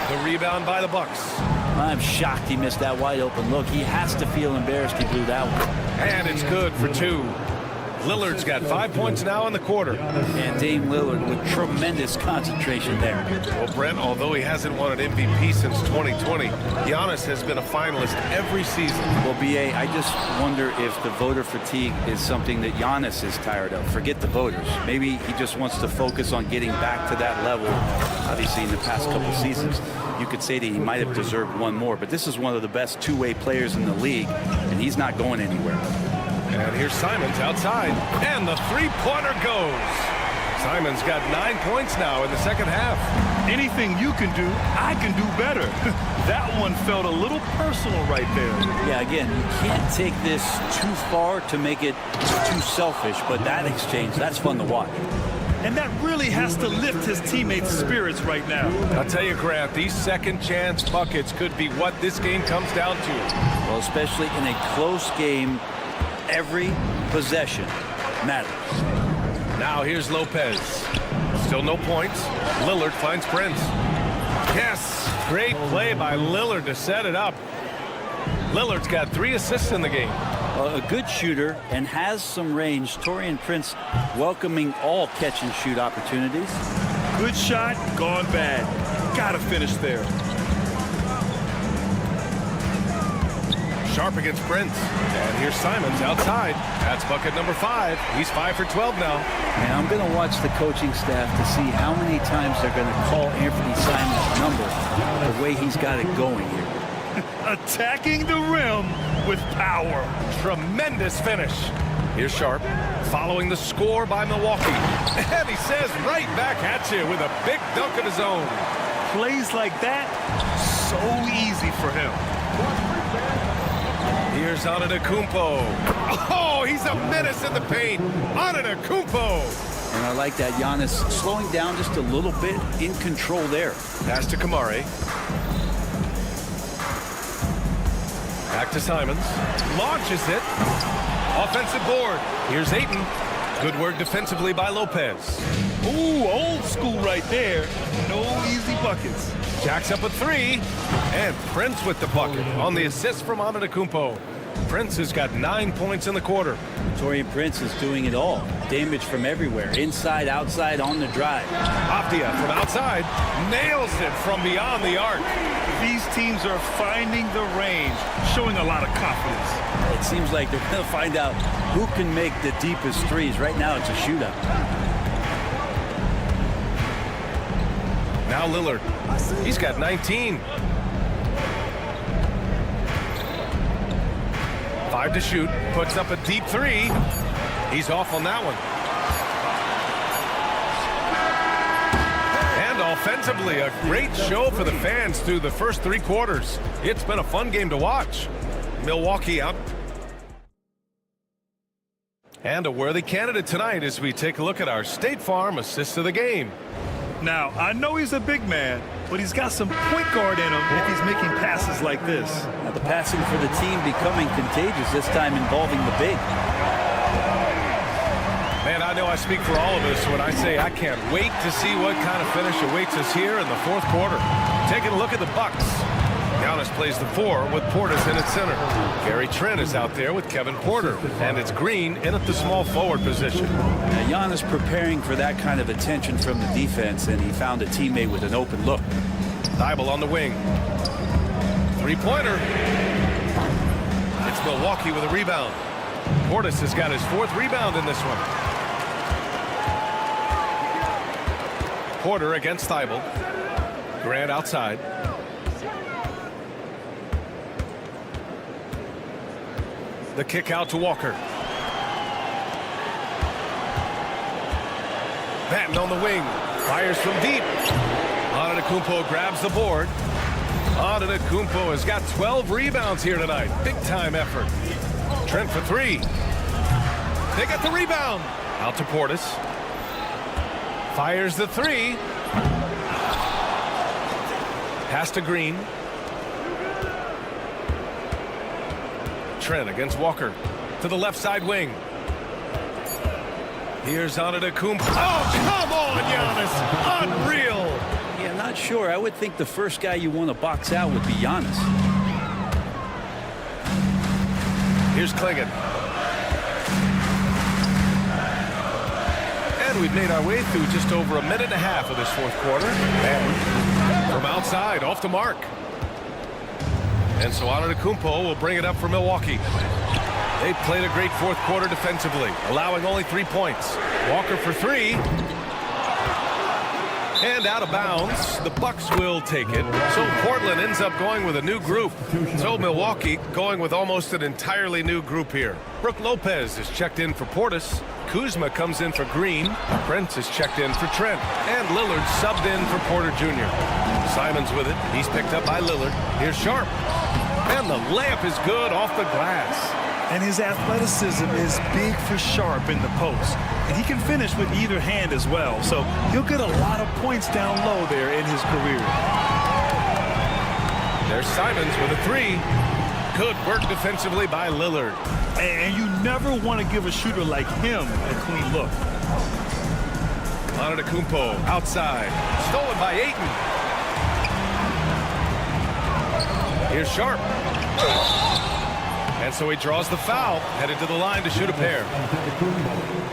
the rebound by the Bucks. I'm shocked he missed that wide open look. He has to feel embarrassed he blew that one. And it's good for 2. Lillard's got 5 points now in the quarter. And Dame Lillard with tremendous concentration there. Well, Brent, although he hasn't won an MVP since 2020, Giannis has been a finalist every season. Well, B.A., I just wonder if the voter fatigue is something that Giannis is tired of. Forget the voters. Maybe he just wants to focus on getting back to that level. Obviously, in the past couple seasons, you could say that he might have deserved one more, but this is one of the best two-way players in the league, and he's not going anywhere. And here's Simons outside. And the three-pointer goes. Simons got 9 points now in the second half. Anything you can do, I can do better. That one felt a little personal right there. Yeah, again, you can't take this too far to make it too selfish, but that exchange, that's fun to watch. And that really has to lift his teammates' spirits right now. I'll tell you, Grant, these second chance buckets could be what this game comes down to. Well, especially in a close game, every possession matters. Now here's Lopez. Still no points. Lillard finds Prince. Yes, great play by Lillard to set it up. Lillard's got 3 assists in the game. A good shooter and has some range. Taurean Prince welcoming all catch-and-shoot opportunities. Good shot, gone bad. Gotta finish there. Sharp against Prince. And here's Simons outside. That's bucket number 5. He's 5 for 12 now. And I'm going to watch the coaching staff to see how many times they're going to call Anthony Simons' number the way he's got it going here. Attacking the rim with power. Tremendous finish. Here's Sharp following the score by Milwaukee. And he says right back at you with a big dunk of his own. Plays like that, so easy for him. Here's Antetokounmpo. Oh, he's a menace in the paint. Antetokounmpo. And I like that Giannis slowing down just a little bit, in control there. Pass to Kamari. Back to Simons. Launches it. Offensive board. Here's Ayton. Good work defensively by Lopez. Ooh, old school right there. No easy buckets. Jacks up a 3. And Prince with the bucket on the assist from Antetokounmpo. Prince has got 9 points in the quarter. Taurean Prince is doing it all. Damage from everywhere. Inside, outside, on the drive. Aptia from outside. Nails it from beyond the arc. These teams are finding the range, showing a lot of confidence. It seems like they're going to find out who can make the deepest threes. Right now, it's a shootout. Now Lillard. He's got 19. 5 to shoot. Puts up a deep 3. He's off on that one. And offensively, a great show for the fans through the first 3 quarters. It's been a fun game to watch. Milwaukee out. And a worthy candidate tonight as we take a look at our State Farm assist of the game. Now, I know he's a big man, but he's got some point guard in him if he's making passes like this. Now the passing for the team becoming contagious, this time involving the big. Man, I know I speak for all of us when I say I can't wait to see what kind of finish awaits us here in the fourth quarter. Taking a look at the Bucks. Giannis plays the 4 with Portis in at center. Gary Trent is out there with Kevin Porter. And it's Green in at the small forward position. Now Giannis preparing for that kind of attention from the defense, and he found a teammate with an open look. Thibault on the wing. 3-pointer. It's Milwaukee with a rebound. Portis has got his 4th rebound in this one. Porter against Thibault. Grant outside. The kick out to Walker. Batten on the wing. Fires from deep. Antetokounmpo grabs the board. Antetokounmpo has got 12 rebounds here tonight. Big time effort. Trent for 3. They got the rebound. Out to Portis. Fires the 3. Pass to Green. Trent against Walker to the left side wing. Here's Antetokounmpo. Oh, come on, Giannis. Unreal. Yeah, not sure. I would think the first guy you want to box out would be Giannis. Here's Clingan. And we've made our way through just over a minute and a half of this fourth quarter. And from outside, off the mark. And so Antetokounmpo will bring it up for Milwaukee. They played a great fourth quarter defensively, allowing only 3 points. Walker for 3. And out of bounds, the Bucks will take it. So Portland ends up going with a new group. So Milwaukee going with almost an entirely new group here. Brook Lopez is checked in for Portis. Kuzma comes in for Green. Prince is checked in for Trent. And Lillard subbed in for Porter Jr. Simons with it. He's picked up by Lillard. Here's Sharp. And the layup is good off the glass. And his athleticism is big for Sharp in the post. And he can finish with either hand as well. So he'll get a lot of points down low there in his career. There's Simons with a three. Good work defensively by Lillard. And you never want to give a shooter like him a clean look. Antetokounmpo outside. Stolen by Ayton. Here's Sharp. And so he draws the foul, headed to the line to shoot a pair.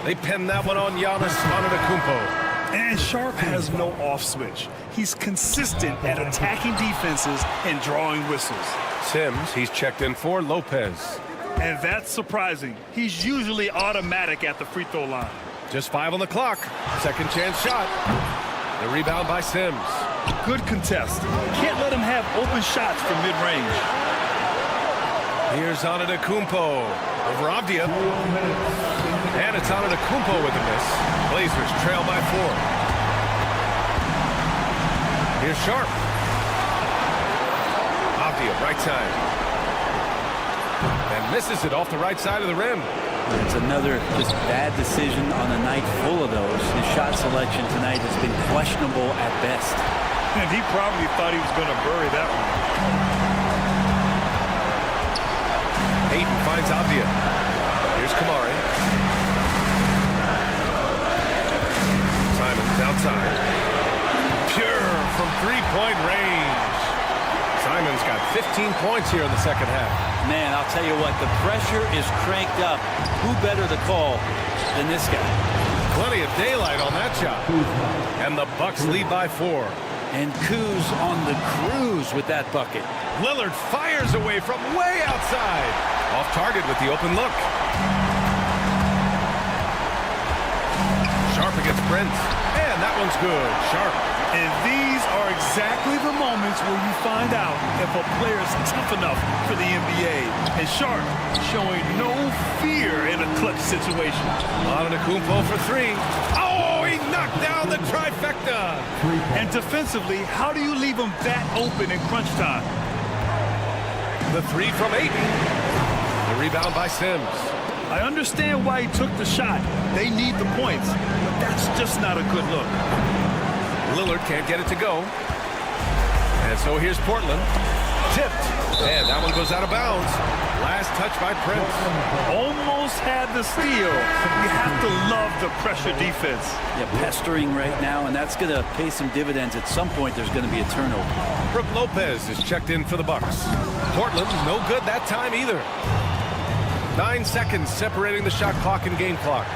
They pin that one on Giannis Antetokounmpo. And Sharp has no off switch. He's consistent at attacking defenses and drawing whistles. Sims, he's checked in for Lopez. And that's surprising. He's usually automatic at the free throw line. Just 5 on the clock. Second chance shot. The rebound by Sims. Good contest. Can't let him have open shots from mid-range. Here's Antetokounmpo over Avdia. And it's Antetokounmpo with a miss. Blazers trail by 4. Here's Sharp. Avdia, right side. And misses it off the right side of the rim. It's another just bad decision on a night full of those. His shot selection tonight has been questionable at best. And he probably thought he was going to bury that one. Ayton finds Avdia. Here's Kamari. Simons outside. Pure from three-point range. Simons got 15 points here in the second half. Man, I'll tell you what, the pressure is cranked up. Who better to call than this guy? Plenty of daylight on that shot. And the Bucks lead by 4. And Kuz on the cruise with that bucket. Lillard fires away from way outside. Off target with the open look. Sharp against Prince. And that one's good. Sharp. And these are exactly the moments where you find out if a player is tough enough for the NBA. And Sharp showing no fear in a clutch situation. Antetokounmpo for 3. Oh, he knocked down the trifecta. And defensively, how do you leave him that open in crunch time? The 3 from Ayton. The rebound by Sims. I understand why he took the shot. They need the points, but that's just not a good look. Lillard can't get it to go. And so here's Portland. Tipped. And that one goes out of bounds. Last touch by Prince. Almost had the steal. You have to love the pressure defense. Yeah, pestering right now, and that's going to pay some dividends. At some point, there's going to be a turnover. Brook Lopez is checked in for the Bucks. Portland, no good that time either. 9 seconds separating the shot clock and game clock.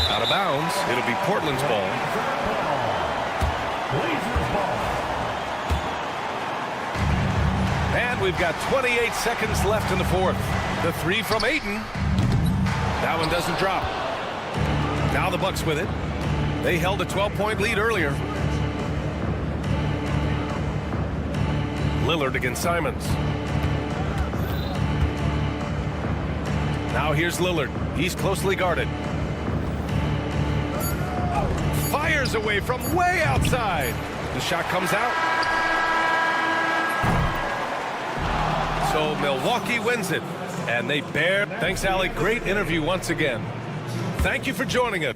Out of bounds. It'll be Portland's ball. And we've got 28 seconds left in the fourth. The 3 from Ayton. That one doesn't drop. Now the Bucks with it. They held a 12-point lead earlier. Lillard against Simons. Now here's Lillard. He's closely guarded. Fires away from way outside. The shot comes out. So Milwaukee wins it. And they bear. Thanks, Allie. Great interview once again. Thank you for joining us.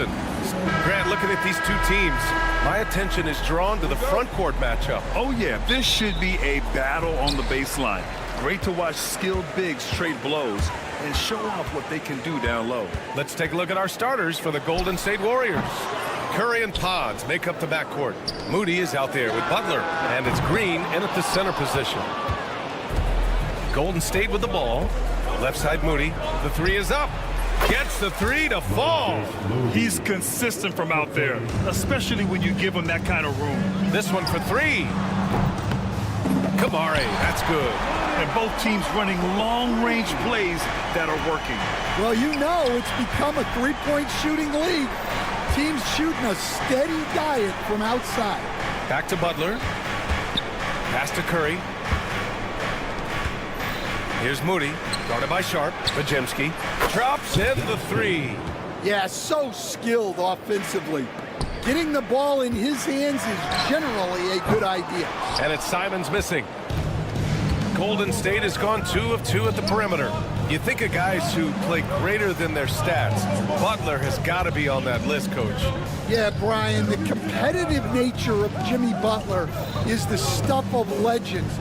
Henderson. Grant, looking at these two teams, my attention is drawn to the front court matchup. Oh, yeah, this should be a battle on the baseline. Great to watch skilled bigs trade blows and show off what they can do down low. Let's take a look at our starters for the Golden State Warriors. Curry and Pods make up the backcourt. Moody is out there with Butler, and it's Green in at the center position. Golden State with the ball. Left side Moody. The three is up. Gets the three to fall. He's consistent from out there, especially when you give him that kind of room. This one for three. Kamari, that's good. And both teams running long-range plays that are working. Well, you know it's become a three-point shooting league. Teams shooting a steady diet from outside. Back to Butler. Pass to Curry. Here's Moody, guarded by Sharp. Pajemski drops in the three. Yeah, so skilled offensively. Getting the ball in his hands is generally a good idea. And it's Simons missing. Golden State has gone 2 of 2 at the perimeter. You think of guys who play greater than their stats. Butler has got to be on that list, Coach. Yeah, Brian, the competitive nature of Jimmy Butler is the stuff of legends.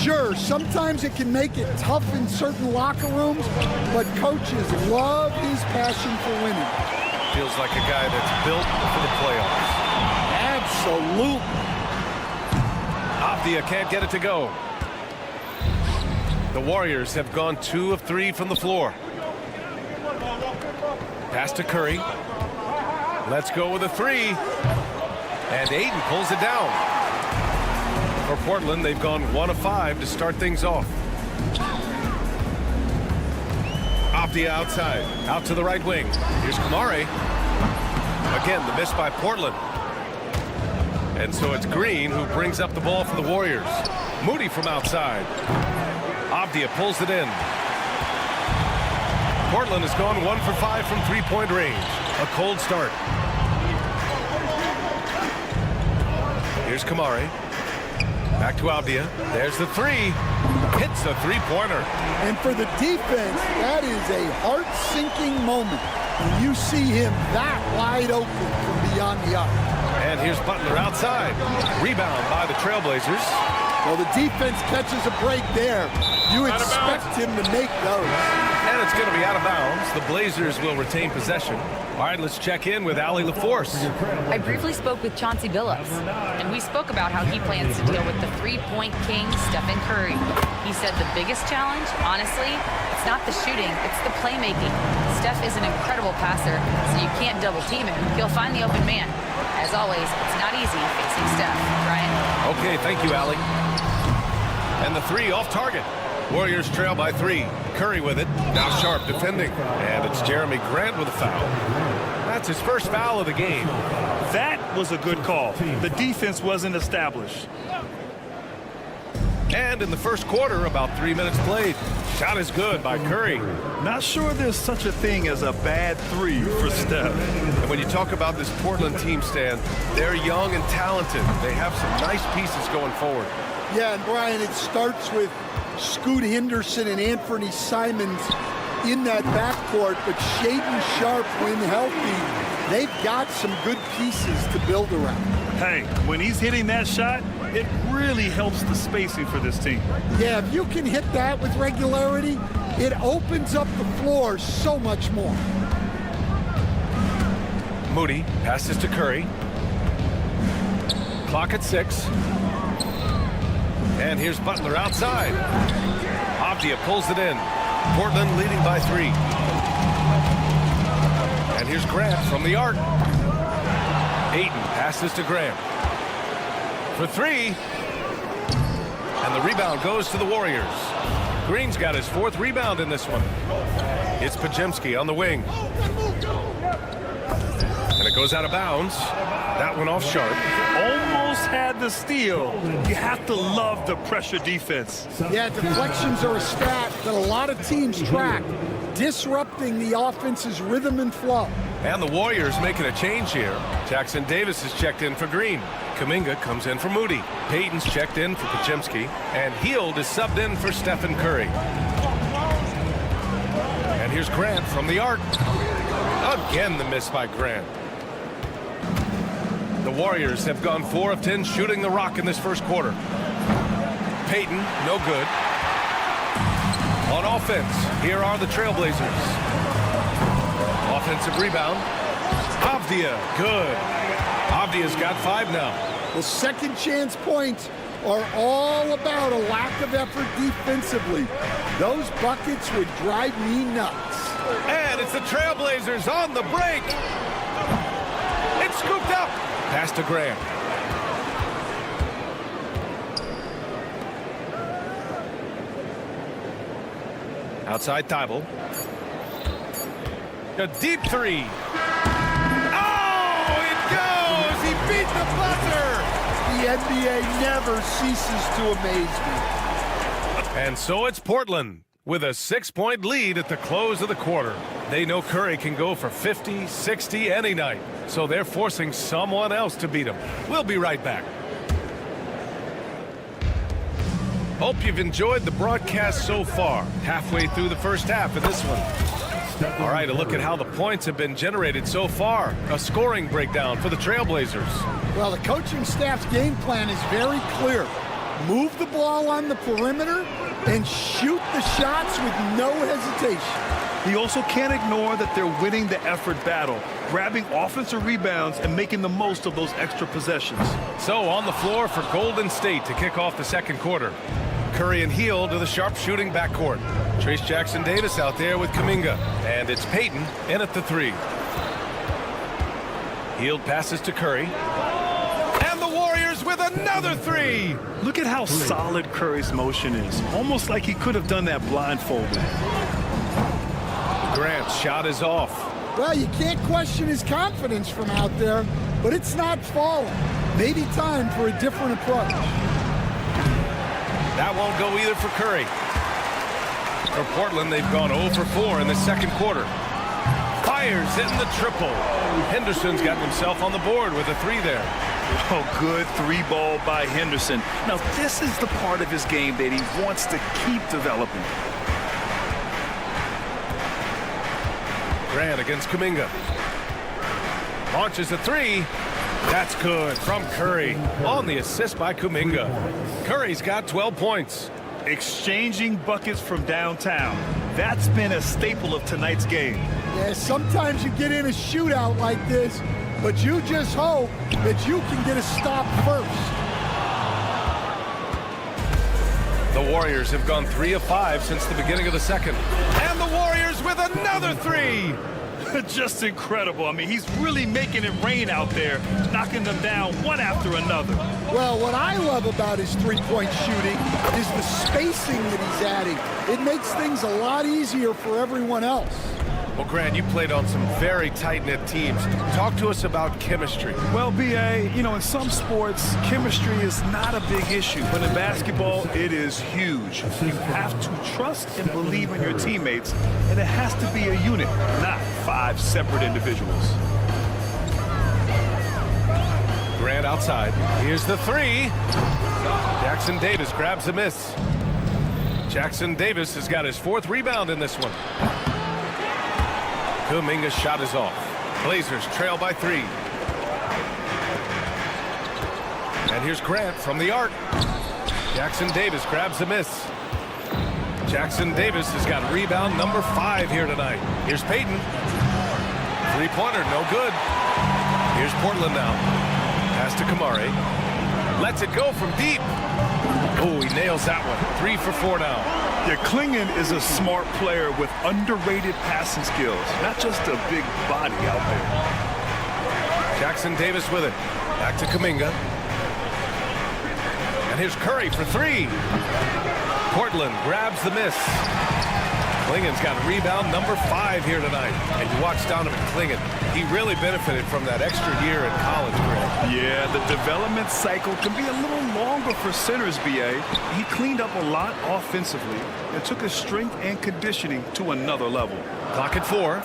Sure, sometimes it can make it tough in certain locker rooms, but coaches love his passion for winning. Feels like a guy that's built for the playoffs. Absolutely. Avdia can't get it to go. The Warriors have gone 2 of 3 from the floor. Pass to Curry. Let's go with a three. And Aiden pulls it down. For Portland, they've gone 1 of 5 to start things off. Avdia outside. Out to the right wing. Here's Kamari. Again, the miss by Portland. And so it's Green who brings up the ball for the Warriors. Moody from outside. Avdia pulls it in. Portland has gone 1 for 5 from three-point range. A cold start. Here's Kamari. Back to Avdia. There's the three. Hits a three-pointer. And for the defense, that is a heart-sinking moment when you see him that wide open from beyond the arc. And here's Butler outside. Rebound by the Trailblazers. Well, the defense catches a break there. You expect him to make those. And it's going to be out of bounds. The Blazers will retain possession. All right, let's check in with Allie LaForce. I briefly spoke with Chauncey Billups, and we spoke about how he plans to deal with the three-point king, Stephen Curry. He said the biggest challenge, honestly, it's not the shooting, it's the playmaking. Steph is an incredible passer, so you can't double-team him. He'll find the open man. As always, it's not easy facing Steph. Ryan? Okay, thank you, Allie. And the three off target. Warriors trail by 3. Curry with it. Now Sharp defending. And it's Jeremy Grant with a foul. That's his first foul of the game. That was a good call. The defense wasn't established. And in the first quarter, about 3 minutes played. Shot is good by Curry. Not sure there's such a thing as a bad three for Steph. And when you talk about this Portland team, Stan, they're young and talented. They have some nice pieces going forward. Yeah, and Brian, it starts with Scoot Henderson and Anthony Simons in that backcourt, but Shaedon Sharp, when healthy, they've got some good pieces to build around. Hey, when he's hitting that shot, it really helps the spacing for this team. Yeah, if you can hit that with regularity, it opens up the floor so much more. Moody passes to Curry. Clock at 6. And here's Butler outside. Avdia pulls it in. Portland leading by 3. And here's Grant from the arc. Ayton passes to Grant. For 3. And the rebound goes to the Warriors. Green's got his 4th rebound in this one. It's Pajemski on the wing. And it goes out of bounds. That one off Sharp. Almost had the steal. You have to love the pressure defense. Yeah, deflections are a stat that a lot of teams track, disrupting the offense's rhythm and flow. And the Warriors making a change here. Jackson Davis is checked in for Green. Kuminga comes in for Moody. Payton's checked in for Pajemski. And Hield is subbed in for Stephen Curry. And here's Grant from the arc. Again, the miss by Grant. The Warriors have gone 4 of 10 shooting the rock in this first quarter. Payton, no good. On offense, here are the Trailblazers. Offensive rebound. Avdia, good. Avdia's got 5 now. The second chance points are all about a lack of effort defensively. Those buckets would drive me nuts. And it's the Trailblazers on the break. It's scooped up. Pass to Graham. Outside Thibault. A deep 3. Oh, it goes! He beat the buzzer! The NBA never ceases to amaze me. And so it's Portland with a 6-point lead at the close of the quarter. They know Curry can go for 50, 60 any night, so they're forcing someone else to beat him. We'll be right back. Hope you've enjoyed the broadcast so far. Halfway through the first half of this one. All right, a look at how the points have been generated so far. A scoring breakdown for the Trailblazers. Well, the coaching staff's game plan is very clear. Move the ball on the perimeter and shoot the shots with no hesitation. He also can't ignore that they're winning the effort battle, grabbing offensive rebounds and making the most of those extra possessions. So on the floor for Golden State to kick off the second quarter. Curry and Hield to the sharp-shooting backcourt. Trace Jackson-Davis out there with Kuminga. And it's Payton in at the 3. Hield passes to Curry. And the Warriors with another 3. Look at how solid Curry's motion is. Almost like he could have done that blindfolded. Grant's shot is off. Well, you can't question his confidence from out there, but it's not falling. Maybe time for a different approach. That won't go either for Curry. For Portland, they've gone 0 for 4 in the second quarter. Fires in the triple. Henderson's gotten himself on the board with a 3 there. Oh, good 3-ball by Henderson. Now, this is the part of his game that he wants to keep developing. Grant against Kuminga. Launches a 3. That's good from Curry on the assist by Kuminga. Curry's got 12 points. Exchanging buckets from downtown. That's been a staple of tonight's game. Yeah, sometimes you get in a shootout like this, but you just hope that you can get a stop first. The Warriors have gone 3 of 5 since the beginning of the second. And the Warriors with another 3. Just incredible. I mean, he's really making it rain out there, knocking them down one after another. Well, what I love about his three-point shooting is the spacing that he's adding. It makes things a lot easier for everyone else. Well, Grant, you played on some very tight-knit teams. Talk to us about chemistry. Well, B.A., you know, in some sports, chemistry is not a big issue. But in basketball, it is huge. You have to trust and believe in your teammates, and it has to be a unit, not 5 separate individuals. Grant outside. Here's the 3. Jackson-Davis grabs the miss. Jackson-Davis has got his 4th rebound in this one. Kuminga's shot is off. Blazers trail by 3. And here's Grant from the arc. Jackson-Davis grabs the miss. Jackson-Davis has got rebound number 5 here tonight. Here's Payton. 3-pointer, no good. Here's Portland now. Pass to Kamari. Lets it go from deep. Oh, he nails that one. 3 for 4 now. Yeah, Klingon is a smart player with underrated passing skills, not just a big body out there. Jackson-Davis with it. Back to Kuminga. And here's Curry for 3. Portland grabs the miss. Klingon's got rebound number 5 here tonight. And you watch Donovan Klingon. He really benefited from that extra year in college, Grant. Yeah, the development cycle can be a little longer for centers, B.A. He cleaned up a lot offensively and took his strength and conditioning to another level. Clock at 4.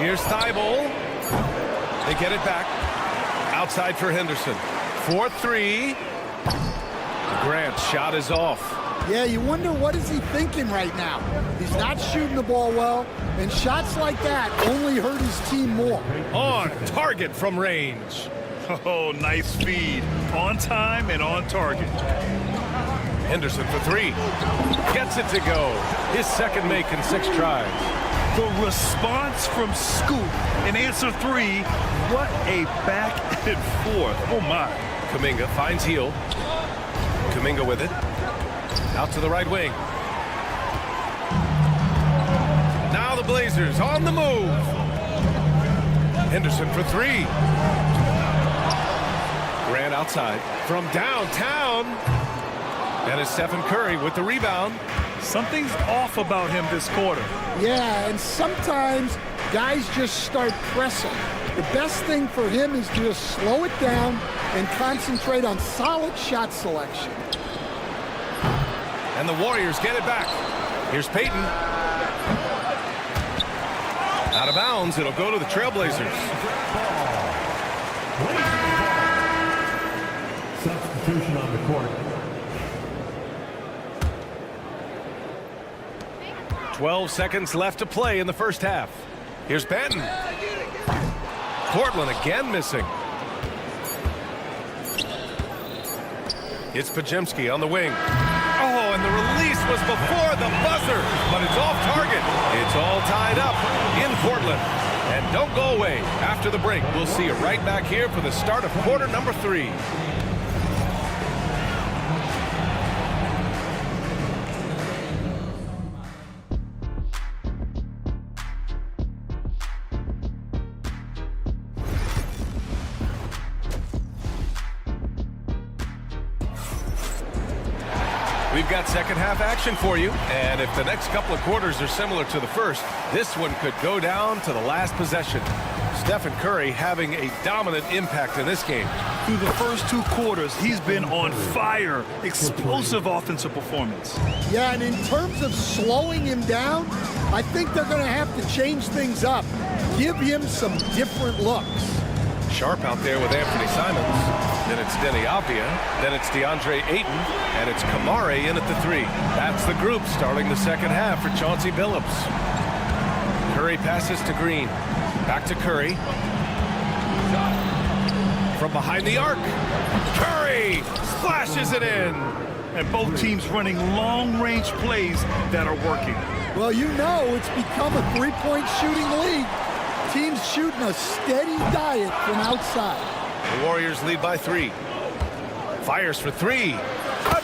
Here's Thibault. They get it back. Outside for Henderson. 4-3. Grant's shot is off. Yeah, you wonder what is he thinking right now. He's not shooting the ball well, and shots like that only hurt his team more. On target from range. Oh, nice feed. On time and on target. Henderson for three. Gets it to go. His second make in 6 tries. The response from Scoop in answer 3. What a back and forth. Oh, my. Kuminga finds Heel. Kuminga with it. Out to the right wing. Now the Blazers on the move. Henderson for three. Grant outside from downtown. And it's Stephen Curry with the rebound. Something's off about him this quarter. Yeah, and sometimes guys just start pressing. The best thing for him is to just slow it down and concentrate on solid shot selection. And the Warriors get it back. Here's Payton. Out of bounds. It'll go to the Trailblazers. Substitution on the court. 12 seconds left to play in the first half. Here's Benton. Portland again missing. It's Podziemski on the wing. Oh, and the release was before the buzzer, but it's off target. It's all tied up in Portland. And don't go away. After the break, we'll see you right back here for the start of quarter number 3. We've got second half action for you, and if the next couple of quarters are similar to the first, this one could go down to the last possession. Stephen Curry having a dominant impact in this game. Through the first 2 quarters, he's been on fire. Explosive offensive performance. Yeah, and in terms of slowing him down, I think they're going to have to change things up. Give him some different looks. Sharp out there with Anthony Simons. Then it's Denny Avdia. Then it's DeAndre Ayton. And it's Kamare in at the 3. That's the group starting the second half for Chauncey Billups. Curry passes to Green. Back to Curry. From behind the arc. Curry splashes it in. And both teams running long-range plays that are working. Well, you know it's become a three-point shooting league. Teams shooting a steady diet from outside. The Warriors lead by 3. Fires for 3.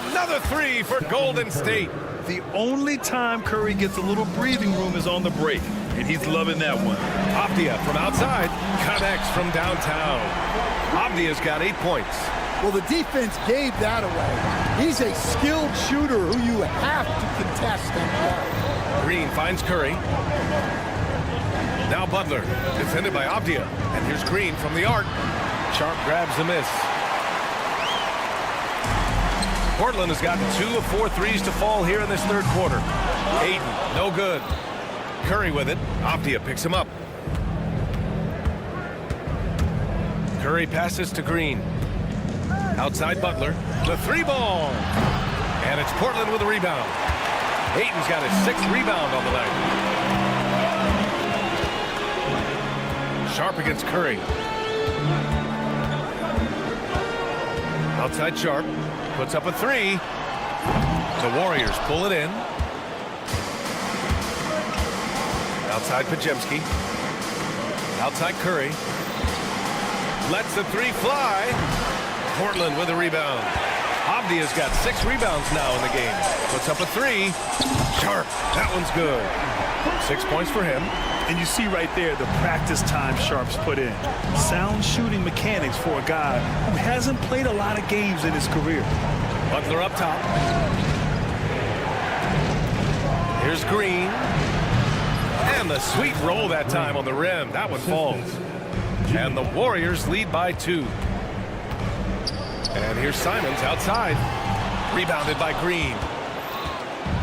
Another 3 for Golden State. The only time Curry gets a little breathing room is on the break, and he's loving that one. Avdia from outside connects from downtown. Avdia's got 8 points. Well, the defense gave that away. He's a skilled shooter who you have to contest and play. Green finds Curry. Now Butler, defended by Avdia. And here's Green from the arc. Sharp grabs the miss. Portland has gotten 2 of 4 threes to fall here in this third quarter. Ayton, no good. Curry with it. Avdia picks him up. Curry passes to Green. Outside Butler. The 3-ball. And it's Portland with a rebound. Ayton's got his 6th rebound on the night. Sharp against Curry. Outside Sharp. Puts up a 3. The Warriors pull it in. Outside Podziemski. Outside Curry. Lets the 3 fly. Portland with a rebound. Avdia's got 6 rebounds now in the game. Puts up a 3. Sharp. That one's good. 6 points for him. And you see right there the practice time Sharp's put in. Sound shooting mechanics for a guy who hasn't played a lot of games in his career. Butler up top. Here's Green. And the sweet roll that time on the rim. That one falls. And the Warriors lead by 2. And here's Simons outside. Rebounded by Green.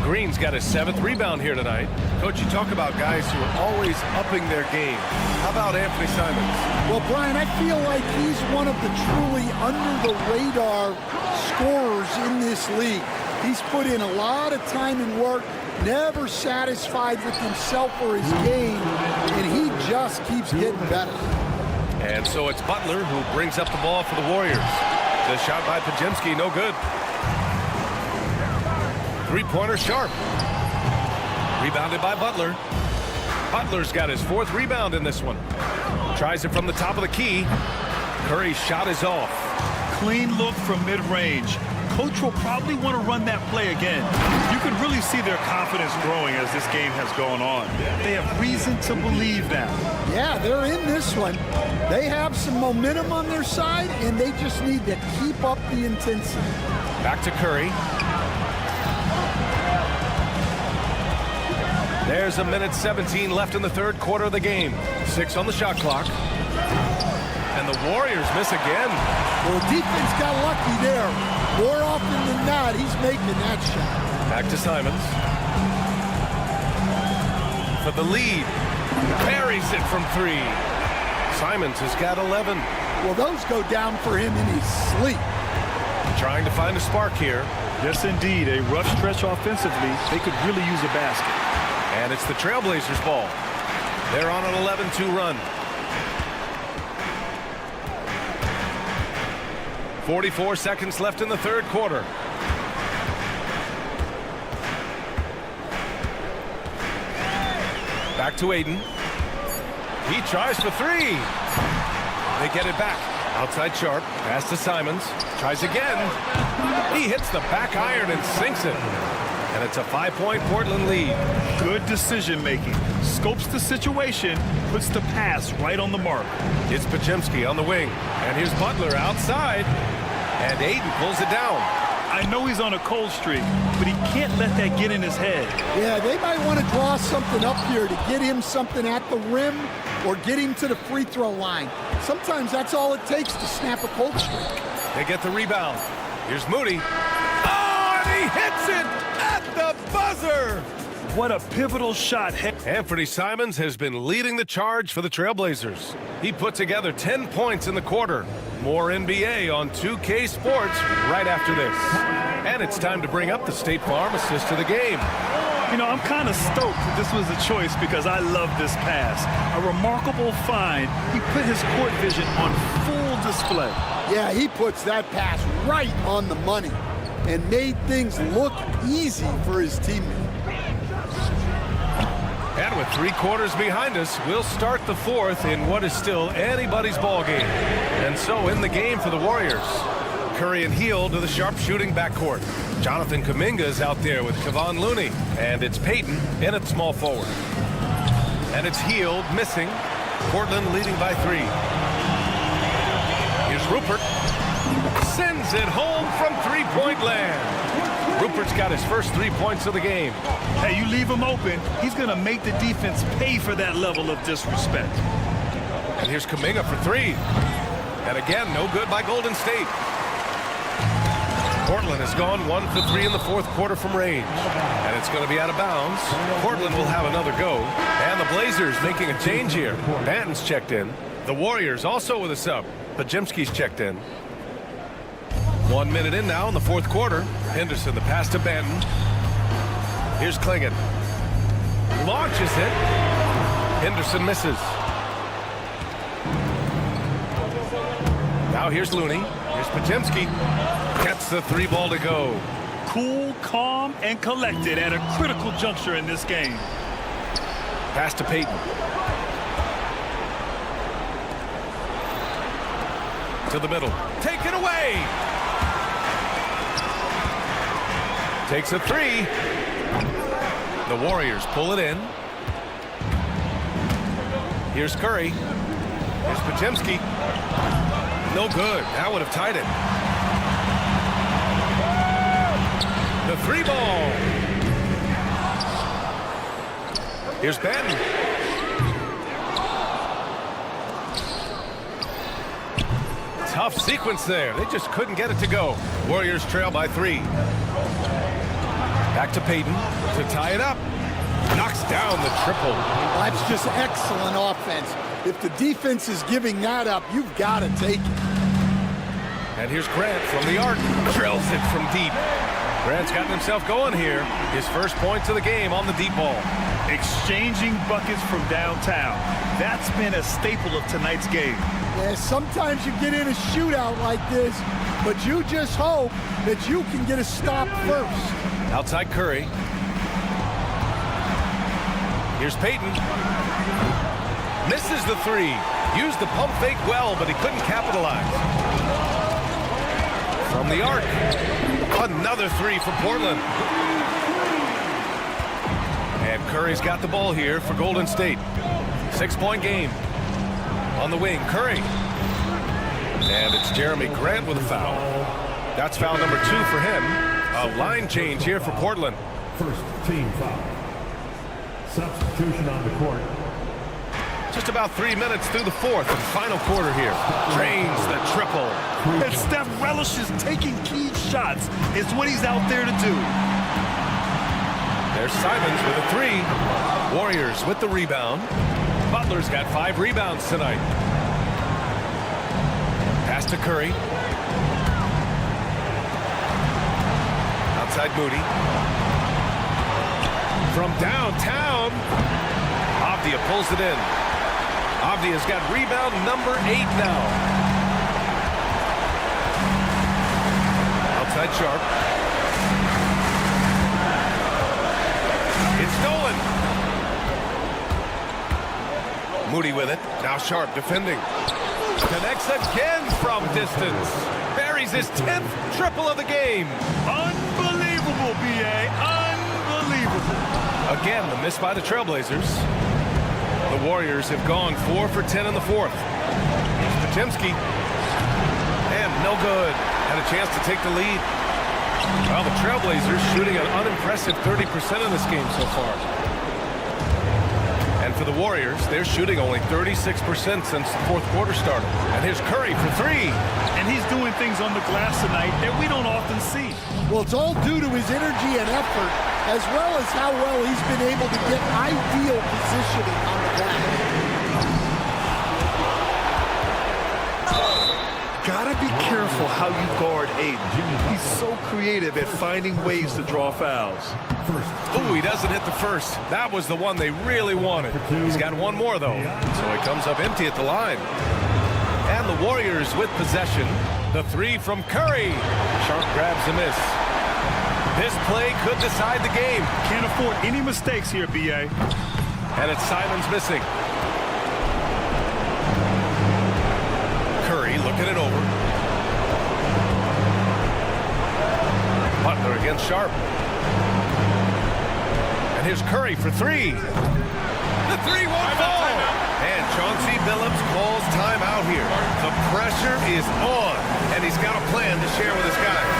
Green's got his 7th rebound here tonight. Coach, you talk about guys who are always upping their game. How about Anthony Simons? Well, Brian, I feel like he's one of the truly under-the-radar scorers in this league. He's put in a lot of time and work, never satisfied with himself or his game, and he just keeps getting better. And so it's Butler who brings up the ball for the Warriors. The shot by Podziemski, no good. Three-pointer sharp. Rebounded by Butler. Butler's got his 4th rebound in this one. Tries it from the top of the key. Curry's shot is off. Clean look from mid-range. Coach will probably want to run that play again. You can really see their confidence growing as this game has gone on. They have reason to believe now. Yeah, they're in this one. They have some momentum on their side, and they just need to keep up the intensity. Back to Curry. There's 1:17 left in the 3rd quarter of the game. 6 on the shot clock. And the Warriors miss again. Well, defense got lucky there. More often than not, he's making that shot. Back to Simons. For the lead. Buries it from 3. Simons has got 11. Well, those go down for him in his sleep. Trying to find a spark here. Yes, indeed. A rough stretch offensively. They could really use a basket. And it's the Trailblazers' ball. They're on an 11-2 run. 44 seconds left in the 3rd quarter. Back to Aiden. He tries for 3. They get it back. Outside Sharp. Pass to Simons. Tries again. He hits the back iron and sinks it. And it's a 5-point Portland lead. Good decision making. Scopes the situation, puts the pass right on the mark. It's Podziemski on the wing. And here's Butler outside. And Aiden pulls it down. I know he's on a cold streak, but he can't let that get in his head. Yeah, they might want to draw something up here to get him something at the rim or get him to the free throw line. Sometimes that's all it takes to snap a cold streak. They get the rebound. Here's Moody. Oh, and he hits it at the buzzer. What a pivotal shot. Anthony Simons has been leading the charge for the Trailblazers. He put together 10 points in the quarter. More NBA on 2K Sports right after this. And it's time to bring up the State Farm assist to the game. You know, I'm kind of stoked that this was a choice because I love this pass. A remarkable find. He put his court vision on full display. Yeah, he puts that pass right on the money and made things look easy for his teammate. And with 3 quarters behind us, we'll start the 4th in what is still anybody's ball game. And so in the game for the Warriors. Curry and Heel to the sharpshooting backcourt. Jonathan Kuminga's out there with Kevon Looney. And it's Payton in at small forward. And it's Heel missing. Portland leading by 3. Here's Rupert. Sends it home from 3-point land. Rupert's got his first 3 points of the game. Hey, you leave him open, he's going to make the defense pay for that level of disrespect. And here's Kuminga for 3. And again, no good by Golden State. Portland has gone 1 for 3 in the 4th quarter from range. And it's going to be out of bounds. Portland will have another go. And the Blazers making a change here. Banton's checked in. The Warriors also with a sub. Podziemski's checked in. 1 minute in now in the 4th quarter. Henderson, the pass to Banton. Here's Klingon. Launches it. Henderson misses. Now here's Looney. Here's Podziemski. Gets the 3 ball to go. Cool, calm, and collected at a critical juncture in this game. Pass to Payton. To the middle. Take it away. Takes a 3. The Warriors pull it in. Here's Curry. Here's Podziemski. No good. That would have tied it. The 3 ball. Here's Banton. Tough sequence there. They just couldn't get it to go. Warriors trail by 3. Back to Payton to tie it up. Knocks down the triple. That's just excellent offense. If the defense is giving that up, you've got to take it. And here's Grant from the arc. Drills it from deep. Grant's gotten himself going here. His first points of the game on the deep ball. Exchanging buckets from downtown. That's been a staple of tonight's game. Yeah, sometimes you get in a shootout like this, but you just hope that you can get a stop first. Outside Curry. Here's Payton. Misses the three. Used the pump fake well, but he couldn't capitalize. From the arc. Another three for Portland. And Curry's got the ball here for Golden State. 6-point game. On the wing, Curry. And it's Jeremy Grant with a foul. That's foul number 2 for him. A line change here for Portland. First team foul. Substitution on the court. Just about 3 minutes through the fourth and final quarter here. Drains the triple. And Steph relishes taking key shots. It's what he's out there to do. There's Simons with a three. Warriors with the rebound. Butler's got 5 rebounds tonight. Pass to Curry. Outside Moody. From downtown. Avdia pulls it in. Avdia's got rebound number 8 now. Outside Sharp. It's stolen. Moody with it. Now Sharp defending. Connects again from distance. Buries his 10th triple of the game. Unbelievable, B.A. Unbelievable. Again, the miss by the Trailblazers. The Warriors have gone 4 for 10 in the fourth. Here's Potemski. And no good. Had a chance to take the lead. Well, the Trailblazers shooting an unimpressive 30% in this game so far. And for the Warriors, they're shooting only 36% since the fourth quarter started. And here's Curry for 3. And he's doing things on the glass tonight that we don't often see. Well, it's all due to his energy and effort, as well as how well he's been able to get ideal positioning on the glass. Gotta be careful how you guard Aiden. He's so creative at finding ways to draw fouls. Ooh, he doesn't hit the first. That was the one they really wanted. He's got one more, though. So he comes up empty at the line. And the Warriors with possession. The 3 from Curry. Sharp grabs a miss. This play could decide the game. Can't afford any mistakes here, B.A. And it's Simons missing. Curry looking it over. Butler against Sharp. And here's Curry for 3. The 3 won't fall. And Chauncey Billups calls timeout here. The pressure is on, and he's got a plan to share with his guys.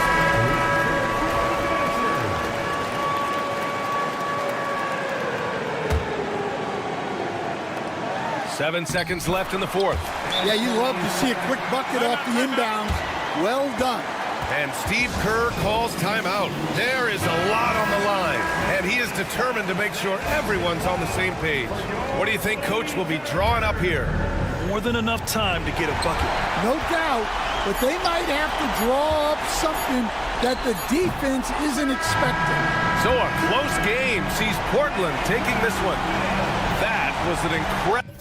Seven seconds left in the fourth. Yeah, you love to see a quick bucket off the inbounds. Well done. And Steve Kerr calls timeout. There is a lot on the line, and he is determined to make sure everyone's on the same page. What do you think Coach will be drawing up here? More than enough time to get a bucket. No doubt, but they might have to draw up something that the defense isn't expecting. So a close game sees Portland taking this one. That was an incredible...